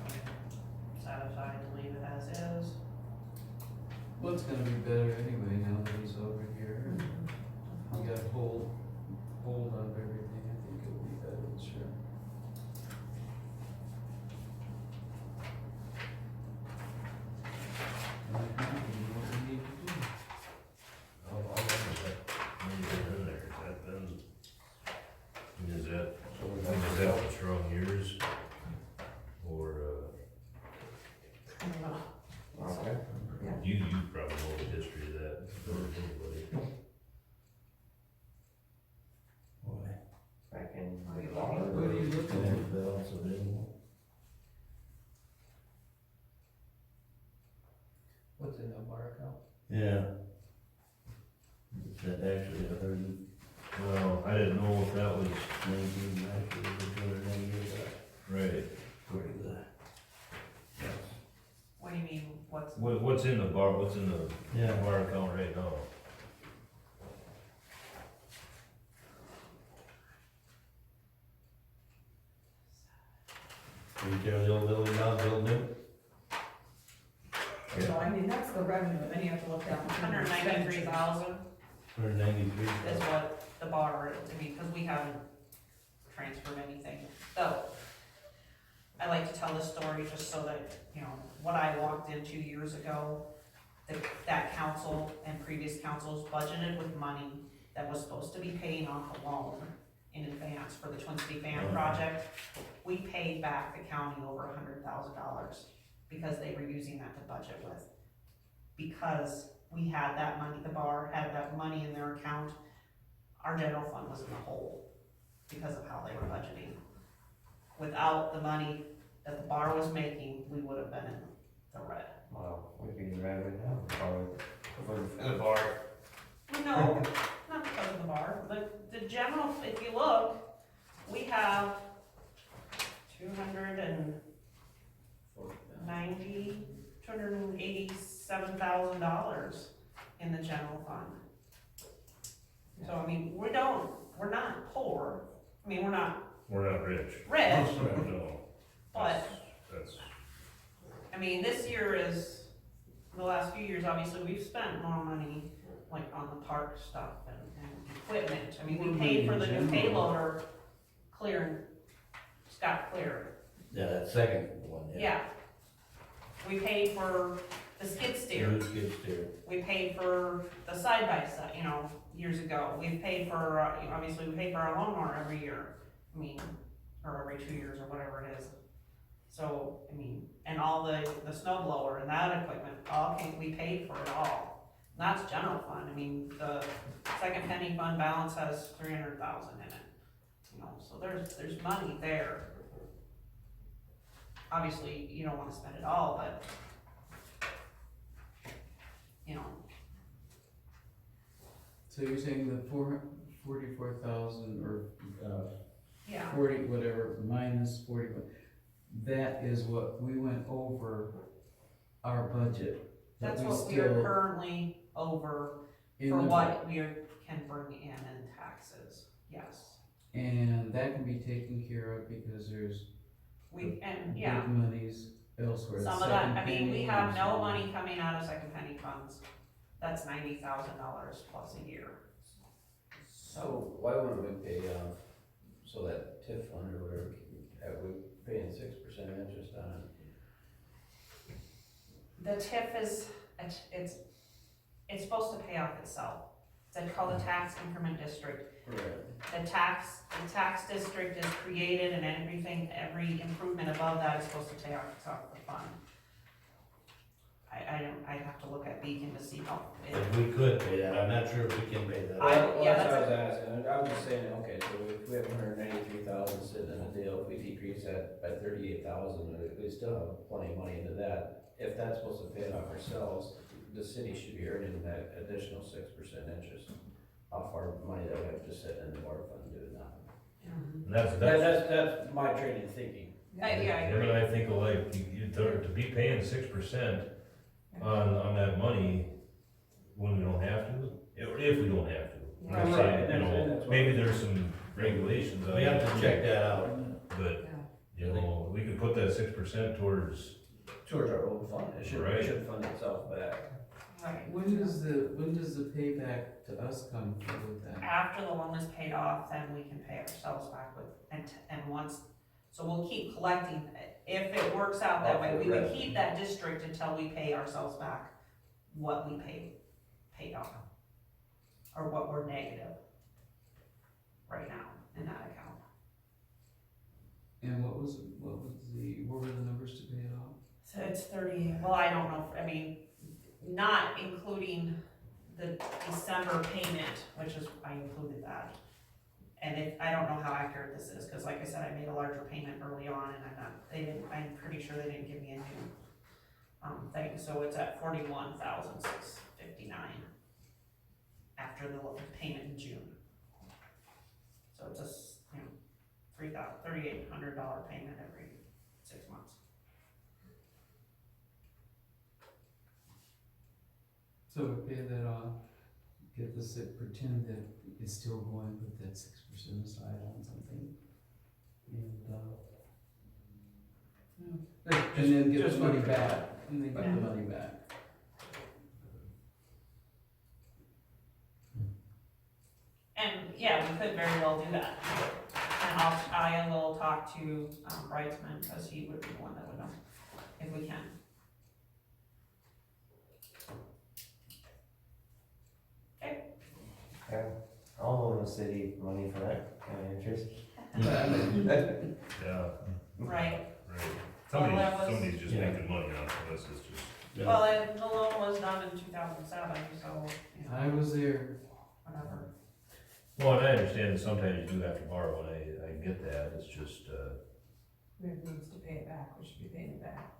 Okay. Set aside to leave it as is. Well, it's gonna be better anyway now that he's over here. We got hold of everything, I think it'll be better this year. And I think we know what we need to do. How long has that money been in there? Has that been, I mean, is that, is that for strong years? Or, I don't know. Okay. you probably know the history of that, or anybody. Boy, Back in What are you the bar. What are you looking yeah, at? but also didn't. What's in the bar account? Yeah. It said actually 119, Well, I didn't know if that was actually, it was 298, right. according to the. Yes. What do you mean, what's? What's in the bar, what's in the Yeah. bar account right now? Are you tearing the old building down, build new? So I mean, that's the revenue, and then you have to look down. to the 193,000 193. is what the bar, I mean, cause we haven't transferred anything. So, I like to tell this story just so that, you know, what I walked into years ago, that council and previous councils budgeted with money that was supposed to be paying off a loan in advance for the Twin City Fan project. We paid back the county over $100,000 because they were using that to budget with. Because we had that money, the bar had that money in their account, our general fund was in the hole because of how they were budgeting. Without the money that the bar was making, we would have been in the red. Wow, we'd be red right now, probably. For the bar. No, not because of the bar, but the general, if you look, we have $287,000 in the general fund. So, I mean, we're not poor, I mean, we're not We're not rich. rich, No. but, That's, I mean, this year is, the last few years, obviously, we've spent more money, like, on the park stuff and equipment. I mean, we paid for the new payloader clearing, Scott cleared. Yeah, that second one, yeah. Yeah. We paid for the skid steer. New skid steer. We paid for the side by side, you know, years ago. We've paid for, obviously, we pay for our lawnmower every year. I mean, or every 2 years or whatever it is. So, I mean, and all the snow blower and that equipment, we paid for it all. And that's general fund. I mean, the second penny fund balance has 300,000 in it. You know, so there's money there. Obviously, you don't wanna spend it all, but, you know, So you're saying the 44,000 or, yeah. 40, whatever, minus 40, that is what we went over our budget. that That's we what we are still currently over in for the what we can bring in taxes, yes. And that can be taken care of because there's Yeah, big monies elsewhere. the some of that, I second mean, we penny have and no so on. money coming out of second penny funds. That's $90,000 plus a year. So why wouldn't we pay off so that TIF fund or whatever, we paying 6% interest on it. The TIF is, it's supposed to pay off itself. It's called a tax increment district. Right. The tax district is created and every improvement above that is supposed to pay off itself the fund. I'd have to look at Beacon to see how. If we could pay that, I'm not sure if we can pay that. Well, yeah, that's what I that's was asking, I was just saying, okay, so if we have 193,000 sitting in a deal, if we decrease that by 38,000, we still have plenty of money into that. If that's supposed to pay it off ourselves, the city should be earning that additional 6% interest off our money that we have just sitting in the water fund doing nothing. And that's, That's my training thinking. Yeah, I him agree. and I think alike, to be paying 6% on that money when we don't have to, if we don't have to. I'm Right. saying, you And know, that's what- maybe there's some regulations. We have to check that out. But, you know, we could put that 6% towards, Towards our old fund, it Right. should fund itself back. Right. When does the payback to us come through with that? After the loan is paid off, then we can pay ourselves back with, and once, so we'll keep collecting. If it works out that way, we would keep that district until we pay ourselves back what we paid off. Or what we're negative right now in that account. And what were the numbers to pay it off? So it's 30, well, I don't know, I mean, not including the December payment, which is, I included that. And I don't know how accurate this is, cause like I said, I made a larger payment early on and I'm pretty sure they didn't give me a new, thing, so it's at 41,659 after the payment in June. So it's a, $3,800 payment every 6 months. So we pay that off, get this, pretend that it's still going, put that 6% aside on something. And then get the money back, and then get the money back. And yeah, we could very well do that. And I will talk to Brightsman, because he would be the one that would know if we can. Yeah, I'll loan the city money for that kind of interest. yeah, Right. right. Well, that was- Somebody's just Yeah. making money off of us, it's just. Well, and the loan was done in 2007, so, you know, I was there. whatever. Well, and I understand that sometimes you do have to borrow, and I get that, it's just, We have means to pay it back, we should be paying it back.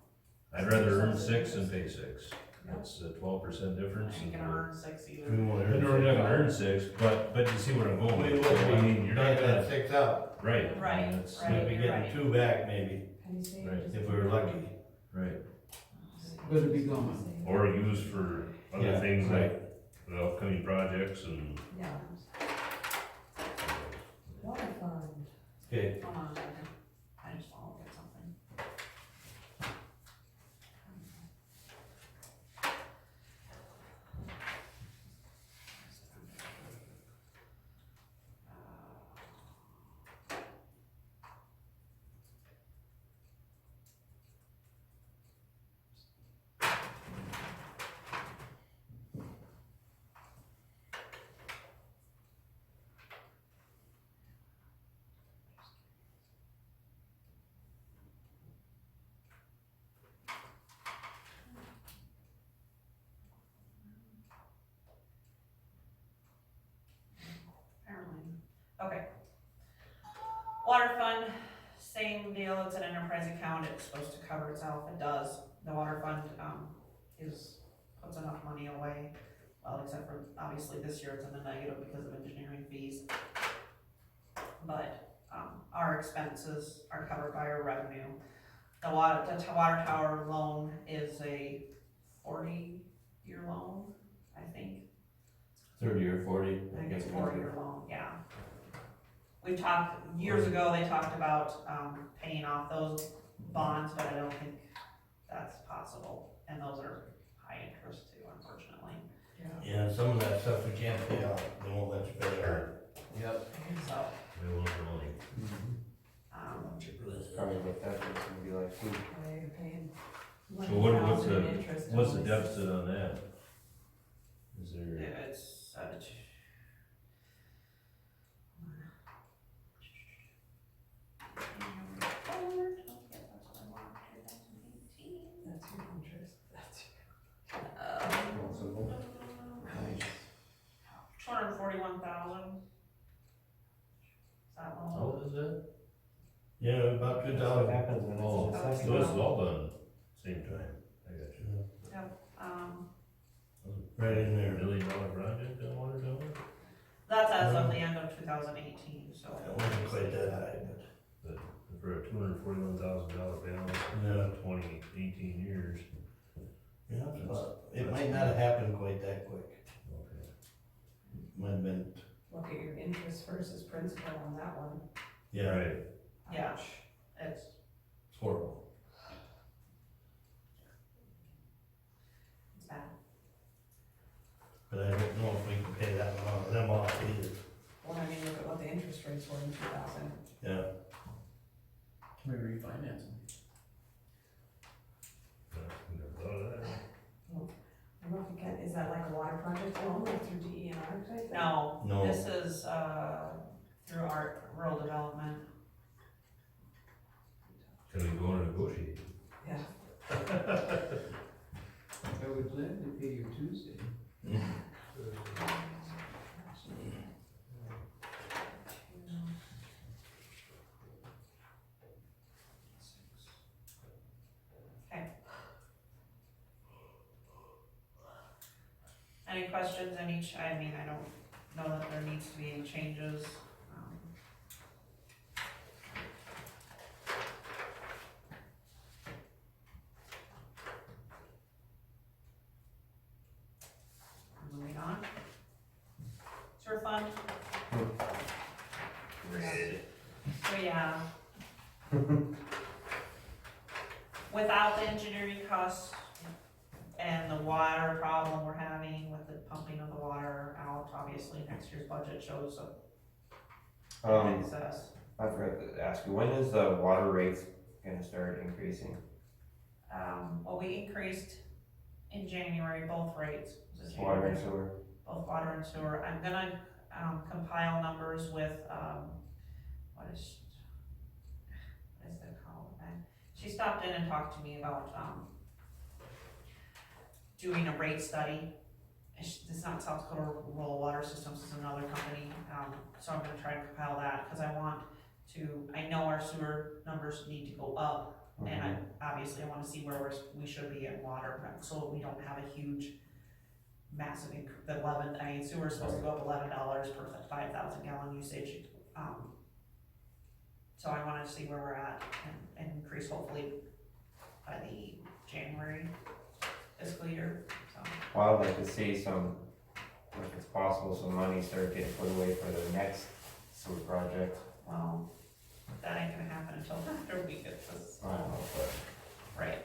I'd rather earn 6 than pay 6. That's a 12% difference. I ain't gonna earn 6 either. We won't I know we're not gonna earn 6, but you see where I'm going. We with will, it. I mean, we you're got not that gonna, 6 out. right. Right, That's- right. We'll be you're getting 2 back maybe, Can you say? Right, if we were lucky. Right, But it'd be gone. or used for other Yeah, things right. like the upcoming projects and. Yeah. Water fund. Okay, Hold on a second. I just wanna look at something. Apparently, okay. Water fund, same deal, it's an enterprise account, it's supposed to cover itself, it does. The water fund, puts enough money away, well, except for, obviously, this year it's in the negative because of engineering fees. But, our expenses are covered by our revenue. The water tower loan is a 40-year loan, I think. 30 or 40. I think it's a 4-year loan, yeah. We talked, years ago, they talked about, paying off those bonds, but I don't think that's possible, and those are high interest too, unfortunately. Yeah, some of that stuff we can't pay off, they won't let you pay it off. Yep. So, They want their money. too. They're paying So what, what's 11,000 the, in interest what's the only. deficit on that? Is there, It's, That's your interest, that's $241,000. Is that how low? old is that? Yeah, about What 2,000. happens when Oh, it's so assessed? this is all done same time, I got you. Right in there. $1 million project on water tower? That's as of the end of 2018, so. It wasn't quite that high, but, For a $241,000 balance, yeah, 18 years. yeah, it's about- it might not have happened quite that quick. Okay. Might have been, Look at your interest versus principal on that one. yeah, Right. Yeah, Ouch. it's, it's horrible. it's bad. But I don't know if we can pay that amount, them off either, Well, I mean, look at what the interest rates were in 2000. yeah. Can we refinance them? Never thought of that. I don't know if you can, is that like a water project loan, like through DENR type thing? No, No. this is, through our rural development. Can we go and negotiate? Yeah. I would gladly pay you Tuesday. Any questions, I mean, I don't know that there needs to be any changes. Moving on. Sewer fund. So, yeah. Without the engineering costs and the water problem we're having with the pumping of the water out, obviously next year's budget shows a excess. I forgot to ask you, when is the water rates gonna start increasing? Well, we increased in January, both rates. Was it Water and January? sewer? Both water and sewer. I'm gonna, compile numbers with, what is that called? She stopped in and talked to me about, doing a rate study. It's not South Dakota Rural Water Systems, it's another company, so I'm gonna try and compile that, cause I know our sewer numbers need to go up, and obviously I wanna see where we should be in water, so we don't have a huge, massive, sewer's supposed to go up $11 per 5,000 gallon usage, so I wanna see where we're at, and increase hopefully by the January fiscal year, so. Well, I'd like to see some, if it's possible, some money start getting put away for the next sewer project. Well, that ain't gonna happen until after we get this, I don't know, but right.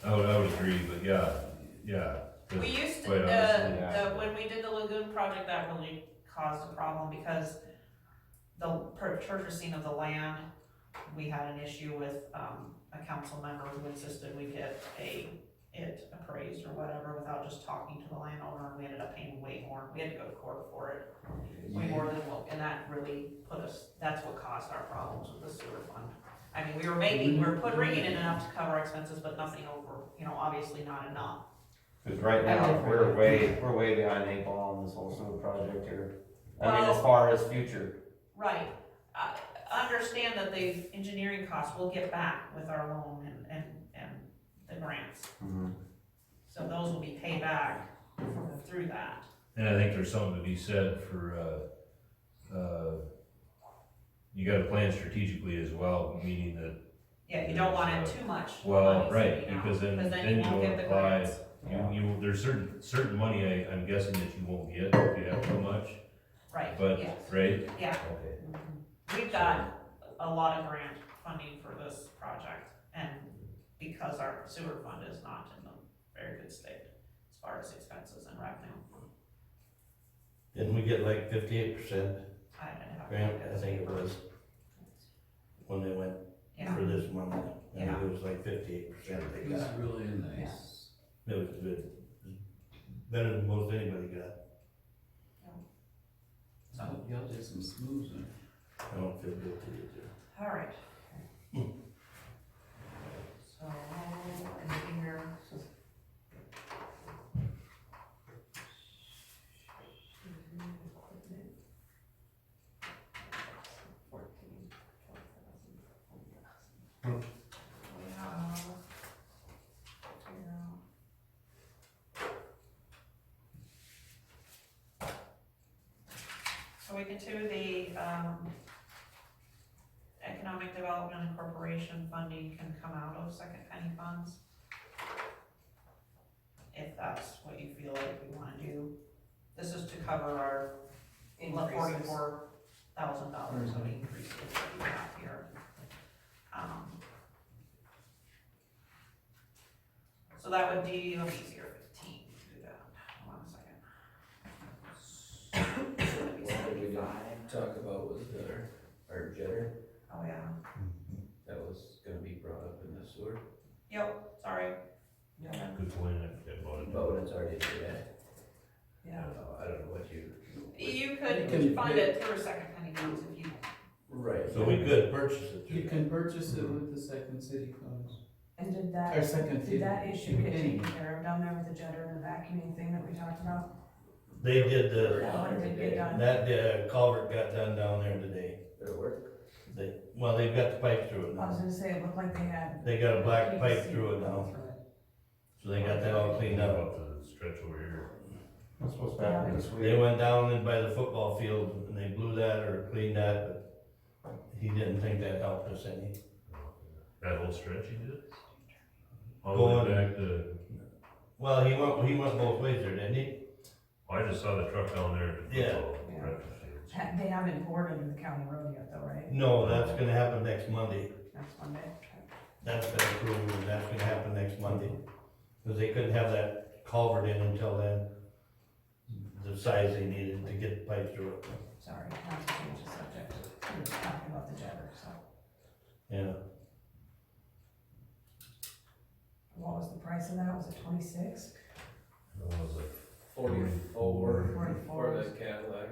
I would agree, but yeah. 'cause We used to, quite honestly, when we did the lagoon project, that really caused a problem because the purchasing of the land, we had an issue with, a council member who insisted we get it appraised or whatever without just talking to the landowner, and we ended up paying way more. We had to go to court for it, way more than and that really that's what caused our problems with the sewer fund. I mean, we're bringing in enough to cover our expenses, but nothing over, obviously not enough. Cause right now, we're way behind the eight ball on this whole sewer project here. I mean, as Well- far as future. Right, understand that the engineering costs we'll get back with our loan and the grants. So those will be paid back through that. And I think there's something to be said for, you gotta plan strategically as well, meaning that, Yeah, you don't want it too much. well, money right, sitting out, because then you you won't don't get the apply. grants. There's certain money I'm guessing that you won't get if you have too much, Right, but, yes, right? yeah. Okay. We've got a lot of grant funding for this project, and because our sewer fund is not in a very good state as far as expenses and revenue. Didn't we get like 58% I didn't have. grant, I think it was, when they went Yeah. for this month. And Yeah. it was like 58% they It was got. really nice. It was good. Better than most anybody got. So y'all did some smoozing. I don't feel good to you too. Alright. So, in here. We have. So we get to the, economic development and corporation funding can come out of second penny funds. If that's what you feel like we wanna do. This is to cover our Increases. $44,000 of increases that we have here. So that would be, let me see here, 15, do that, hold on a second. That'd be One thing we 75. didn't talk about was our jetter, Oh, yeah, that was gonna be brought up in the sewer, yep, sorry. Good point, I forgot about it. but when it's already there, I Yeah. don't know what you. You You could can find pick- it through second penny funds if you, Right. So we could purchase it You through. can purchase it with the second city funds, And did or that, second did that city. issue get taken care of down there with the jetter and the vacuuming thing that we talked about? They did That one did get done. that culvert got done down there today. Did it work? They've got the pipe through it I was now. gonna say, it looked like they had. They got a black pipe PVC through it now, through it. so they got that all cleaned up. About the stretch over here. That's supposed to happen this They week. went down in by the football field and they blew that or cleaned that, but he didn't think that helped us any. That whole stretch he did? All the way Going- back to, Well, he went both ways there, didn't he? I just saw the truck down there at the Yeah. football Yeah. practice fields. They haven't bored under the county road yet though, right? No, that's gonna happen next Monday. Next Monday. That's been approved and that's gonna happen next Monday. Cause they couldn't have that culvert in until then, the size they needed to get the pipe through it. Sorry, not to change the subject. We were talking about the jetter, so. Yeah, What was the price of that? Was it 26? That was like 44 44. for the Cadillac.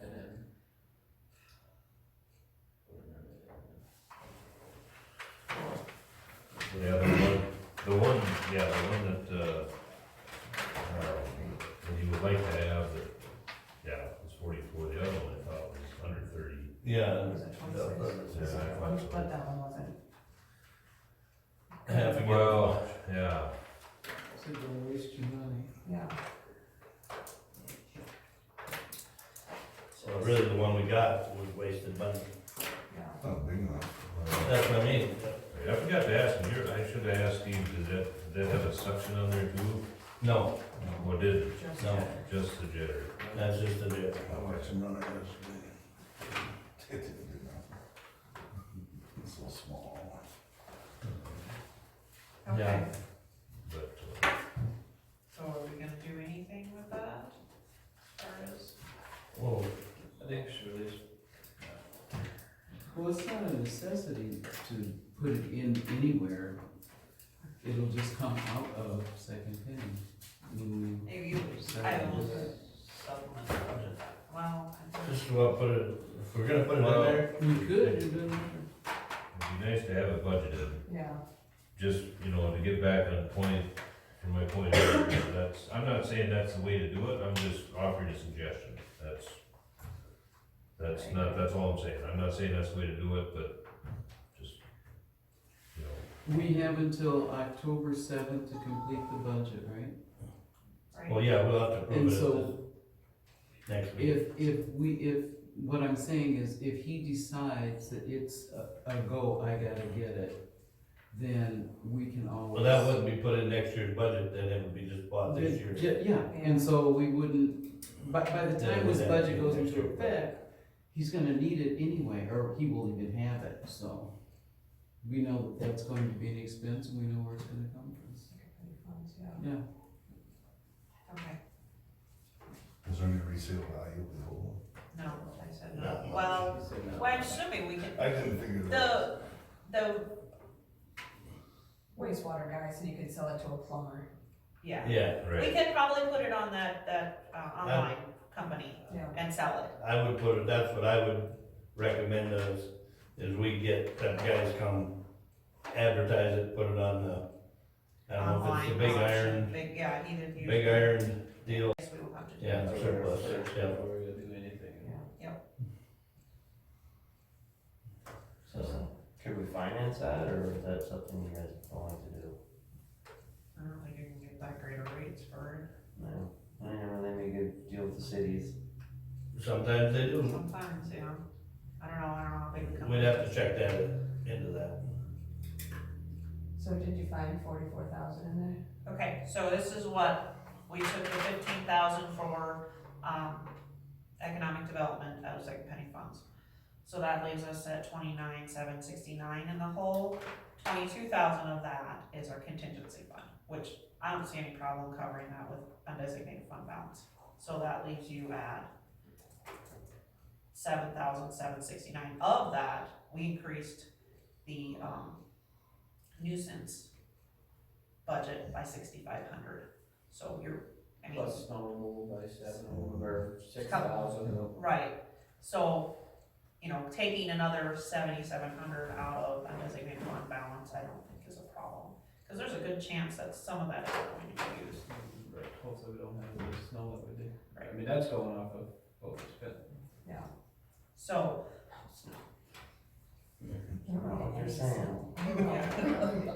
And then. Yeah, the one that you would like to have, that, yeah, was 44, the other one I thought was under 30. yeah. Was it 26? Yeah, I thought so. But that one wasn't. Half again. Well, yeah, So don't waste your money. Yeah. So really the one we got was wasted money. Yeah. Not big enough. That's what I mean. I forgot to ask him, I should have asked Steve, did that have a suction on there too? No, What did it? Just No. jetter. Just the jetter? that's just a deal. I watched him run it yesterday. It didn't do nothing. It's so small. okay, Yeah. But, so are we gonna do anything with that? As far as, Whoa, I think should release. Well, it's not a necessity to put it in anywhere. It'll just come out of second penny. When we maybe you, I don't know, supplement the budget, well, just about put it, if we're gonna put it in Well- there, We could, it doesn't matter. it'd be nice to have it budgeted, Yeah. just, to get back on point, from my point of view, that's, I'm not saying that's the way to do it, I'm just offering a suggestion, that's all I'm saying, I'm not saying that's the way to do it, but just, We have until October 7th to complete the budget, right? right? well, yeah, we'll have to And prove it so next week. if what I'm saying is, if he decides that it's a go, I gotta get it, then we can always. Well, that wouldn't be put in next year's budget, then it would be just bought this year. Yeah, and so we wouldn't, by the time this budget goes into effect, he's gonna need it anyway, or he will even have it, so. We know that that's going to be an expense, and we know where it's gonna come from. Second penny funds, yeah. Yeah, Okay, Is there any resale value of the old one? No, I said no. Not much. Well, You said no. well, I'm assuming we can, I didn't figure that. the, Wastewater guy, so you could sell it to a plumber. yeah. Yeah, We Right. can probably put it on that online company Yeah. and sell it. I would put it, that's what I would recommend is we get them guys come advertise it, put it on the, I don't know if Online it's the big auction, iron, Big, yeah, he did use. big iron deal, Yes, we will have to do yeah, that. surplus, yeah. Before we do anything. So, could we finance that, or is that something you guys don't like to do? I don't think you can get that greater rates for No, I don't know, they make a good deal with the cities. Sometimes they it, do, sometimes, yeah. I don't know how big the company. we'd have to check that into that. So did you find 44,000 in there? Okay, so this is what, we took the 15,000 for, economic development out of second penny funds. So that leaves us at 29,769 in the hole. 22,000 of that is our contingency fund, which I don't see any problem covering that with undesignated fund balance. So that leaves you at 7,769. Of that, we increased the, nuisance budget by 6,500. So you're, I mean. Plus snow removal by 7, or 6,000. Right, so, you know, taking another 7,700 out of undesignated fund balance, I don't think is a problem. Cause there's a good chance that some of that is going to be used. Right, hopefully we don't have the snow that we did. Right. I mean, that's going off of what we spent. So, I don't know what you're saying.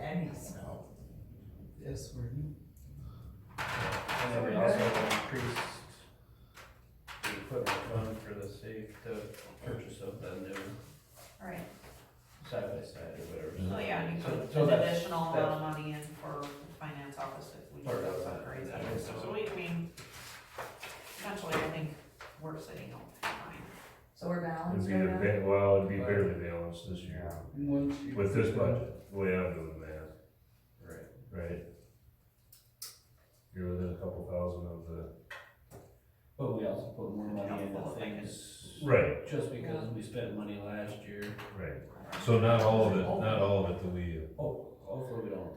Any snow. Yes, we're. And then we also increased the equipment fund for the purchase of the new right, side by side or whatever. so yeah, and you put So an that's- additional amount of money in for the finance office if we do Part of those that, upgrades. yeah. So we, I mean, essentially, I think we're sitting on fine. So we're It'd balanced be, right now? well, it'd be barely balanced this year, Once you. with this budget, the way I'm doing the math, Right. right? You're within a couple thousand of the. But we also put more money into things. Right. Just because we spent money last year. Right, so not all of it that we, Oh, hopefully we don't.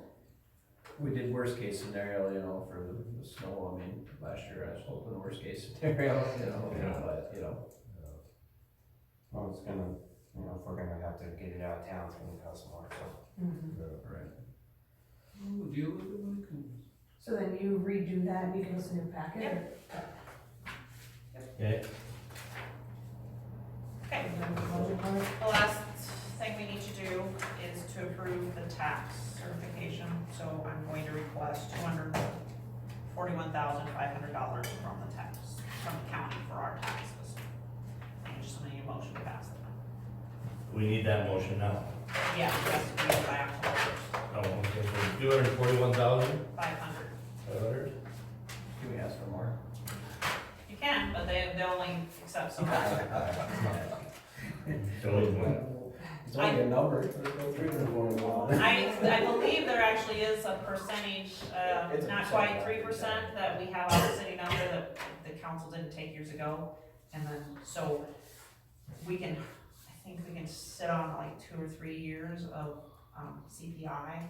We did worst case scenario, you know, for the snow, I mean, last year I was hoping worst case scenario, you know, Yeah. but, you know. Well, it's gonna, you know, if we're gonna have to get it out of town, it's gonna cost more, so. Mhm. Right. Oh, deal with it when it comes. So then you redo that and you give us a new packet? Yep. Okay, Okay, And then the budget part? the last thing we need to do is to approve the tax certification, so I'm going to request $241,500 from the tax, from the county for our taxes. And just need a motion to pass it. we need that motion now. Yeah, it has to be by October first, Oh, okay, so 241,000, 500. 500? Can we ask for more? You can, but they only accept so much. Only one. It's only a number, let's go through the one. I believe there actually is a percentage, It's a not percent, quite I think, 3% yeah. that we have on the city number that the council didn't take years ago. And then, so we can, I think we can sit on like 2 or 3 years of CPI.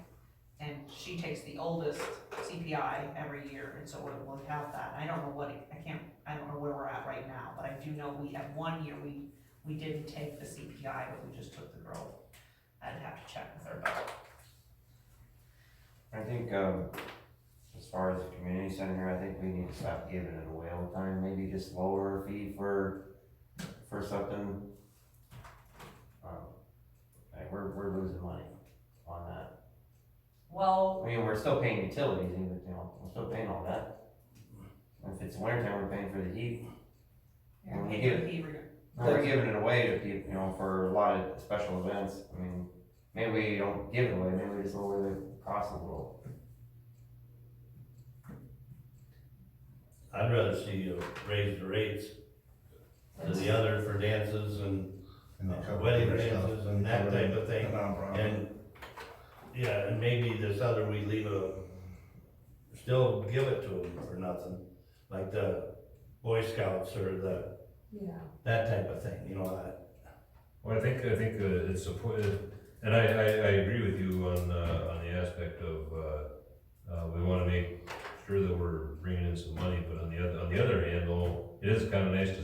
And she takes the oldest CPI every year, and so we'll have that. I don't know what, I don't know where we're at right now, but I do know we, at 1 year, we didn't take the CPI, but we just took the growth. I'd have to check with her, but I think, as far as the community center, I think we need to stop giving it away all the time, maybe just lower a fee for something. Like we're losing money on that. well, I mean, we're still paying utilities, even, you know, we're still paying all that. If it's winter time, we're paying for the heat. you're we paying get- for the heat regard. We're giving it away to people, you know, for a lot of special events. I mean, maybe we don't give it away, maybe we just lower the cost a little. I'd rather see you raise the rates to the other for dances and And they cover wedding other stuff, dances and that cover type of thing. the nonprofit. And, yeah, and maybe this other, we leave still give it to them for nothing, like the Boy Scouts or the Yeah. that type of thing, you know, Well, I think it's supported, and I agree with you on the aspect of, we wanna make sure that we're bringing in some money, but on the other hand, though, it is kinda nice to,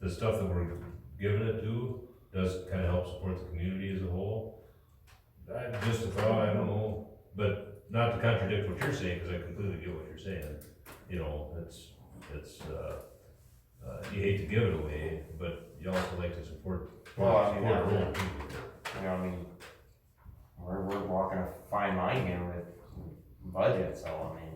the stuff that we're giving it to does kinda help support the community as a whole. Just a thought, I don't know, but not to contradict what you're saying, cause I completely get what you're saying, you know, it's, you hate to give it away, but you also like to support. Well, I mean, support our that- own people. You know, I mean, we're walking a fine line here with budget, so I mean.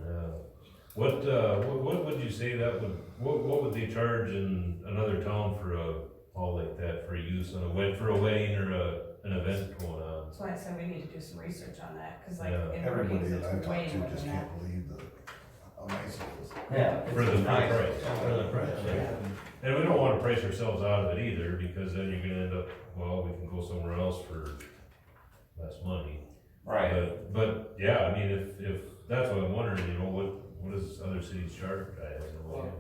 What would you say that would, what would they charge in another town for a hall like that, for use on for a wedding or an event going on? That's why I said we need to do some research on that, cause like Yeah. in Everybody Brookings, that I've it's way talked to more just than that. can't believe how nice it is. Yeah. For the nice. price. for the price, yeah. And we don't wanna price ourselves out of it either, because then you're gonna end up, well, we can go somewhere else for less money. Right, But, yeah, I mean, if, that's what I'm wondering, you know, what does other cities charge? I have no idea.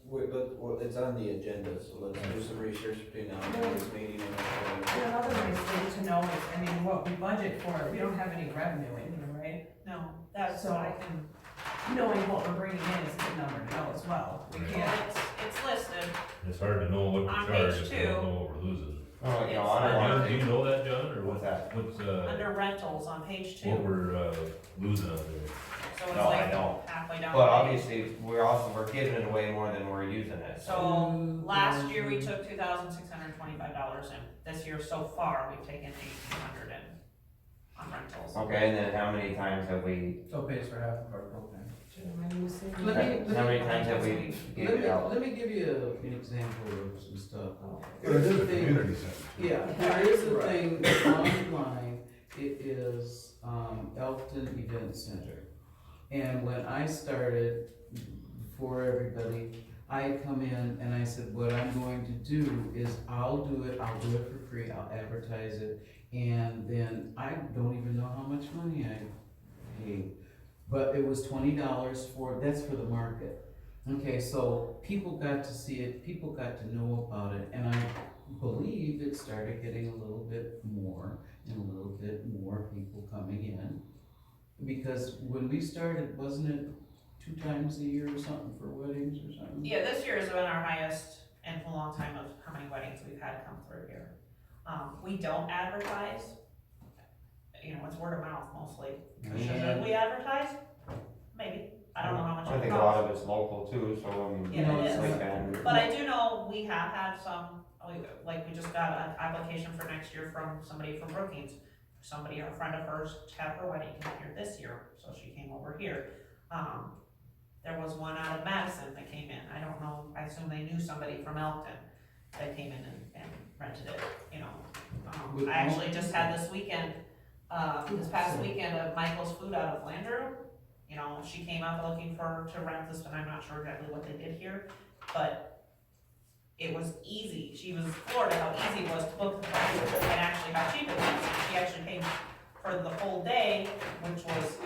Well, it's on the agenda, so let's do some research between now and this meeting and everything. And another nice thing to know is, I mean, what we budget for, we don't have any revenue in here, right? No, that's So what I can, knowing what we're bringing in is a good number to know as well. We Right. can't, it's listed, It's hard to know what On to charge page if we 2. don't know what we're losing. oh, you know, It's I don't want Do you know that, John, or What's that? What's, under rentals on page 2. what we're, losing out there? So it's No, I like know. halfway down. But the page. obviously, we're giving it away more than we're using it, so. So last year we took $2,625 in. This year so far, we've taken $1,800 in on rentals. Okay, and then how many times have we, So it pays for half of our program. how many times have we gave it out? Let me give you an example of some stuff. But it is a Here's the thing- community center. Yeah, there is a thing online, it is, Elkton Event Center. And when I started, for everybody, I come in and I said, what I'm going to do is I'll do it for free, I'll advertise it. And then I don't even know how much money I paid, but it was $20 that's for the market. Okay, so people got to see it, people got to know about it, and I believe it started getting a little bit more and a little bit more people coming in. Because when we started, wasn't it 2 times a year or something for weddings or something? Yeah, this year has been our highest in a long time of how many weddings we've had come through here. We don't advertise, you know, it's word of mouth mostly. Should we advertise? Maybe, I don't know how much I it think a lot costs. of it's local too, so I mean. Yeah, it it's is. like that. But I do know we have had some, like we just got an application for next year from somebody from Brookings. Somebody, a friend of hers, had her wedding here this year, so she came over here. There was one out of Madison that came in, I don't know, I assume they knew somebody from Elkton that came in and rented it, you know. I actually just had this weekend, this past weekend of Michael's Food out of Landrew. You know, she came up looking to rent this, and I'm not sure exactly what they did here, but it was easy. She was floored at how easy it was to book the place and actually how cheap it was. She actually paid for the whole day, which was,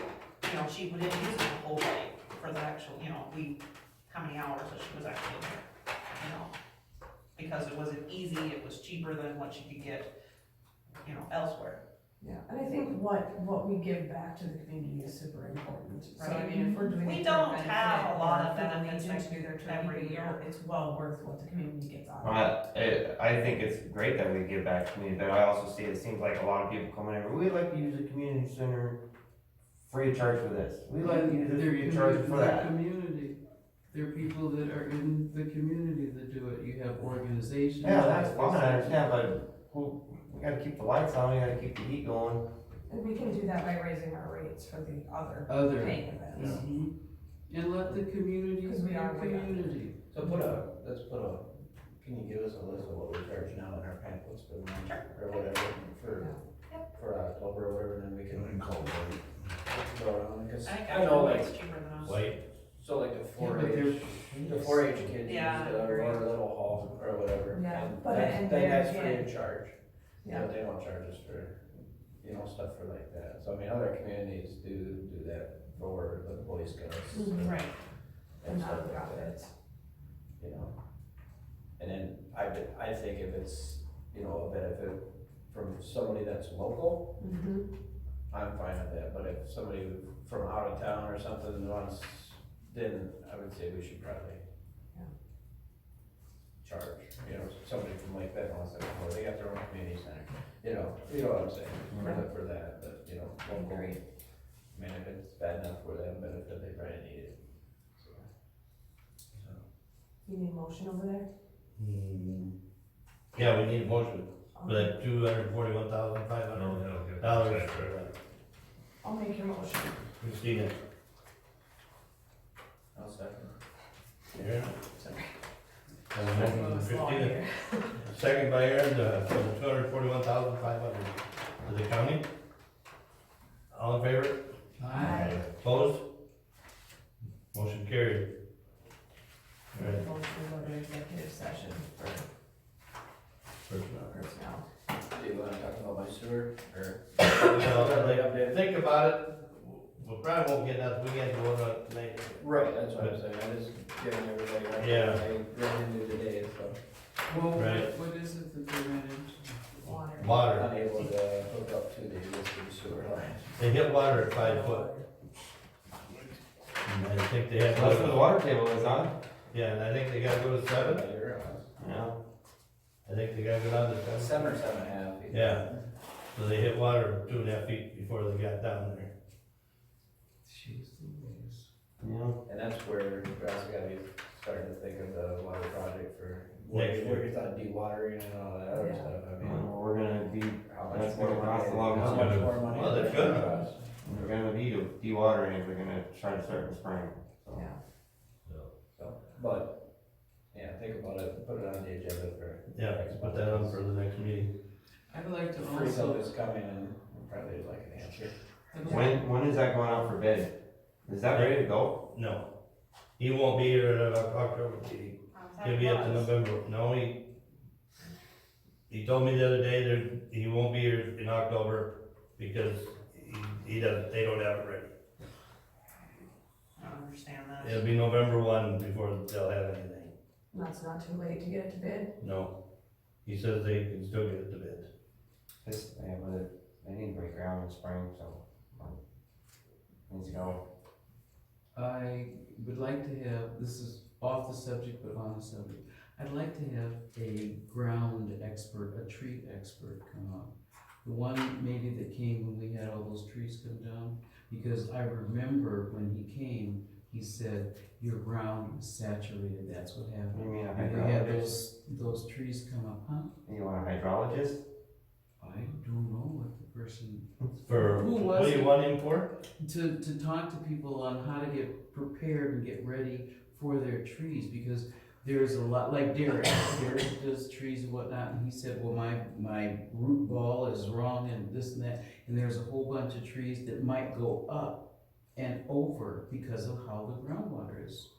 you know, she didn't use it the whole day for the actual, you know, how many hours that she was actually there, you know. Because it wasn't easy, it was cheaper than what she could get, you know, elsewhere. yeah, and I think what we give back to the community is super important. So I Right. mean, if we're doing. We it for don't benefit have a lot or of for the benefits Legion that to do their training, every you know, year. it's well worth what the community gets out of it. I think it's great that we give back to community, but I also see it seems like a lot of people come in here, we'd like to use the community center free of charge for this. We'd like to use it free of charge for that. Community, there are people that are in the community that do it, you have organizations. Yeah, that's fine, I understand, but we gotta keep the lights on, we gotta keep the heat going. And we can do that by raising our rates for the other Other. paying events. Mhm. And let the community Because we be a are way under. community. So can you give us a list of what we charge now in our pamphlets for the month or whatever for October or whatever, and then we We can can call it. go around, cause I think I know like, it's cheaper than us. White, so like the Yeah, but 4-H, the 4-H kids use Yeah, I the agree. one little hall or whatever. Yeah, and but that's- and then there that's free again- of charge. Yeah. But they don't charge us for, you know, stuff for like that. So I mean, other communities do that for the Boy Scouts Mhm. Right. And and stuff like that, nonprofits. you know. And then I think if it's, you know, a benefit from somebody that's local, I'm fine with that, but if somebody from out of town or something wants, then I would say we should probably charge, you know, somebody from Lake Bend wants to, well, they got their own community center, you know what I'm saying, for that, but, you know, local. Agreed. I mean, if it's bad enough for them, but if they probably need it, so. You need a motion over there? Yeah, we need a motion for that $241,500 Okay. for that. I'll make your motion. Christina, I'll second. Aaron? Sorry. And a motion from It's long Christina, here. second by Aaron, for the $241,500 to the county. All in favor? Aye. Opposed? Motion carried. All right, Motion to go to executive session for personnel. Do you wanna talk about my sewer, or? well, think about it, we probably won't get that, we can't vote on it tonight. Right, that's what I'm saying, I just giving everybody what Yeah. I ran into today, so. Well, Right. what is it that they ran into? Water. Water, Unable to hook up to the existing sewer line. they hit water at 5 foot. And I think they have, That's what the water table is on. yeah, and I think they gotta go to 7, Yeah. I think they gotta go down to 7. 7 or 7.5. Yeah, so they hit water 2.5 feet before they got down there. Jeez Louise. Yeah. And that's where we also gotta be starting to think of the water project for, Next where you thought dewatering and all that other Yeah. stuff, I mean, We're gonna be, how much that's more gonna money, cost a lot how more. much more money? Well, that's is it good. gonna cost? we're gonna be dewatering if we're gonna try to start in the spring, so. Yeah. So, but, yeah, think about it, put it on the agenda for. Yeah, next put month. that on for the next meeting. I'd like to Free also, is coming and we'll probably like an answer. When is that going out for bid? Is that ready to go? No, he won't be here at our October meeting. He'll be at the November, no, he told me the other day that he won't be here in October because he doesn't, they don't have it ready. I don't understand that. It'll be November 1 before they'll have anything. That's not too late to get it to bid. No, he says they can still get it to bid. Yeah, but they need to break ground in spring, so. Needs to go. I would like to have, this is off the subject, but on the subject. I'd like to have a ground expert, a tree expert come up. The one maybe that came when we had all those trees come down, because I remember when he came, he said, your ground was saturated, that's what You happened. mean a And we had hydrologist? those trees come up, huh? You want a hydrologist? I don't know what the person, For, Who what was do you it? want him for? to talk to people on how to get prepared and get ready for their trees, because there's a lot, like Derek does trees and whatnot, and he said, well, my root ball is wrong and this and that, and there's a whole bunch of trees that might go up and over because of how the groundwater is.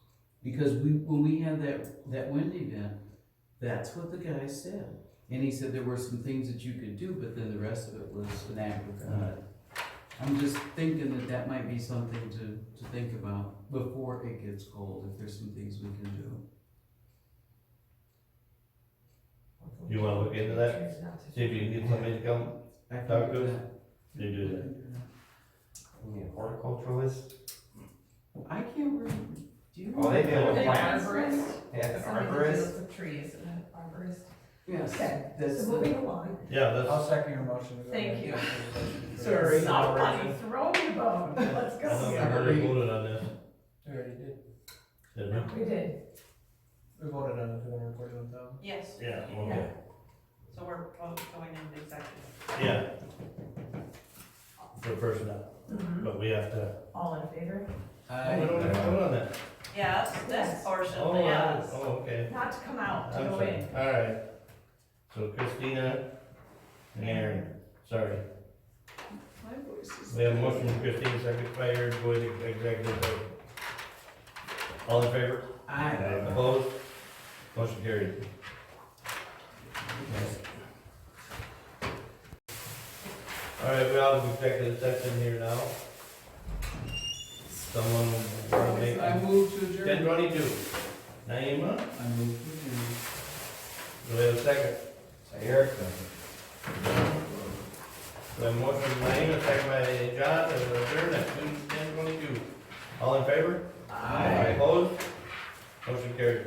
Because when we had that wind event, that's what the guy said. And he said there were some things that you could do, but then the rest of it was an act of God. I'm just thinking that might be something to think about before it gets cold, if there's some things we can do. You wanna look into that? See if you can get somebody to come, I can Talk do to us. that. you do that. You mean a horticulturalist? I can't remember, do you? Oh, they know? deal with An plants. arborist. Yeah, an Somebody that arborist. deals with trees and an arborist. Yes, Okay, that's so the, moving along. Yeah, that's, I'll second your motion. to go Thank into you. executive session for- Sorry. Somebody throw me a bone. Let's I go. thought we already voted on this, We already did. didn't we? We did. We voted on the 241,000. Yes, Yeah, okay, so we're both going into executive. yeah. For personnel, Mhm. but we have to, All in favor? oh, we don't have to vote on that. Yes, this Yes. portion, Oh, yes. oh, okay. Not to come out, to I'm go sorry. in. All right. So Christina and Aaron, sorry. my voice is. We have a motion from Christina, second by Aaron, go into executive session. All in favor? I, Opposed? Motion carried. All right, we're out of executive session here now. Someone want to make I move to adjourn. 10:22. Naima, I move to adjourn. Do we have a second? Eric? We have a motion by Naima, second by John, to adjourn at 2:10:22. All in favor? Aye. Opposed? Motion carried.